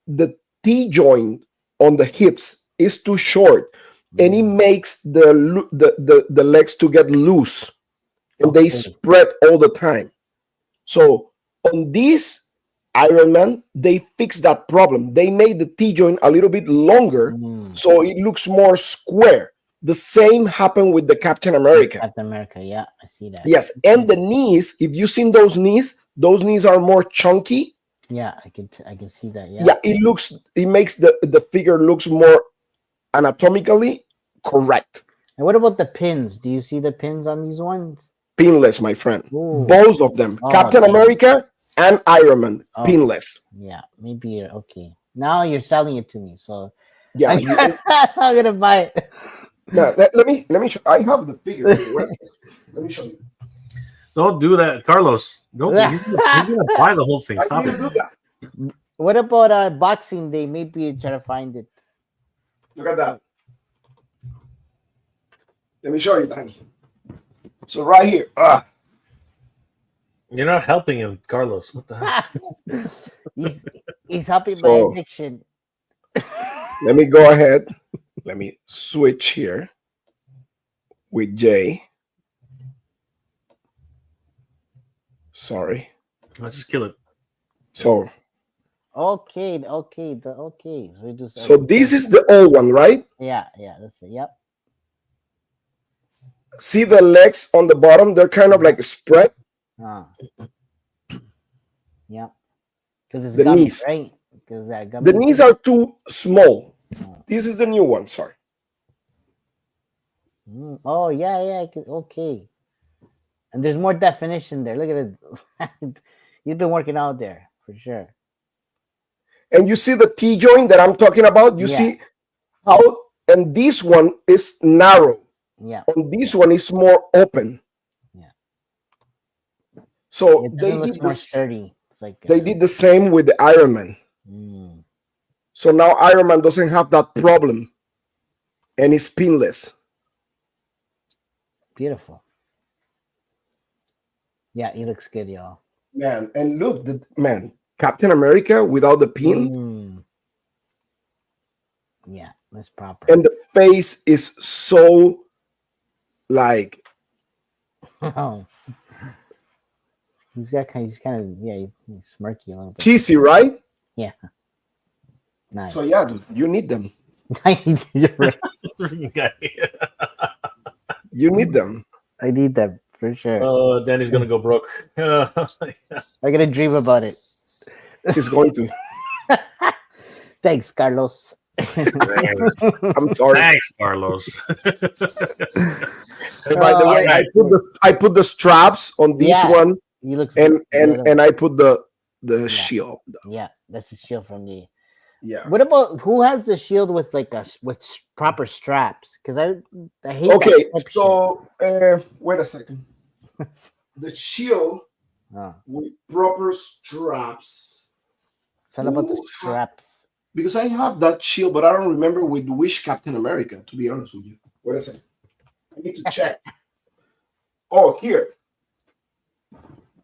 the T joint on the hips is too short, and it makes the legs to get loose, and they spread all the time. So on this Iron Man, they fixed that problem. They made the T joint a little bit longer, so it looks more square. The same happened with the Captain America. Captain America, yeah, I see that. Yes, and the knees, if you've seen those knees are more chunky. Yeah, I can see that. Yeah. Yeah, it makes the figure looks more anatomically correct. And what about the pins? Do you see the pins on these ones? Pinless, my friend. Ooh. Both of them. Captain America and Iron Man, pinless. Yeah, maybe you're okay. Now you're selling it to me, so yeah, I'm gonna buy it. No, let me show. I have the figure here. Let me show you. Don't do that, Carlos. Don't. He's gonna buy the whole thing. Stop it. What about Boxing Day? Maybe you try to find it. Look at that. Let me show you, Danny. So right here. You're not helping him, Carlos. What the heck? he's helping my addiction. Let me go ahead. Let me switch here with Jay. Sorry. Let's just kill it. So. Okay. So this is the old one, right? Yeah, that's it. Yep. See the legs on the bottom? They're kind of like spread. Yeah. Because it's the gummy, knees, right? Because that gummy. The knees are too small. This is the new one. Sorry. Oh yeah. Okay. And there's more definition there. Look at it. You've been working out there for sure. And you see the T joint that I'm talking about? You see how, and this one is narrow. Yeah. And this one is more open. Yeah. So they did more sturdy. It's like, they did the same with the Iron Man. So now Iron Man doesn't have that problem. And it's pinless. Beautiful. Yeah, he looks good, y'all. Man, and look, Captain America without the pins. Yeah, that's proper. And the face is so like he's kind of he's smirky a little bit. Cheesy, right? Yeah. Nice. So yeah, you need them. You need them. I need them for sure. Oh, Danny's gonna go broke. I'm gonna dream about it. He's going to. Thanks, Carlos. I'm sorry. Thanks, Carlos. By the way, I put the straps on this one, and I put the shield. Yeah, that's the shield from the. Yeah. What about who has the shield with with proper straps? Because I hate. Okay, so wait a second. The shield with proper straps. It's all about the straps. Because I have that shield, but I don't remember with which Captain America. To be honest with you, wait a second. I need to check. Oh, here.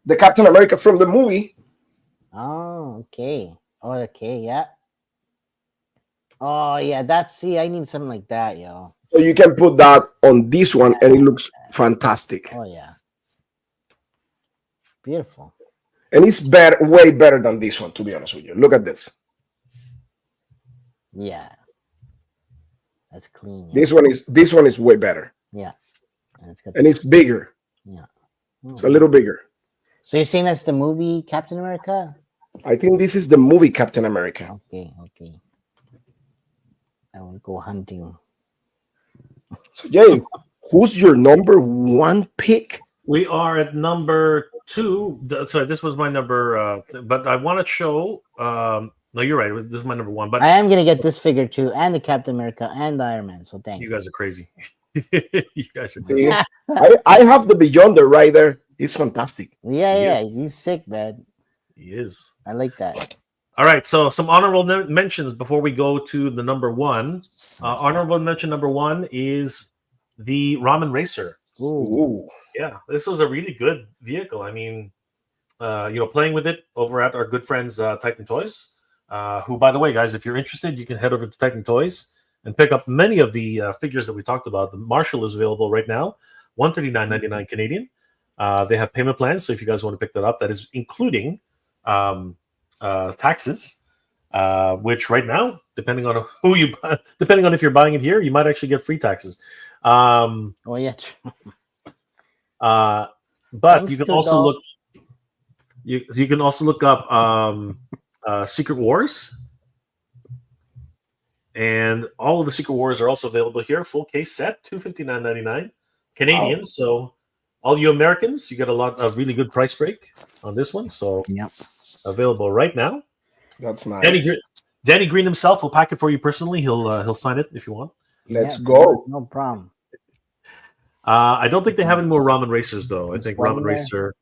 The Captain America from the movie. Oh, okay. Oh, okay, yeah. Oh, yeah. I need something like that, yo. So you can put that on this one, and it looks fantastic. Oh, yeah. Beautiful. And it's better, way better than this one, to be honest with you. Look at this. Yeah. That's clean. Yeah. This one is way better. Yeah. And it's bigger. Yeah. It's a little bigger. So you're saying that's the movie Captain America? I think this is the movie Captain America. Okay. I will go hunting. So Jay, who's your number one pick? We are at number 2. Sorry, this was my number, but I want to show. No, you're right. This is my number 1. But I am gonna get this figure too, and the Captain America and the Iron Man. So thanks. you guys are crazy. You guys are crazy. I have the Beyonder right there. It's fantastic. Yeah. He's sick, man. He is. I like that. All right, so some honorable mentions before we go to the number 1. Honorable mention number 1 is the Ramen Racer. Ooh. Yeah, this was a really good vehicle. I mean, playing with it over at our good friends Titan Toys, who, by the way, guys, if you're interested, you can head over to Titan Toys and pick up many of the figures that we talked about. The Marshall is available right now, $139.99 Canadian. They have payment plans, so if you guys want to pick that up, that is including taxes, which right now, depending on who you buy, depending on if you're buying it here, you might actually get free taxes. Oh yeah. But you can also look. You can also look up Secret Wars, and all of the Secret Wars are also available here. Full case set, $259.99 Canadian. Wow. So all you Americans, you get a really good price break on this one. So yep. Available right now. That's nice. Danny Green himself will pack it for you personally. He'll sign it if you want. Let's go. No problem. I don't think they have any more Ramen Racers though. I think Ramen Racer.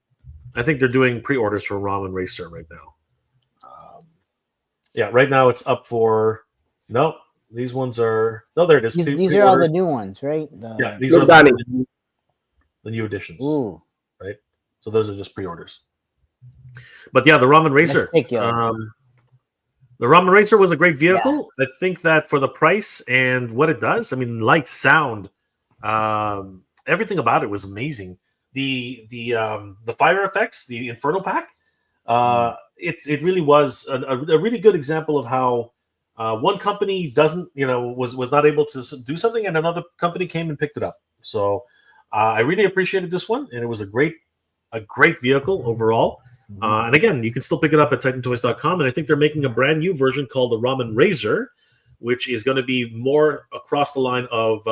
I think they're doing pre-orders for Ramen Racer right now. Right now it's up for. No, these ones are. No, there it is. These are all the new ones, right? These are the new editions. Ooh. Right. So those are just pre-orders. But yeah, the Ramen Racer. The Ramen Racer was a great vehicle. Yeah. I think that for the price and what it does, I mean, light, sound, everything about it was amazing. The fire effects, the Inferno Pack, it really was a really good example of how one company was not able to do something, and another company came and picked it up. So I really appreciated this one, and it was a great vehicle overall. And again, you can still pick it up at TitanToys.com, and I think they're making a brand new version called the Ramen Razor, which is going to be more across the line of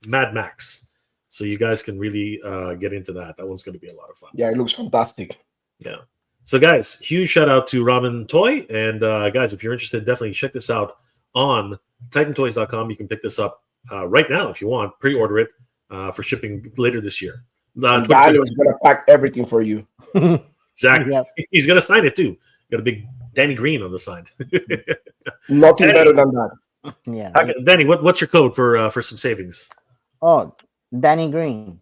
Mad Max. So you guys can really get into that. That one's going to be a lot of fun. Yeah, it looks fantastic. Yeah. So guys, huge shout out to Ramen Toy. And guys, if you're interested, definitely check this out on TitanToys.com. You can pick this up right now if you want. Pre-order it for shipping later this year. Daniel's going to pack everything for you. Exactly. Yep. He's going to sign it too. Got a big Danny Green on the side. Nothing better than that. Yeah. Okay, Danny, what's your code for some savings? Oh, Danny Green.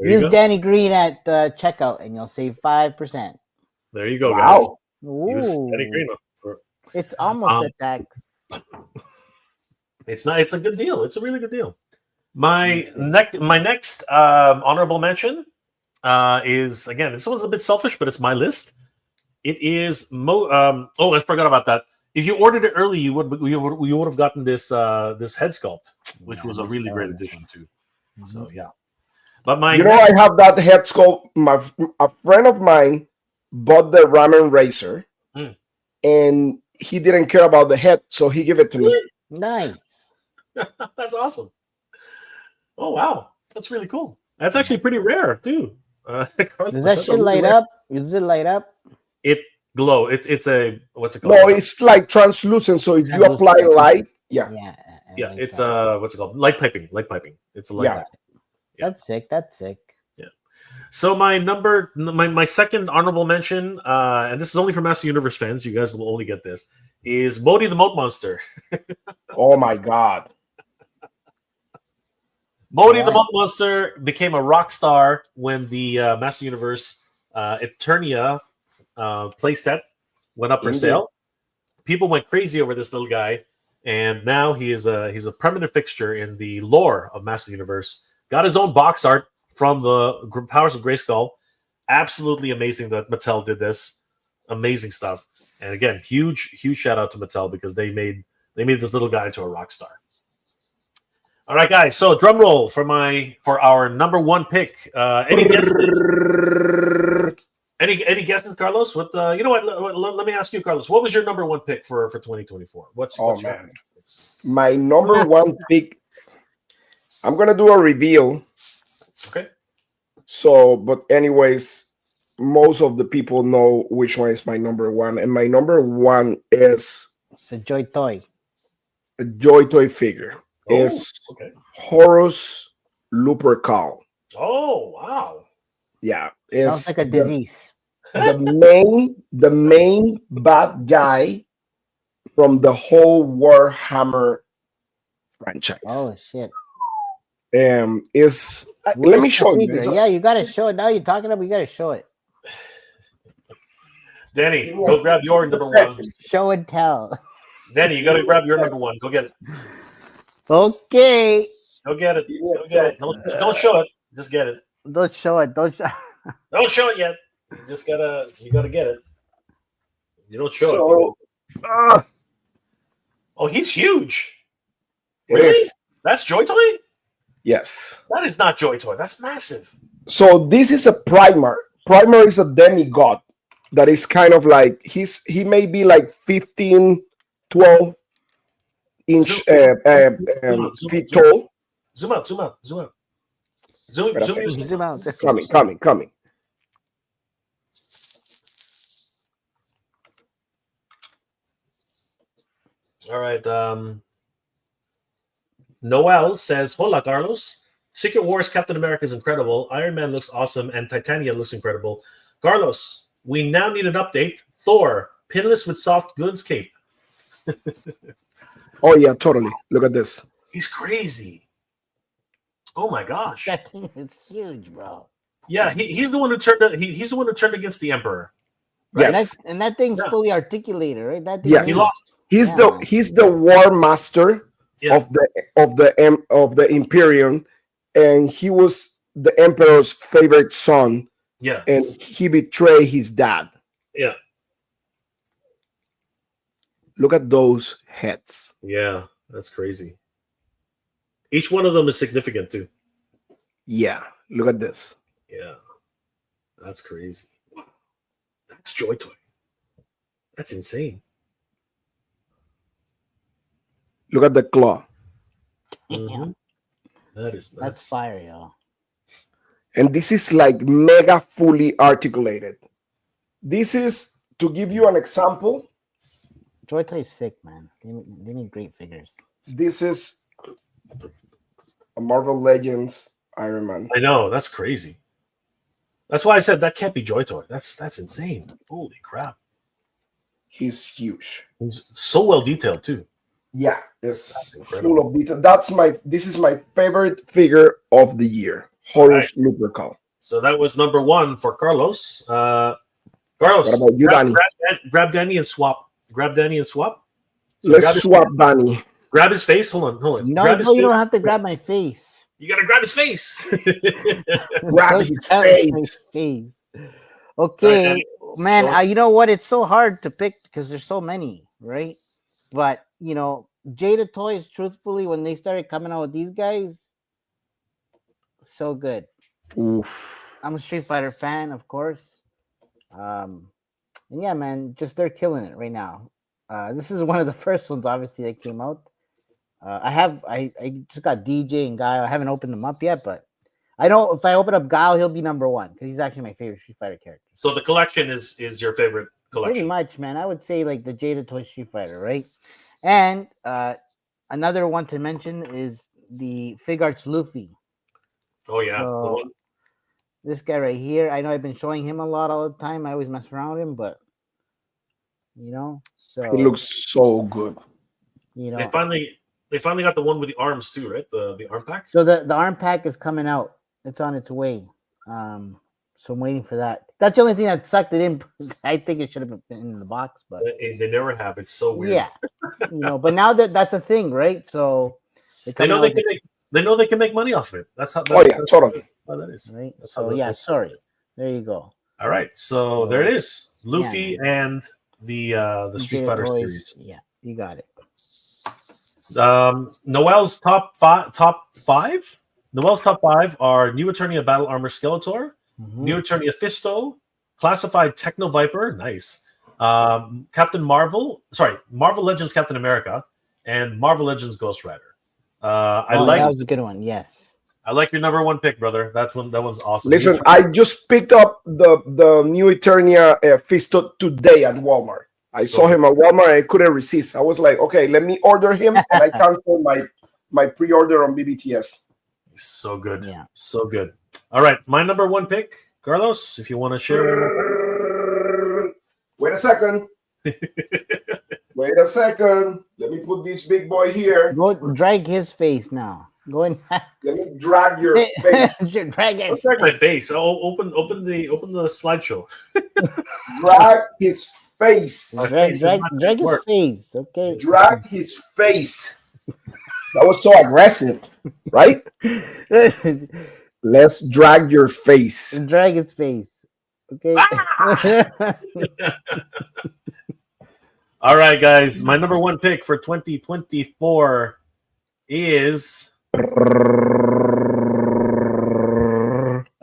Use Danny Green at checkout, and you'll save 5%. There you go, guys. Ooh. Use Danny Green. It's almost a tax. It's not. It's a good deal. It's a really good deal. My next honorable mention is, again, this one's a bit selfish, but it's my list. It is I forgot about that. If you ordered it early, you would have gotten this head sculpt, which was a really great addition too. Mm-hmm. So yeah, but I have that head sculpt. A friend of mine bought the Ramen Racer, and he didn't care about the head, so he gave it to me. Nice. That's awesome. Oh wow, that's really cool. That's actually pretty rare too. Does that shit light up? Does it light up? It glow. It's a what's it called? No, it's like translucent. So if you apply light, yeah, it's what's it called? Light piping. It's a light piping. Yeah. That's sick. Yeah. So my second honorable mention, and this is only for Master Universe fans. You guys will only get this. Is Modi the Moat Monster. Oh my god. Modi the Right. Monk Monster became a rock star when the Master Universe Eternia playset went up for Indeed. sale. People went crazy over this little guy, and now he's a permanent fixture in the lore of Master Universe. Got his own box art from the Powers of Grayskull. Absolutely amazing that Mattel did this. Amazing stuff. And again, huge shout out to Mattel because they made this little guy into a rock star. All right, guys. So drum roll for our number one pick. Any guesses? Any guesses, Carlos? What you know? What? Let me ask you, Carlos. What was your number one pick for 2024? What's your man, my number one pick? I'm gonna do a reveal. Okay. So, but anyways, most of the people know which one is my number one, and my number one is It's a JoyToy. a JoyToy figure. Is okay. Horus Lupercal. Oh wow! Yeah, Sounds like a disease. The main bad guy from the whole Warhammer franchise. Oh shit! Is let me show you. Yeah, you gotta show it. Now you're talking about. You gotta show it. Danny, go grab your number one. Show and tell. Danny, you gotta grab your number one. Go get it. Okay. Go get it. Go get it. Don't show it. Just get it. Don't show it. Don't show. Don't show it yet. You gotta get it. You don't show it. Oh, he's huge. Really? That's JoyToy? Yes. That is not JoyToy. That's massive. So this is a primer. Primer is a demigod that is kind of like he may be like 15, 12 inch feet tall. Zoom out. Zoom out. Coming. All right. Noel says, "Hola, Carlos. Secret Wars Captain America is incredible. Iron Man looks awesome, and Titania looks incredible. Carlos, we now need an update. Thor, pinless with soft goods cape. Oh yeah, totally. Look at this. He's crazy. Oh my gosh. That thing is huge, bro. Yeah, he's the one who turned. He's the one who turned against the Emperor. Right? Yes, and that thing's fully articulated, right? That thing yes, he's the War Master of the Imperium, and he was the Emperor's favorite son. Yeah, and he betrayed his dad. Yeah. Look at those heads. Yeah, that's crazy. Each one of them is significant too. Yeah, look at this. Yeah, that's crazy. Wow. That's JoyToy. That's insane. Look at the claw. Mm-hmm. That is nuts. That's fire, y'all. And this is like mega fully articulated. This is, to give you an example. JoyToy is sick, man. They make great figures. This is a Marvel Legends Iron Man. I know, that's crazy. That's why I said that can't be JoyToy. That's insane. Holy crap. He's huge. He's so well detailed too. Yeah, it's full of detail. This is my favorite figure of the year. Horus Lupercal. So that was number one for Carlos. Carlos, what about you, Danny? Grab Danny and swap. Grab Danny and swap. So let's swap Danny. Grab his face. Hold on. No, you don't have to grab my face. You gotta grab his face. Grab his face. Okay, man. You know what? It's so hard to pick because there's so many, right? But you know, Jada Toys, truthfully, when they started coming out with these guys, so good. Oof. I'm a Street Fighter fan, of course. And yeah, man, just they're killing it right now. This is one of the first ones, obviously, that came out. I just got DJ and Guile. I haven't opened them up yet, but I know if I open up Guile, he'll be number one because he's actually my favorite Street Fighter character. So the collection is your favorite collection? Pretty much, man. I would say like the Jada Toy Street Fighter, right? And another one to mention is the Fig Arts Luffy. Oh yeah. So, this guy right here, I know I've been showing him a lot all the time. I always mess around with him, but you know, so he looks so good. You know, they they finally got the one with the arms too, right? The arm pack. So the arm pack is coming out. It's on its way. So I'm waiting for that. That's the only thing that sucked. It in. I think it should have been in the box, but They never have. It's so weird. yeah, but now that's a thing, right? So they know they can make. They know they can make money off it. That's how. Totally. How that is. Right. So yeah, sorry. There you go. All right. So there it is. Luffy and the Street Fighter series. Yeah, you got it. Noel's top five. Noel's top five are New Eternia Battle Armor Skeletor, New Eternia Fisto, Classified Techno Viper, nice. Captain Marvel, Marvel Legends Captain America, and Marvel Legends Ghost Rider. That was a good one. Yes. I like your number one pick, brother. That one's awesome. Listen, I just picked up the New Eternia Fisto today at Walmart. I saw him at Walmart and I couldn't resist. I was like, okay, let me order him, and I canceled my pre-order on BBTS. So good. Yeah. So good. All right. My number one pick, Carlos, if you want to share. Wait a second. Wait a second. Let me put this big boy here. Go drag his face now. Go in. Let me drag your face. Drag it. Drag my face. Oh, open the slideshow. Drag his face. Drag his face. Okay. Drag his face. That was so aggressive, right? Let's drag your face. Drag his face. Okay. All right, guys. My number one pick for 2024 is a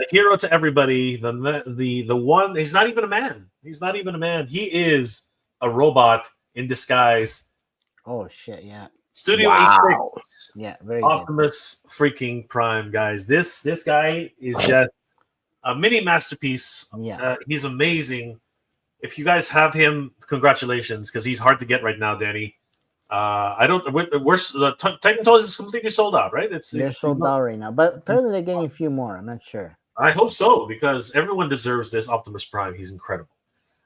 hero to everybody. The one. He's not even a man. He's not even a man. He is a robot in disguise. Oh shit! Yeah. Studio Wow. H6. Yeah. Very Optimus freaking Prime, guys. This guy is just a mini masterpiece. Yeah. He's amazing. If you guys have him, congratulations, because he's hard to get right now, Danny. I don't. The Titan Toys is completely sold out, right? They're sold out right now, but apparently they're getting a few more. I'm not sure. I hope so, because everyone deserves this Optimus Prime. He's incredible.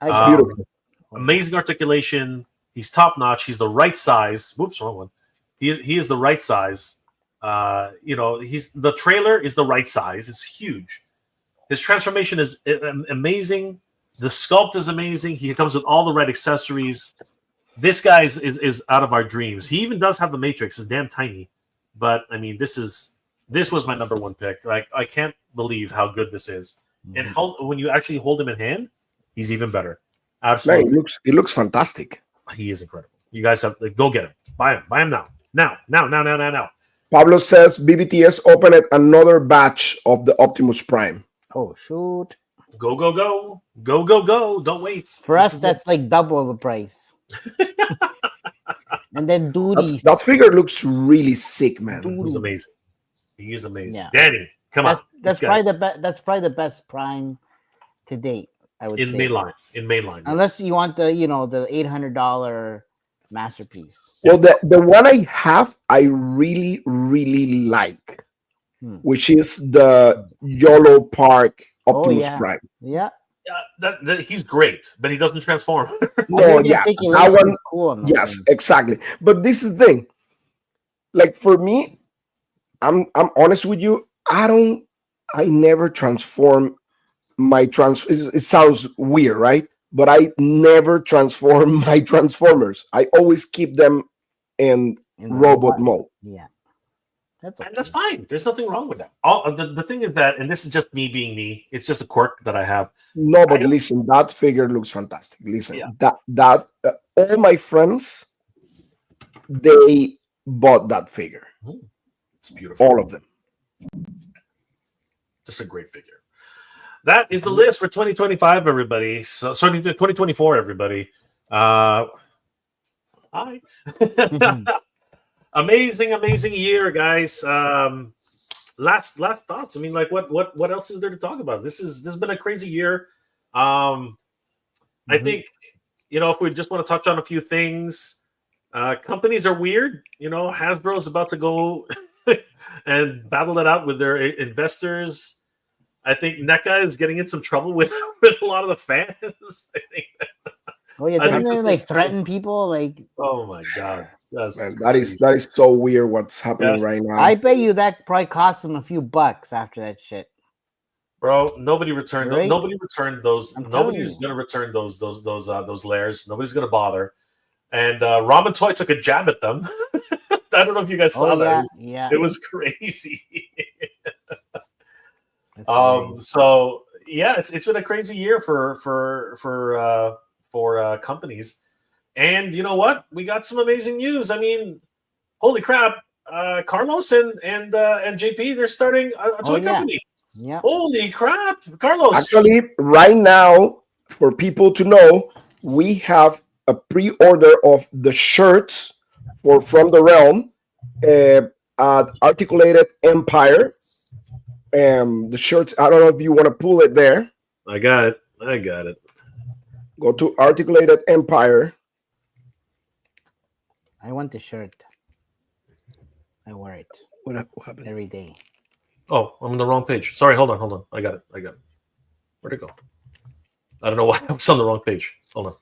Beautiful. Amazing articulation. He's top notch. He's the right size. Whoops, wrong one. He is the right size. The trailer is the right size. It's huge. His transformation is amazing. The sculpt is amazing. He comes with all the right accessories. This guy is out of our dreams. He even does have the Matrix. It's damn tiny, but I mean, this was my number one pick. Like, I can't believe how good this is. And when you actually hold him in hand, he's even better. Absolutely, Man, it looks fantastic. he is incredible. You guys have to go get him. Buy him now. Now. Pablo says BBTS opened another batch of the Optimus Prime. Oh shoot! Go. Don't wait. For us, that's like double the price. And then Duty. That figure looks really sick, man. He's amazing. He is amazing. Yeah. Danny, come on. That's probably the best. That's probably the best Prime to date. I would in say. mainline. Unless you want the the $800 masterpiece. Well, the one I have, I really, really like, which is the YOLO Park Optimus Prime. Yeah. He's great, but he doesn't transform. No, yeah, that one. Cool. Yes, exactly. But this is the thing. Like, for me, I'm honest with you. I never transform my it sounds weird, right? But I never transform my Transformers. I always keep them in robot mode. Yeah. That's fine. There's nothing wrong with that. The thing is that, and this is just me being me, it's just a quirk that I have. No, but listen, that figure looks fantastic. Listen, that all my friends, they bought that figure. It's beautiful. All of them. Just a great figure. That is the list for 2025, everybody. So, sorry, 2024, everybody. Hi. Amazing year, guys. Last thoughts. I mean, like, what else is there to talk about? This has been a crazy year. I think, if we just want to touch on a few things, companies are weird. Hasbro's about to go and battle it out with their investors. I think NECA is getting in some trouble with a lot of the fans. I think. Oh yeah, didn't they threaten people? Like, oh my god. That's Man, crazy. that is so weird what's happening Yes. right now. I bet you that probably cost them a few bucks after that shit. Bro, nobody returned. Right? Nobody returned those. I'm telling Nobody's you. going to return those layers. Nobody's going to bother. And Ramen Toy took a jab at them. I don't know if you guys saw that. Yeah. It was crazy. That's hilarious. So yeah, it's been a crazy year for companies. And you know what? We got some amazing news. I mean, holy crap! Carlos and JP, they're starting a toy company. Yeah. Holy crap, Carlos! Actually, right now, for people to know, we have a pre-order of the shirts for From the Realm at Articulated Empire. The shirts, I don't know if you want to pull it there. I got it. Go to Articulated Empire. I want the shirt. I wear it What happened? every day. Oh, I'm on the wrong page. Sorry, hold on. I got it. Where'd it go? I don't know why I was on the wrong page. Hold on.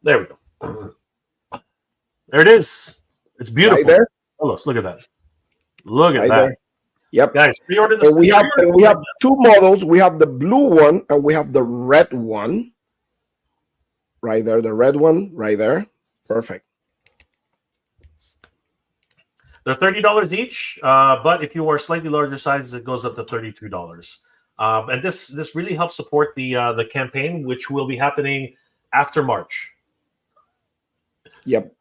There we go. There it is. It's beautiful. Right there. Carlos, look at that. Look at Right that. there. Yep. Guys, pre-order this. And we have two models. We have the blue one and we have the red one. Right there. The red one right there. Perfect. They're $30 each, but if you are slightly larger sizes, it goes up to $32. And this really helps support the campaign, which will be happening after March. Yep.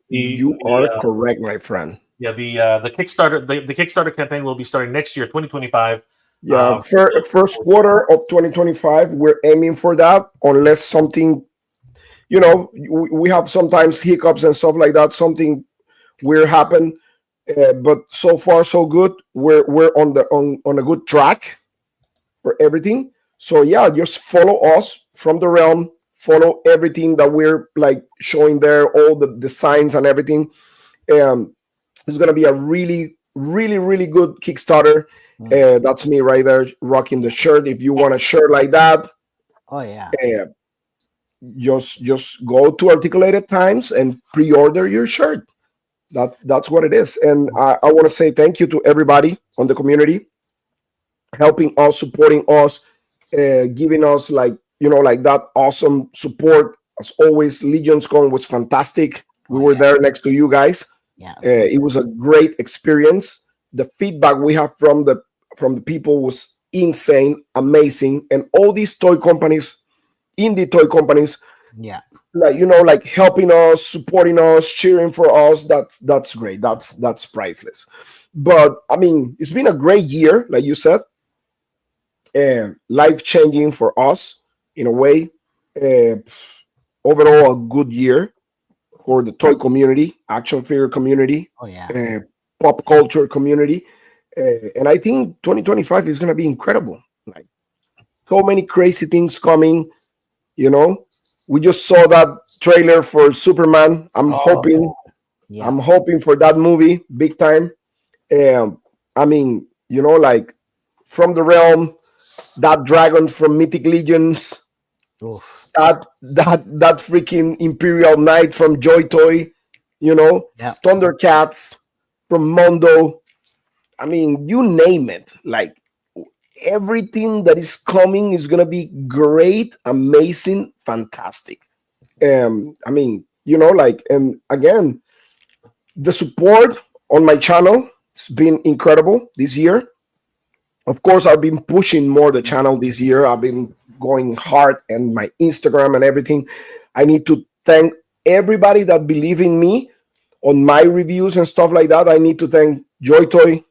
You are correct, my friend. Yeah, the Kickstarter campaign will be starting next year, 2025. Yeah, first quarter of 2025, we're aiming for that. Unless something, we have sometimes hiccups and stuff like that. Something weird happen. But so far so good. We're on a good track for everything. So yeah, just follow us From the Realm. Follow everything that we're like showing there, all the designs and everything. It's gonna be a really, really, really good Kickstarter. That's me right there rocking the shirt. If you want a shirt like that, oh yeah, just go to Articulated Times and pre-order your shirt. That's what it is. And I want to say thank you to everybody on the community helping us, supporting us, giving us like that awesome support. As always, Legions Con was fantastic. We were there next to you guys. Yeah, it was a great experience. The feedback we have from the people was insane, amazing, and all these toy companies, indie toy companies, like helping us, supporting us, cheering for us. That's great. That's priceless. But I mean, it's been a great year, like you said, life changing for us in a way. Overall, a good year for the toy community, action figure community, pop culture community, and I think 2025 is going to be incredible. Like so many crazy things coming. We just saw that trailer for Superman. I'm hoping for that movie big time. I mean, like From the Realm, that dragon from Mythic Legions. Oof. That freaking Imperial Knight from JoyToy, Thundercats from Mondo. I mean, you name it. Like everything that is coming is gonna be great, amazing, fantastic. I mean, and again, the support on my channel has been incredible this year. Of course, I've been pushing more the channel this year. I've been going hard and my Instagram and everything. I need to thank everybody that believe in me on my reviews and stuff like that. I need to thank JoyToy.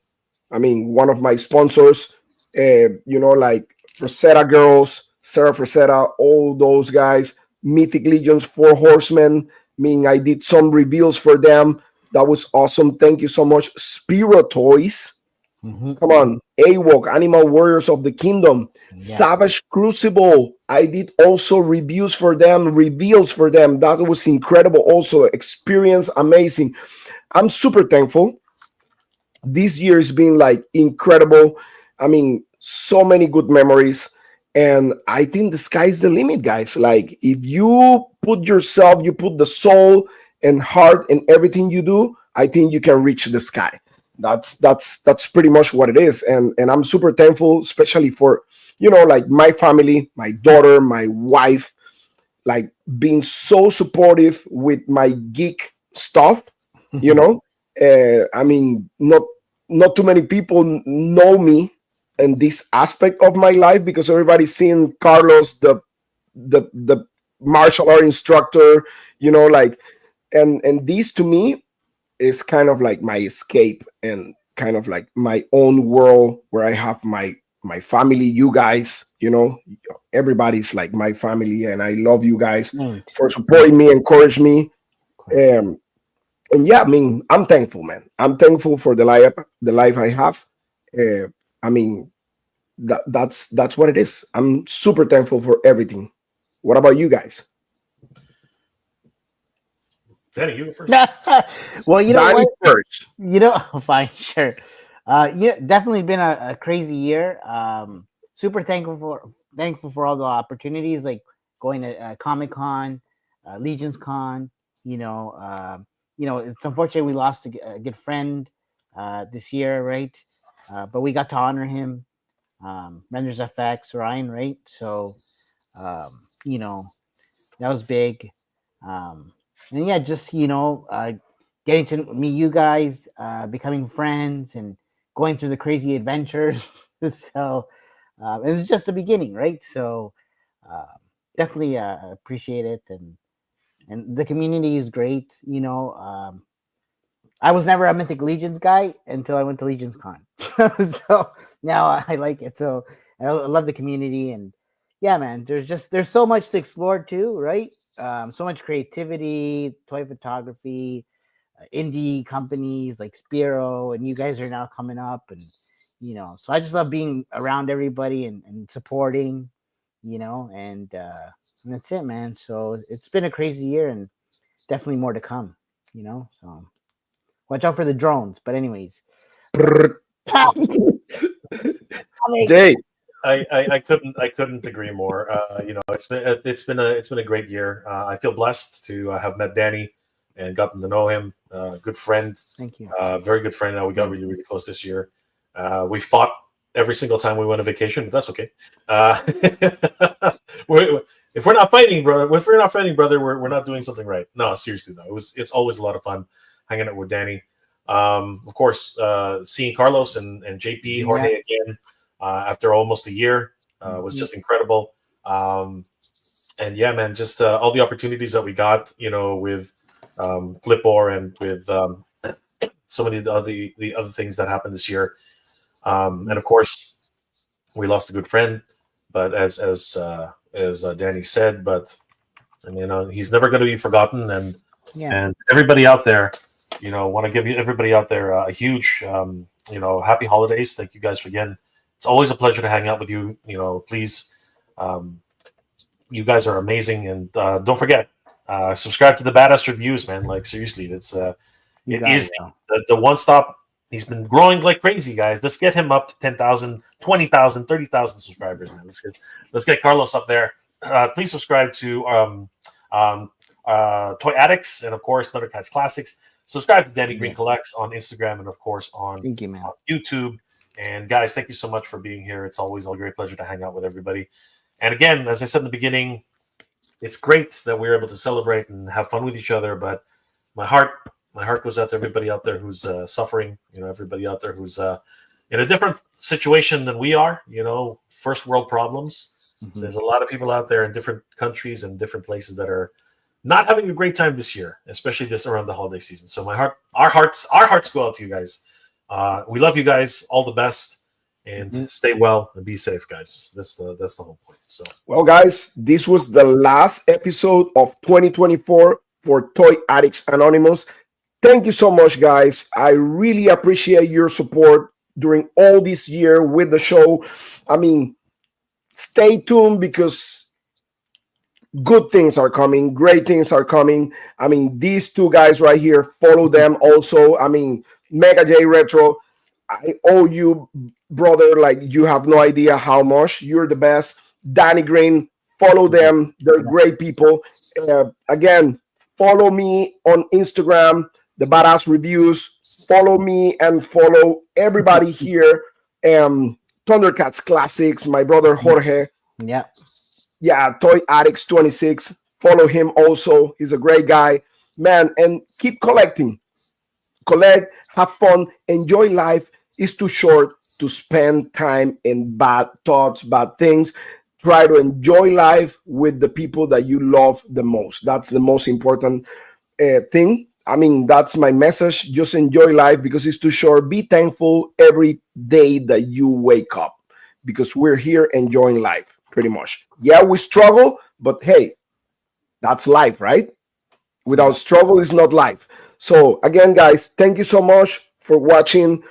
I mean, one of my sponsors, like Frazetta Girls, Sarah Frazetta, all those guys, Mythic Legions, 4 Horsemen. I mean, I did some reveals for them. That was awesome. Thank you so much. Spiro Toys. Mm-hmm. Come on, AWOK, Animal Warriors of the Kingdom, Savage Crucible. I did also reviews for them, reveals for them. That was incredible. Also, experience amazing. I'm super thankful. This year has been like incredible. I mean, so many good memories. And I think the sky's the limit, guys. Like if you put yourself, you put the soul and heart in everything you do, I think you can reach the sky. That's pretty much what it is. And I'm super thankful, especially for, like my family, my daughter, my wife, like being so supportive with my geek stuff. I mean, not too many people know me in this aspect of my life, because everybody's seeing Carlos, the martial art instructor, like, and this to me is kind of like my escape, and kind of like my own world where I have my family, you guys, everybody's like my family, and I love you guys for supporting me, encourage me. And yeah, I mean, I'm thankful, man. I'm thankful for the life I have. I mean, that's what it is. I'm super thankful for everything. What about you guys? Danny, you go first. Well, you know Danny what? first. Fine, sure. Yeah, definitely been a crazy year. Super thankful for all the opportunities, like going to Comic-Con, Legions Con. It's unfortunate we lost a good friend this year, right? But we got to honor him. Renders FX, Ryan, right? So, that was big. And yeah, just getting to meet you guys, becoming friends, and going through the crazy adventures. So it was just the beginning, right? So definitely appreciate it, and the community is great. I was never a Mythic Legions guy until I went to Legions Con. So now I like it. So I love the community, and yeah, man, there's so much to explore too, right? So much creativity, toy photography, indie companies like Spiro, and you guys are now coming up, and so I just love being around everybody and supporting, and that's it, man. So it's been a crazy year, and definitely more to come, so watch out for the drones. But anyways, Jay. I couldn't agree more. It's been a great year. I feel blessed to have met Danny and gotten to know him. Good friend. Thank you. Very good friend. We got really, really close this year. We fought every single time we went on vacation, but that's okay. If we're not fighting, brother, we're not doing something right. No, seriously though, it's always a lot of fun hanging out with Danny. Of course, seeing Carlos and JP Jorge again after almost a year was just incredible. And yeah, man, just all the opportunities that we got, with Flipor and with so many of the other things that happened this year. And of course, we lost a good friend, but as Danny said, but I mean, he's never going to be forgotten. And everybody out there, want to give everybody out there a huge, happy holidays. Thank you guys again. It's always a pleasure to hang out with you. Please, you guys are amazing, and don't forget, subscribe to the Badass Reviews, man. Like seriously, it is the one stop. He's been growing like crazy, guys. Let's get him up to 10,000, 20,000, 30,000 subscribers, man. Let's get Carlos up there. Please subscribe to Toy Addicts and of course Thundercats Classics. Subscribe to Danny Green Collects on Instagram and of course on YouTube. And guys, thank you so much for being here. It's always a great pleasure to hang out with everybody. And again, as I said in the beginning, it's great that we're able to celebrate and have fun with each other. But my heart goes out to everybody out there who's suffering. Everybody out there who's in a different situation than we are. First world problems. Mm-hmm. There's a lot of people out there in different countries and different places that are not having a great time this year, especially this around the holiday season. So our hearts go out to you guys. We love you guys. All the best, and stay well and be safe, guys. That's the whole point. So, well, guys, this was the last episode of 2024 for Toy Addicts Anonymous. Thank you so much, guys. I really appreciate your support during all this year with the show. I mean, stay tuned because good things are coming. Great things are coming. I mean, these two guys right here, follow them also. I mean, Mega J Retro, I owe you, brother. Like, you have no idea how much. You're the best. Danny Green, follow them. They're great people. Again, Follow me on Instagram, the Badass Reviews. Follow me and follow everybody here. Thundercats Classics, my brother Jorge. Yeah. Yeah, Toy Addicts 26. Follow him also. He's a great guy. Man, and keep collecting. Collect, have fun, enjoy life. It's too short to spend time in bad thoughts, bad things. Try to enjoy life with the people that you love the most. That's the most important thing. I mean, that's my message. Just enjoy life because it's too short. Be thankful every day that you wake up because we're here enjoying life pretty much. Yeah, we struggle, but hey, that's life, right? Without struggle is not life. So again, guys, thank you so much for watching.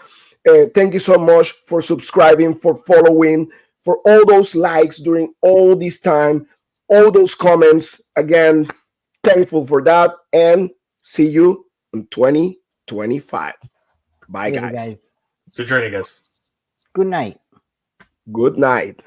Thank you so much for subscribing, for following, for all those likes during all this time, all those comments. Again, thankful for that, and see you in 2025. Bye, Later, guys. Good journey, guys. Good night. Good night.